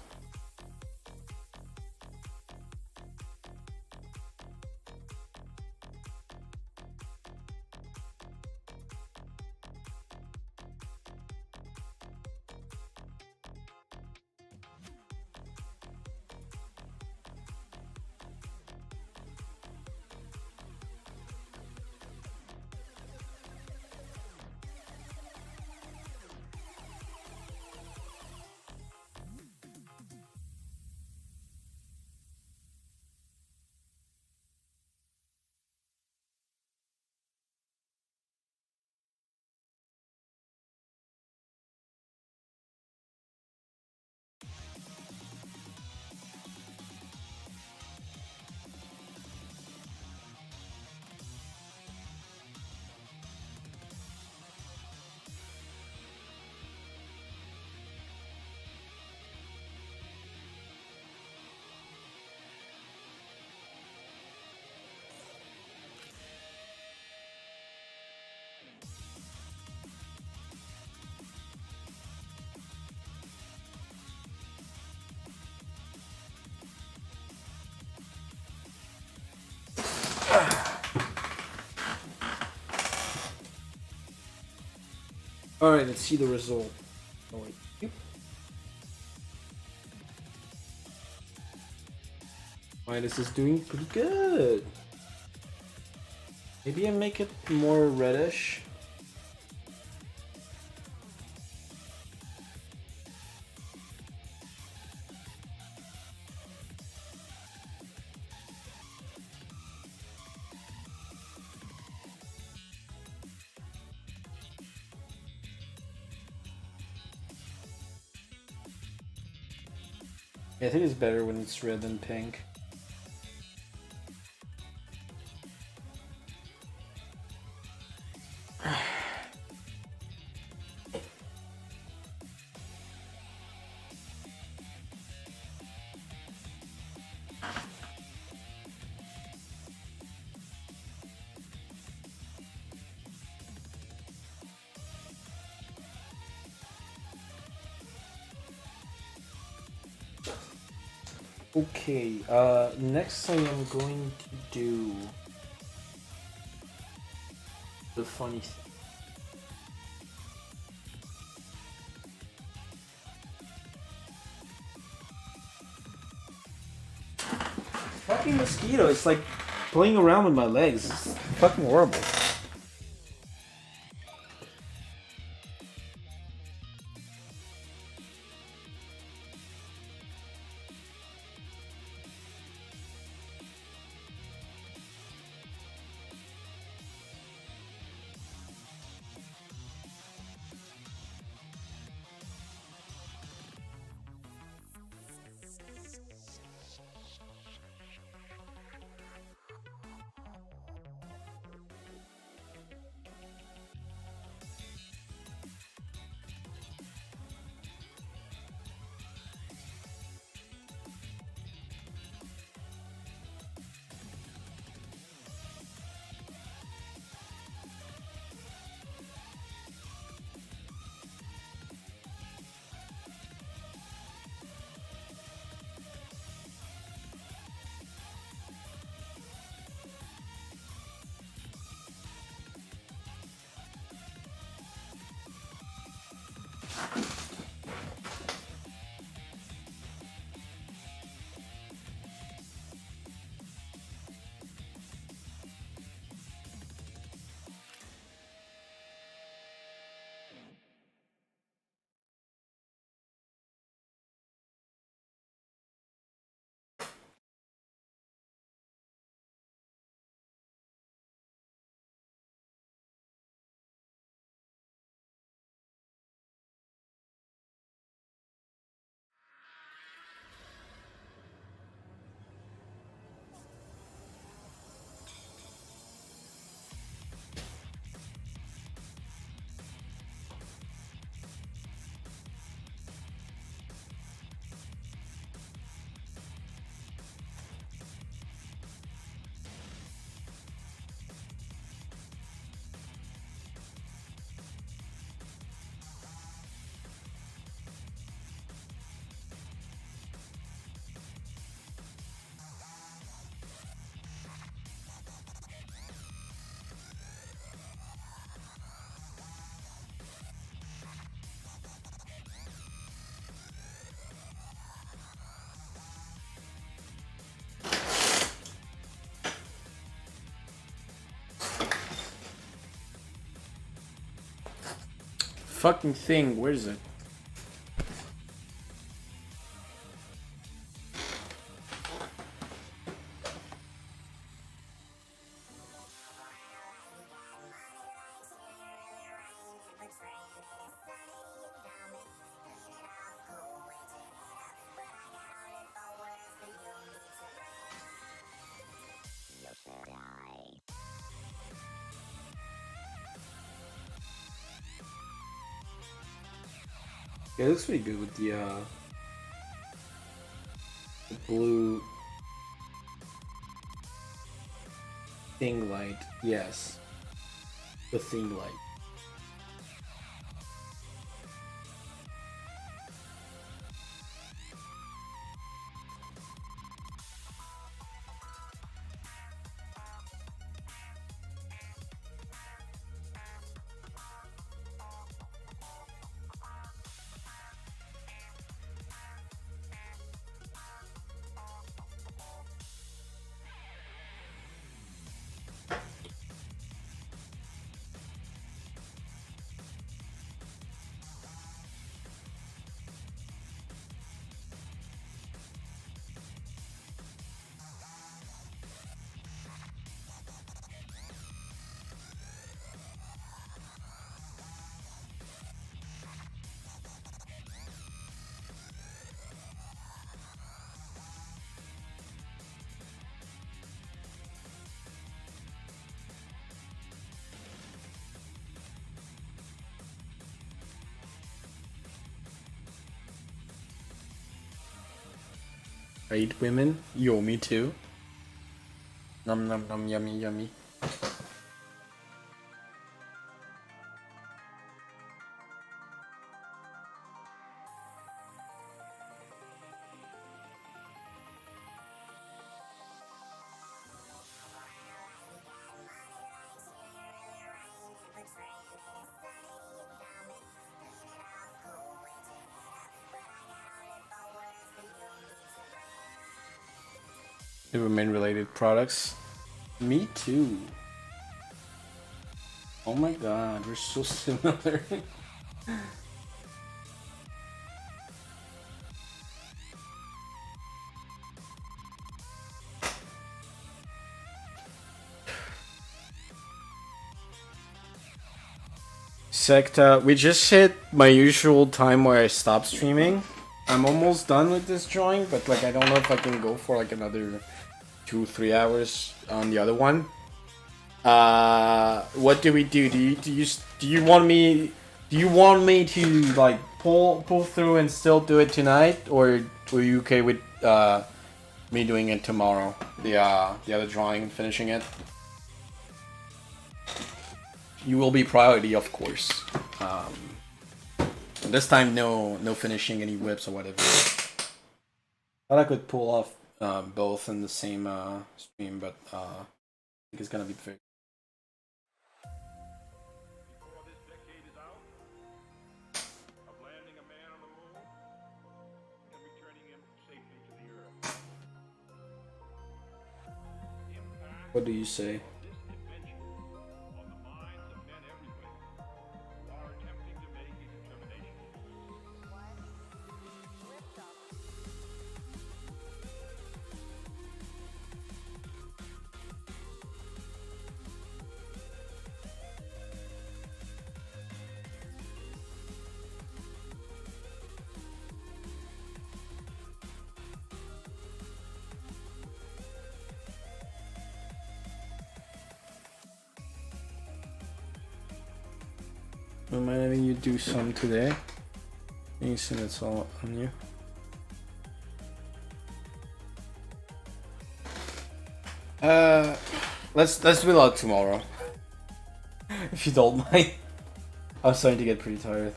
Alright, let's see the result. Oh, wait. Alright, this is doing pretty good. Maybe I make it more reddish. I think it's better when it's red than pink. Okay, next I am going to do the funny thing. Fucking mosquito, it's like playing around with my legs. It's fucking horrible. Fucking thing, where is it? Yeah, it looks pretty good with the blue thing light. Yes, the thing light. Right, women? Yo, me too. Num num num, yummy yummy. Women related products. Me too. Oh my god, we're so similar. Secta, we just hit my usual time where I stop streaming. I'm almost done with this drawing, but like I don't know if I can go for like another 2-3 hours on the other one. What do we do? Do you want me to like pull through and still do it tonight, or are you okay with me doing it tomorrow? The other drawing, finishing it. You will be priority, of course. This time, no finishing any whips or whatever. Thought I could pull off both in the same stream, but I think it's gonna be very. Before this decade is out, of landing a man on the moon and returning him safely to the Earth. Impact What do you say? this adventure on the minds of men everywhere who are attempting to make a determination. Am I letting you do some today? You see that's all on you. Let's do it out tomorrow. If you don't mind. I'm starting to get pretty tired.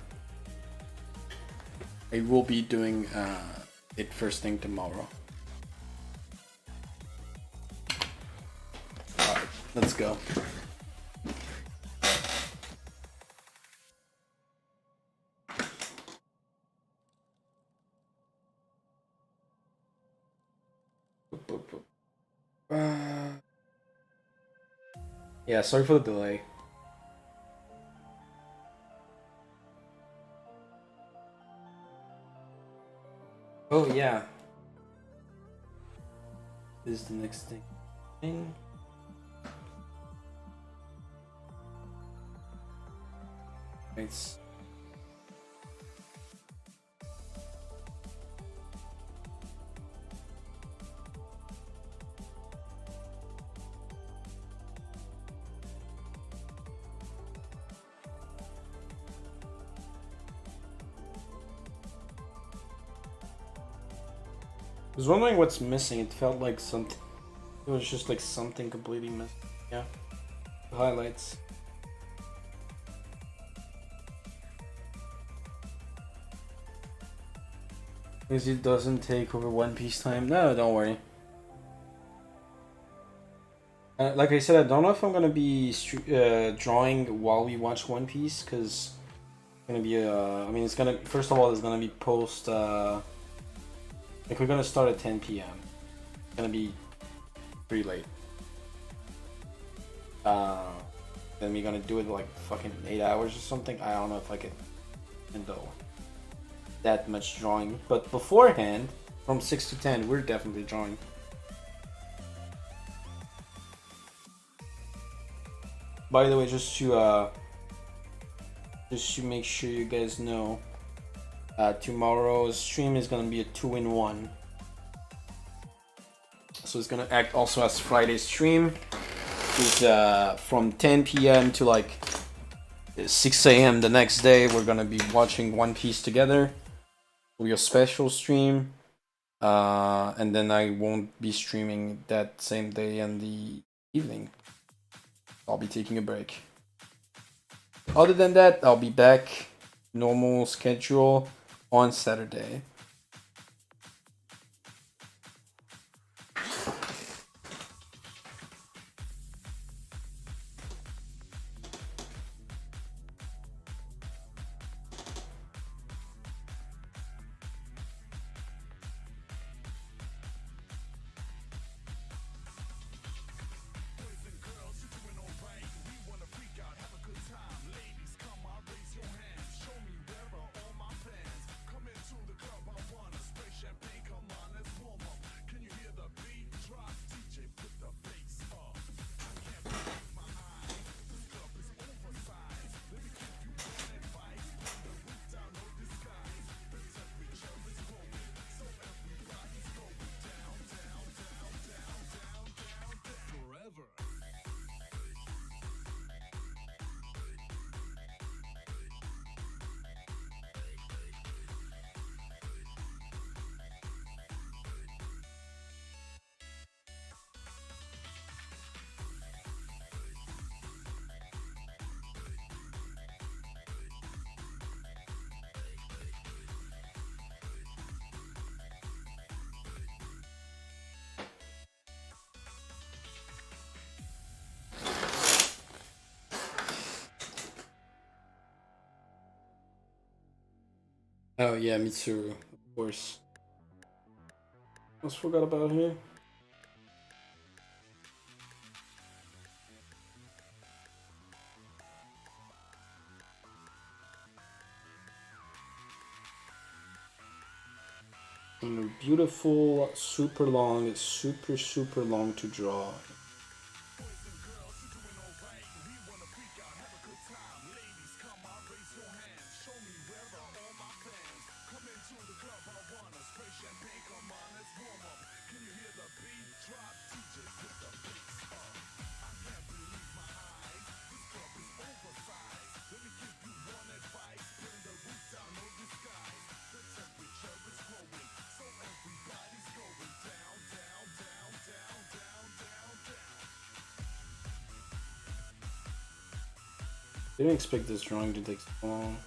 I will be doing it first thing tomorrow. Alright, let's go. Yeah, sorry for the delay. Oh yeah. This is the next thing. It's I was wondering what's missing. It felt like something. It was just like something completely missing. Yeah. The highlights. Because it doesn't take over One Piece time. No, don't worry. Like I said, I don't know if I'm gonna be drawing while we watch One Piece, because it's gonna be I mean, it's gonna, first of all, it's gonna be post. Like we're gonna start at 10 p.m. It's gonna be pretty late. Then we're gonna do it like fucking 8 hours or something. I don't know if I can handle that much drawing. But beforehand, from 6 to 10, we're definitely drawing. By the way, just to make sure you guys know, tomorrow's stream is gonna be a 2-in-1. So it's gonna act also as Friday's stream. It's from 10 p.m. to like 6 a.m. the next day. We're gonna be watching One Piece together. It'll be a special stream. And then I won't be streaming that same day and the evening. I'll be taking a break. Other than that, I'll be back normal schedule on Saturday. Oh yeah, Mitsuru, of course. Almost forgot about her. And beautiful, super long, super long to draw. Didn't expect this drawing to take so long.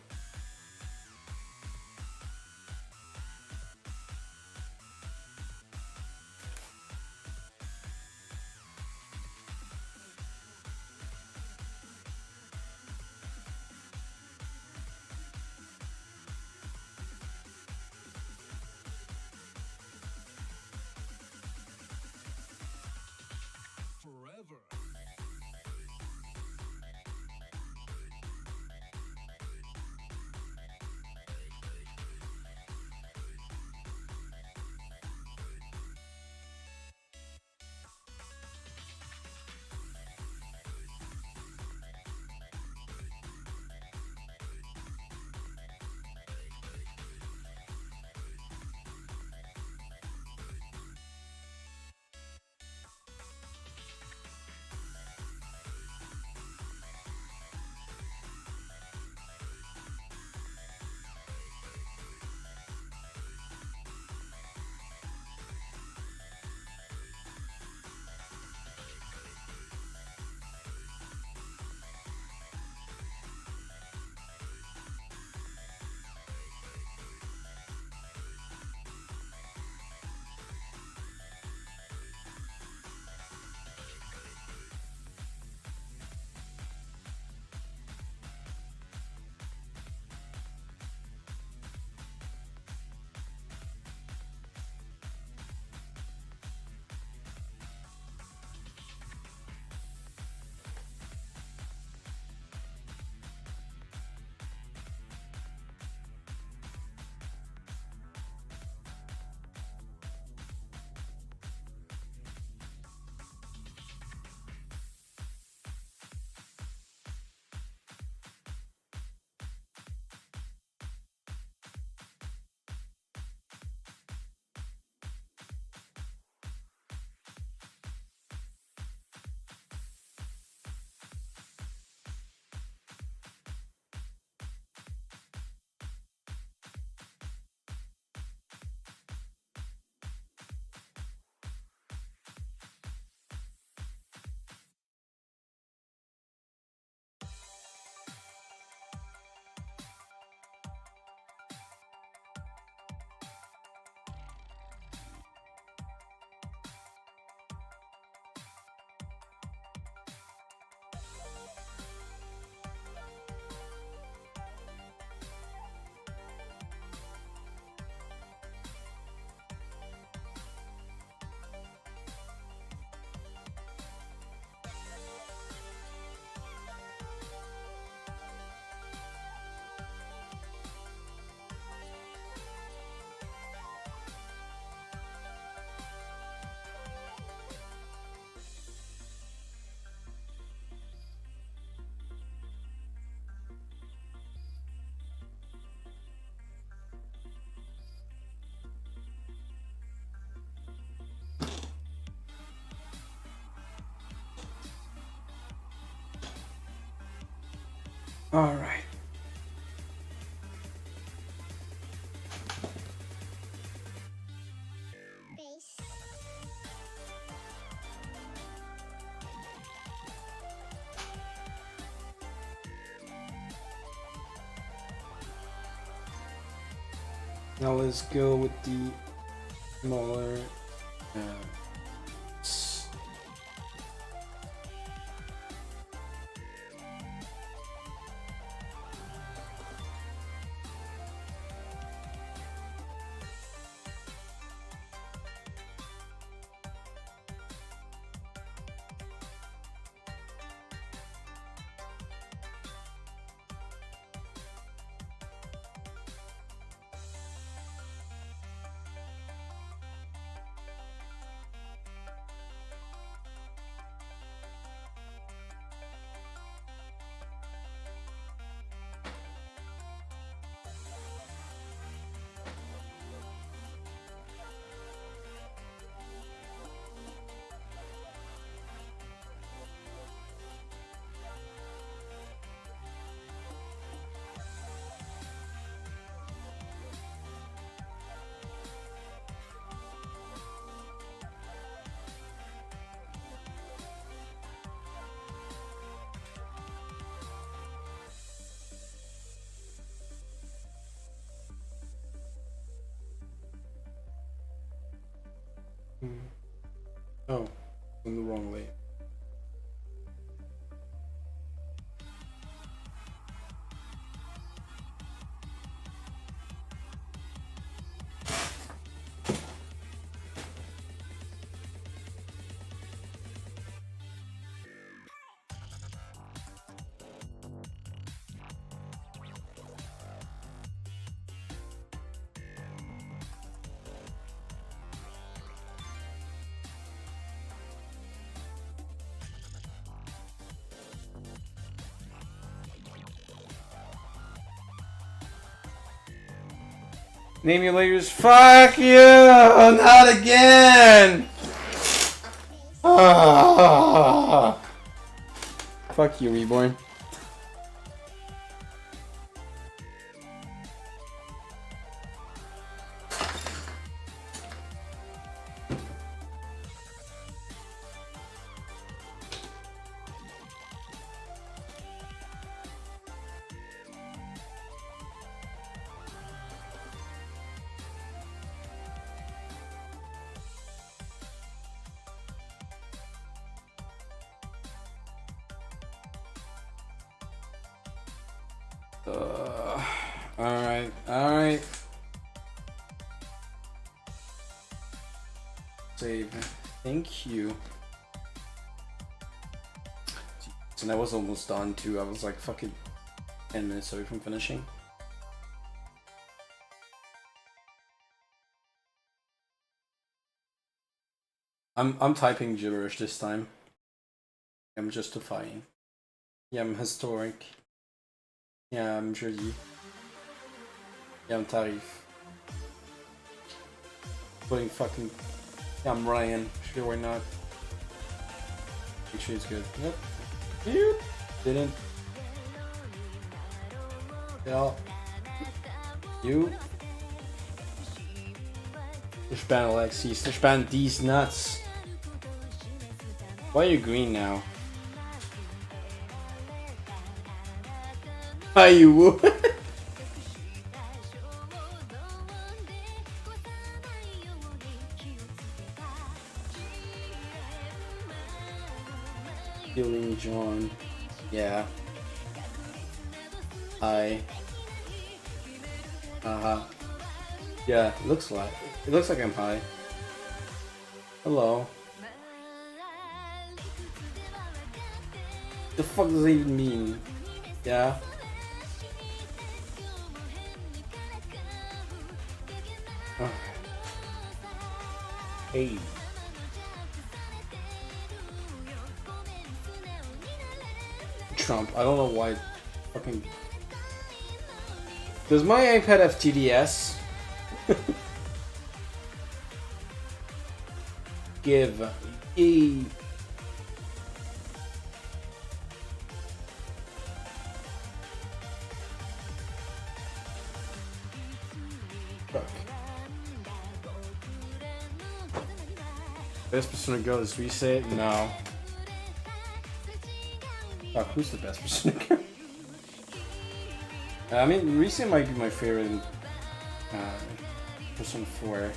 All right. Now let's go with the smaller. Oh, in the wrong way. Name your layers. Fuck you! Not again! Ah. Fuck you, Reborn. Alright. Save. Thank you. And I was almost done too. I was like fucking 10 minutes away from finishing. I'm typing gibberish this time. I'm justifying. Yeah, I'm historic. Yeah, I'm joli. Yeah, I'm Tarif. Putting fucking... Yeah, I'm Ryan. Sure, why not? Make sure it's good. Yep. You didn't. Yeah. You. Fish ban Alexy. Fish ban these nuts. Why are you green now? Hi, you. Healing John. Yeah. Hi. Yeah, it looks like I'm high. Hello. The fuck does that even mean? Yeah. Oh. Hey. Trump. I don't know why. Fucking. Does my iPad have TDS? Give. E. Best Persona Girl is Reset? No. Fuck, who's the best Persona Girl? I mean, Reset might be my favorite in Persona 4.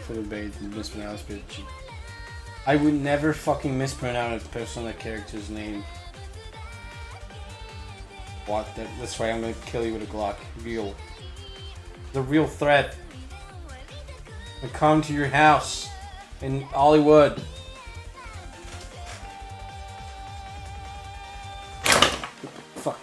For the bait, mispronounce bitch. I would never fucking mispronounce a Persona character's name. What? That's right, I'm gonna kill you with a Glock. Real. The real threat. I come to your house in Hollywood. Fuck.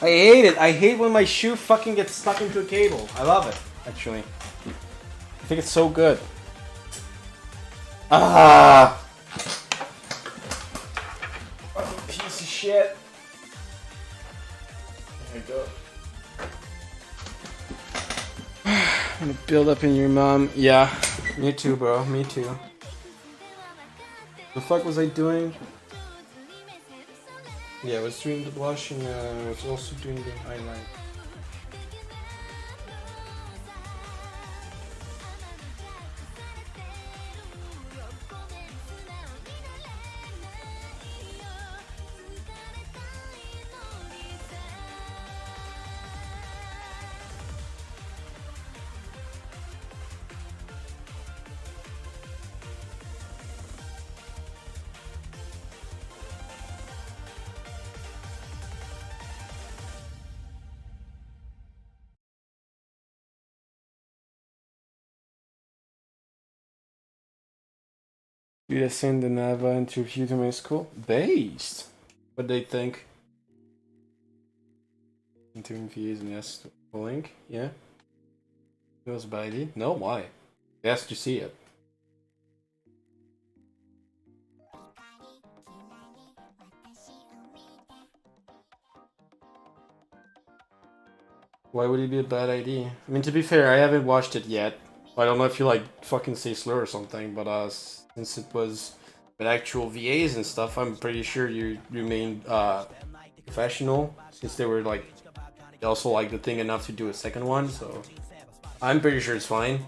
I hate it. I hate when my shoe fucking gets stuck into a cable. I love it, actually. I think it's so good. Ah! Oh, piece of shit. There you go. I'm gonna build up in your mom. Yeah, me too, bro. Me too. The fuck was I doing? Yeah, I was doing the blush and I was also doing the highlight. Did I send the Nava interview to my school? Based. What they think? Interviews and yes, link. Yeah. It was by ID. No, why? They asked to see it. Why would it be a bad idea? I mean, to be fair, I haven't watched it yet. I don't know if you like fucking say slur or something, but since it was with actual VAs and stuff, I'm pretty sure you remained professional, since they were like, they also like the thing enough to do a second one, so I'm pretty sure it's fine.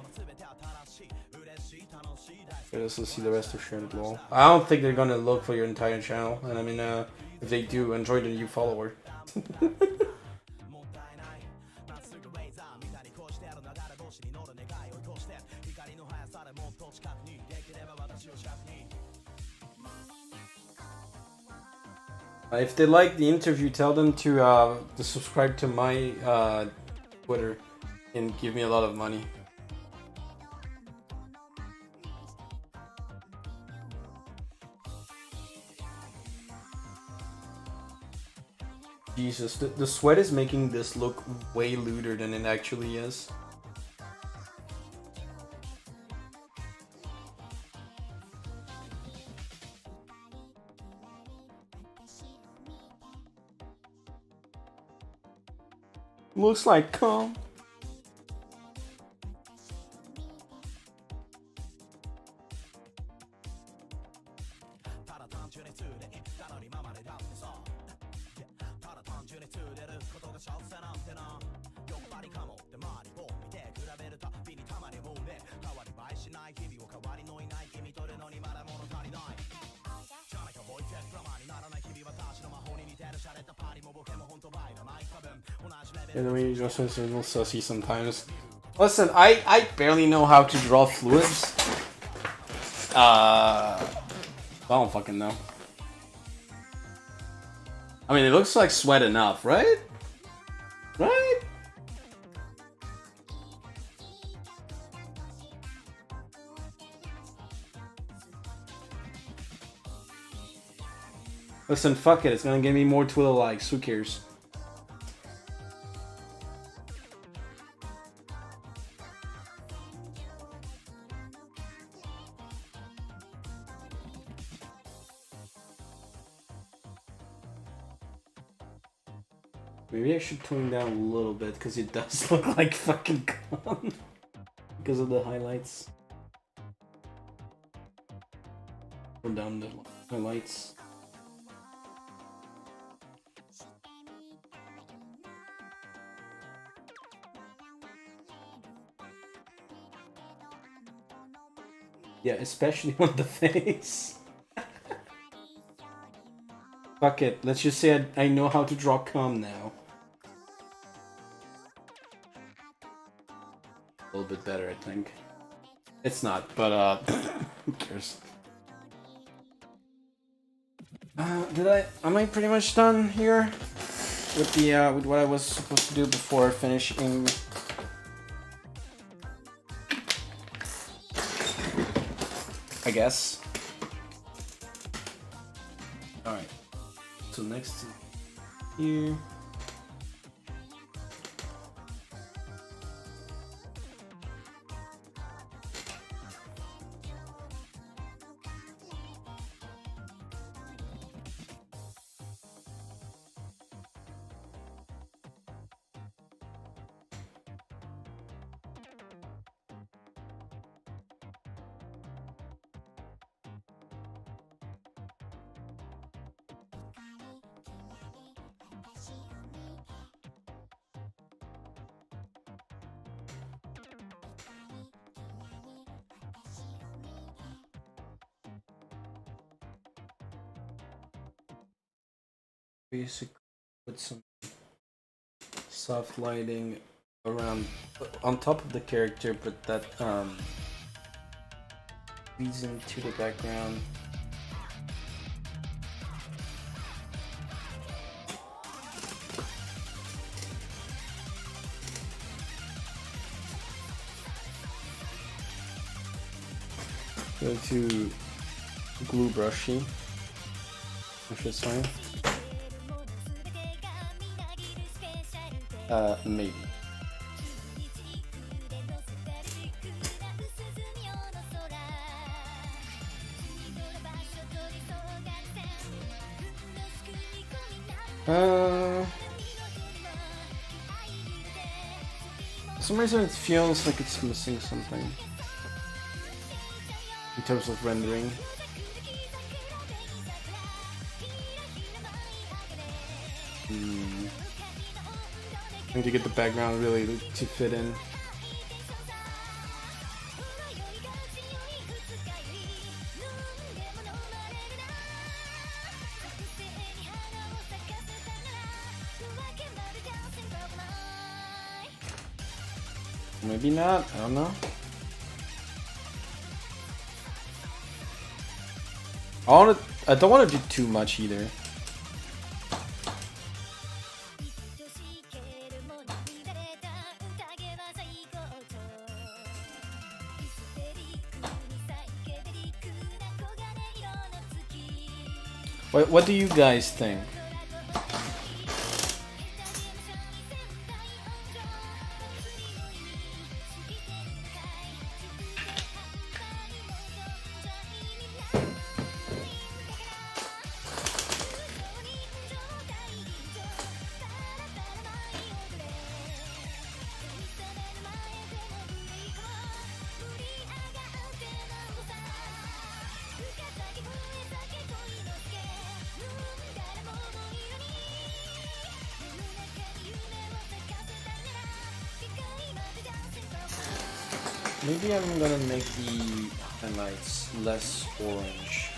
Let's see the rest of Shonen Jump. I don't think they're gonna look for your entire channel, and I mean, if they do, enjoy the new follower. If they like the interview, tell them to subscribe to my Twitter and give me a lot of money. Jesus, the sweat is making this look way looter than it actually is. Looks like cum. Yeah, the way you just a little sussy sometimes. Listen, I barely know how to draw fluids. I don't fucking know. I mean, it looks like sweat enough, right? Right? Listen, fuck it. It's gonna give me more Twitter likes. Who cares? Maybe I should tone down a little bit because it does look like fucking cum because of the highlights. pull down the highlights. Yeah, especially on the face. Fuck it, let's just say I know how to draw cum now. A little bit better, I think. It's not, but who cares? Am I pretty much done here with the with what I was supposed to do before finishing? I guess. All right. So next here. Basically put some soft lighting around on top of the character, but that leads into the background. Go to glue brushy, which is fine. Maybe. For some reason it feels like it's missing something in terms of rendering. I need to get the background really to fit in. Maybe not, I don't know. I don't want to do too much either. What do you guys think? Maybe I'm gonna make the highlights less orange.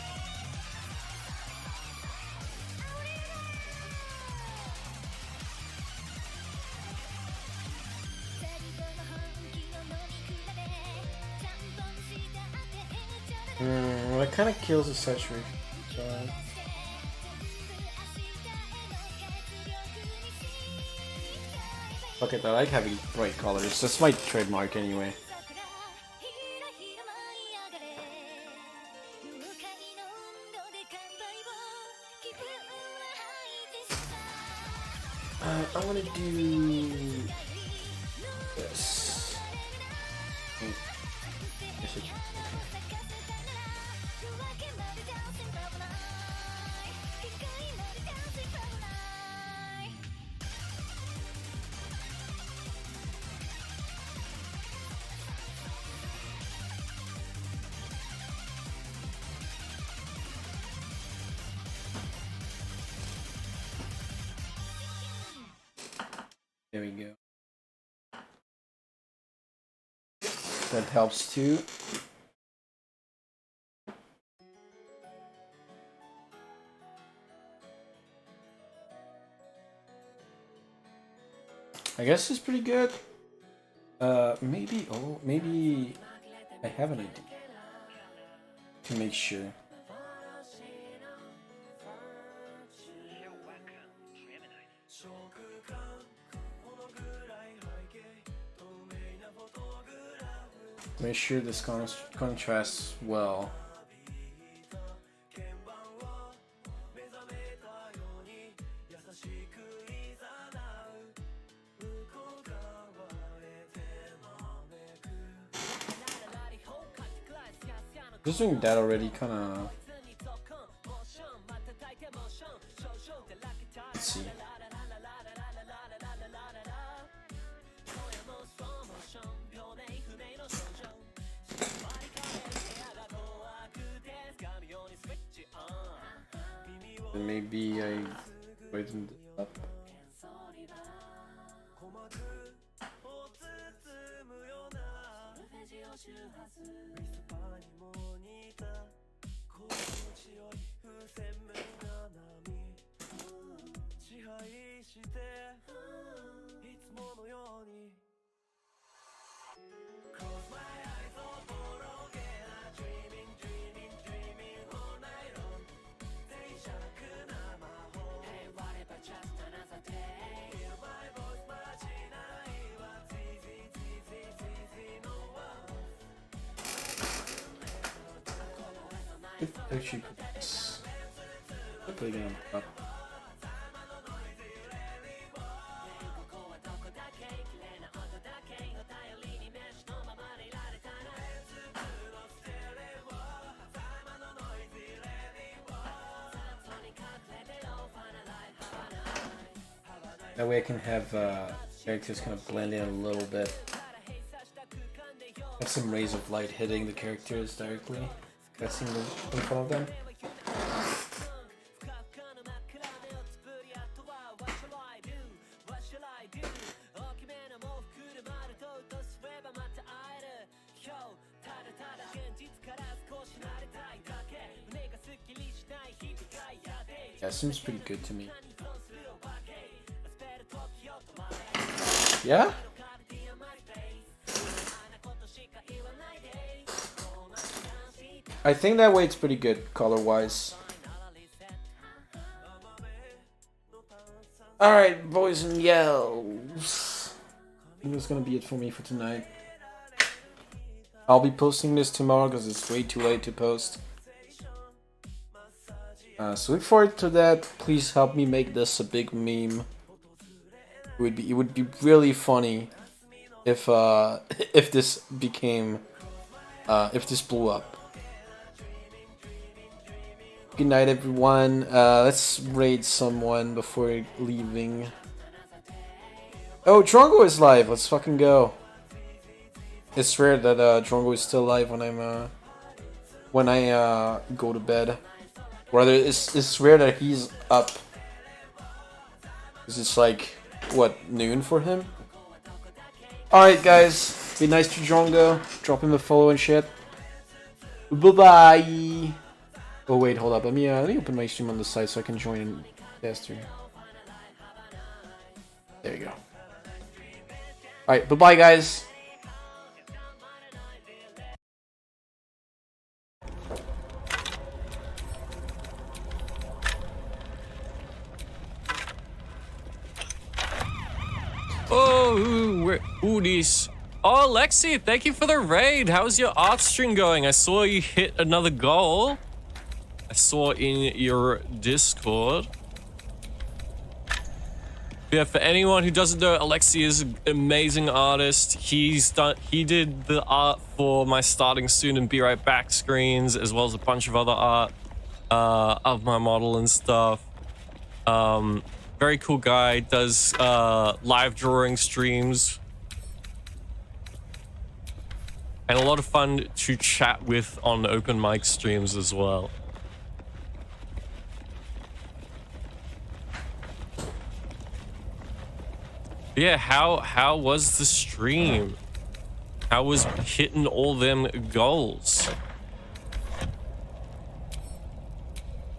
Well, it kind of kills the saturation. So. Fuck it, I like having bright colors. That's my trademark anyway. I want to do this. There we go. That helps too. I guess it's pretty good. Maybe, oh, maybe I have an idea to make sure. Make sure this contrasts well. Just doing that already kind of. Let's see. And maybe I tightened it up. Actually, put it on top. That way I can have characters kind of blend in a little bit. Have some rays of light hitting the characters directly. Pressing them in front of them. Yeah, seems pretty good to me. Yeah? I think that way it's pretty good color-wise. Alright, boys and girls. I think that's gonna be it for me for tonight. I'll be posting this tomorrow because it's way too late to post. So look forward to that. Please help me make this a big meme. It would be really funny if this became if this blew up. Good night, everyone. Let's raid someone before leaving. Oh, Drongo is live. Let's fucking go. It's rare that Drongo is still live when I go to bed. Rather, it's rare that he's up. 'Cause it's like what, noon for him? Alright, guys. Be nice to Drongo. Drop him a follow and shit. Bye bye. Oh wait, hold up. Let me open my stream on the side so I can join in faster. There you go. Alright, bye bye, guys. Oh, Udis. Oh, Alexy, thank you for the raid. How's your art stream going? I saw you hit another goal. I saw in your Discord. Yeah, for anyone who doesn't know, Alexy is an amazing artist. He did the art for my starting soon and be right back screens, as well as a bunch of other art of my model and stuff. Very cool guy, does live drawing streams. And a lot of fun to chat with on open mic streams as well. Yeah, how was the stream? How was hitting all them goals?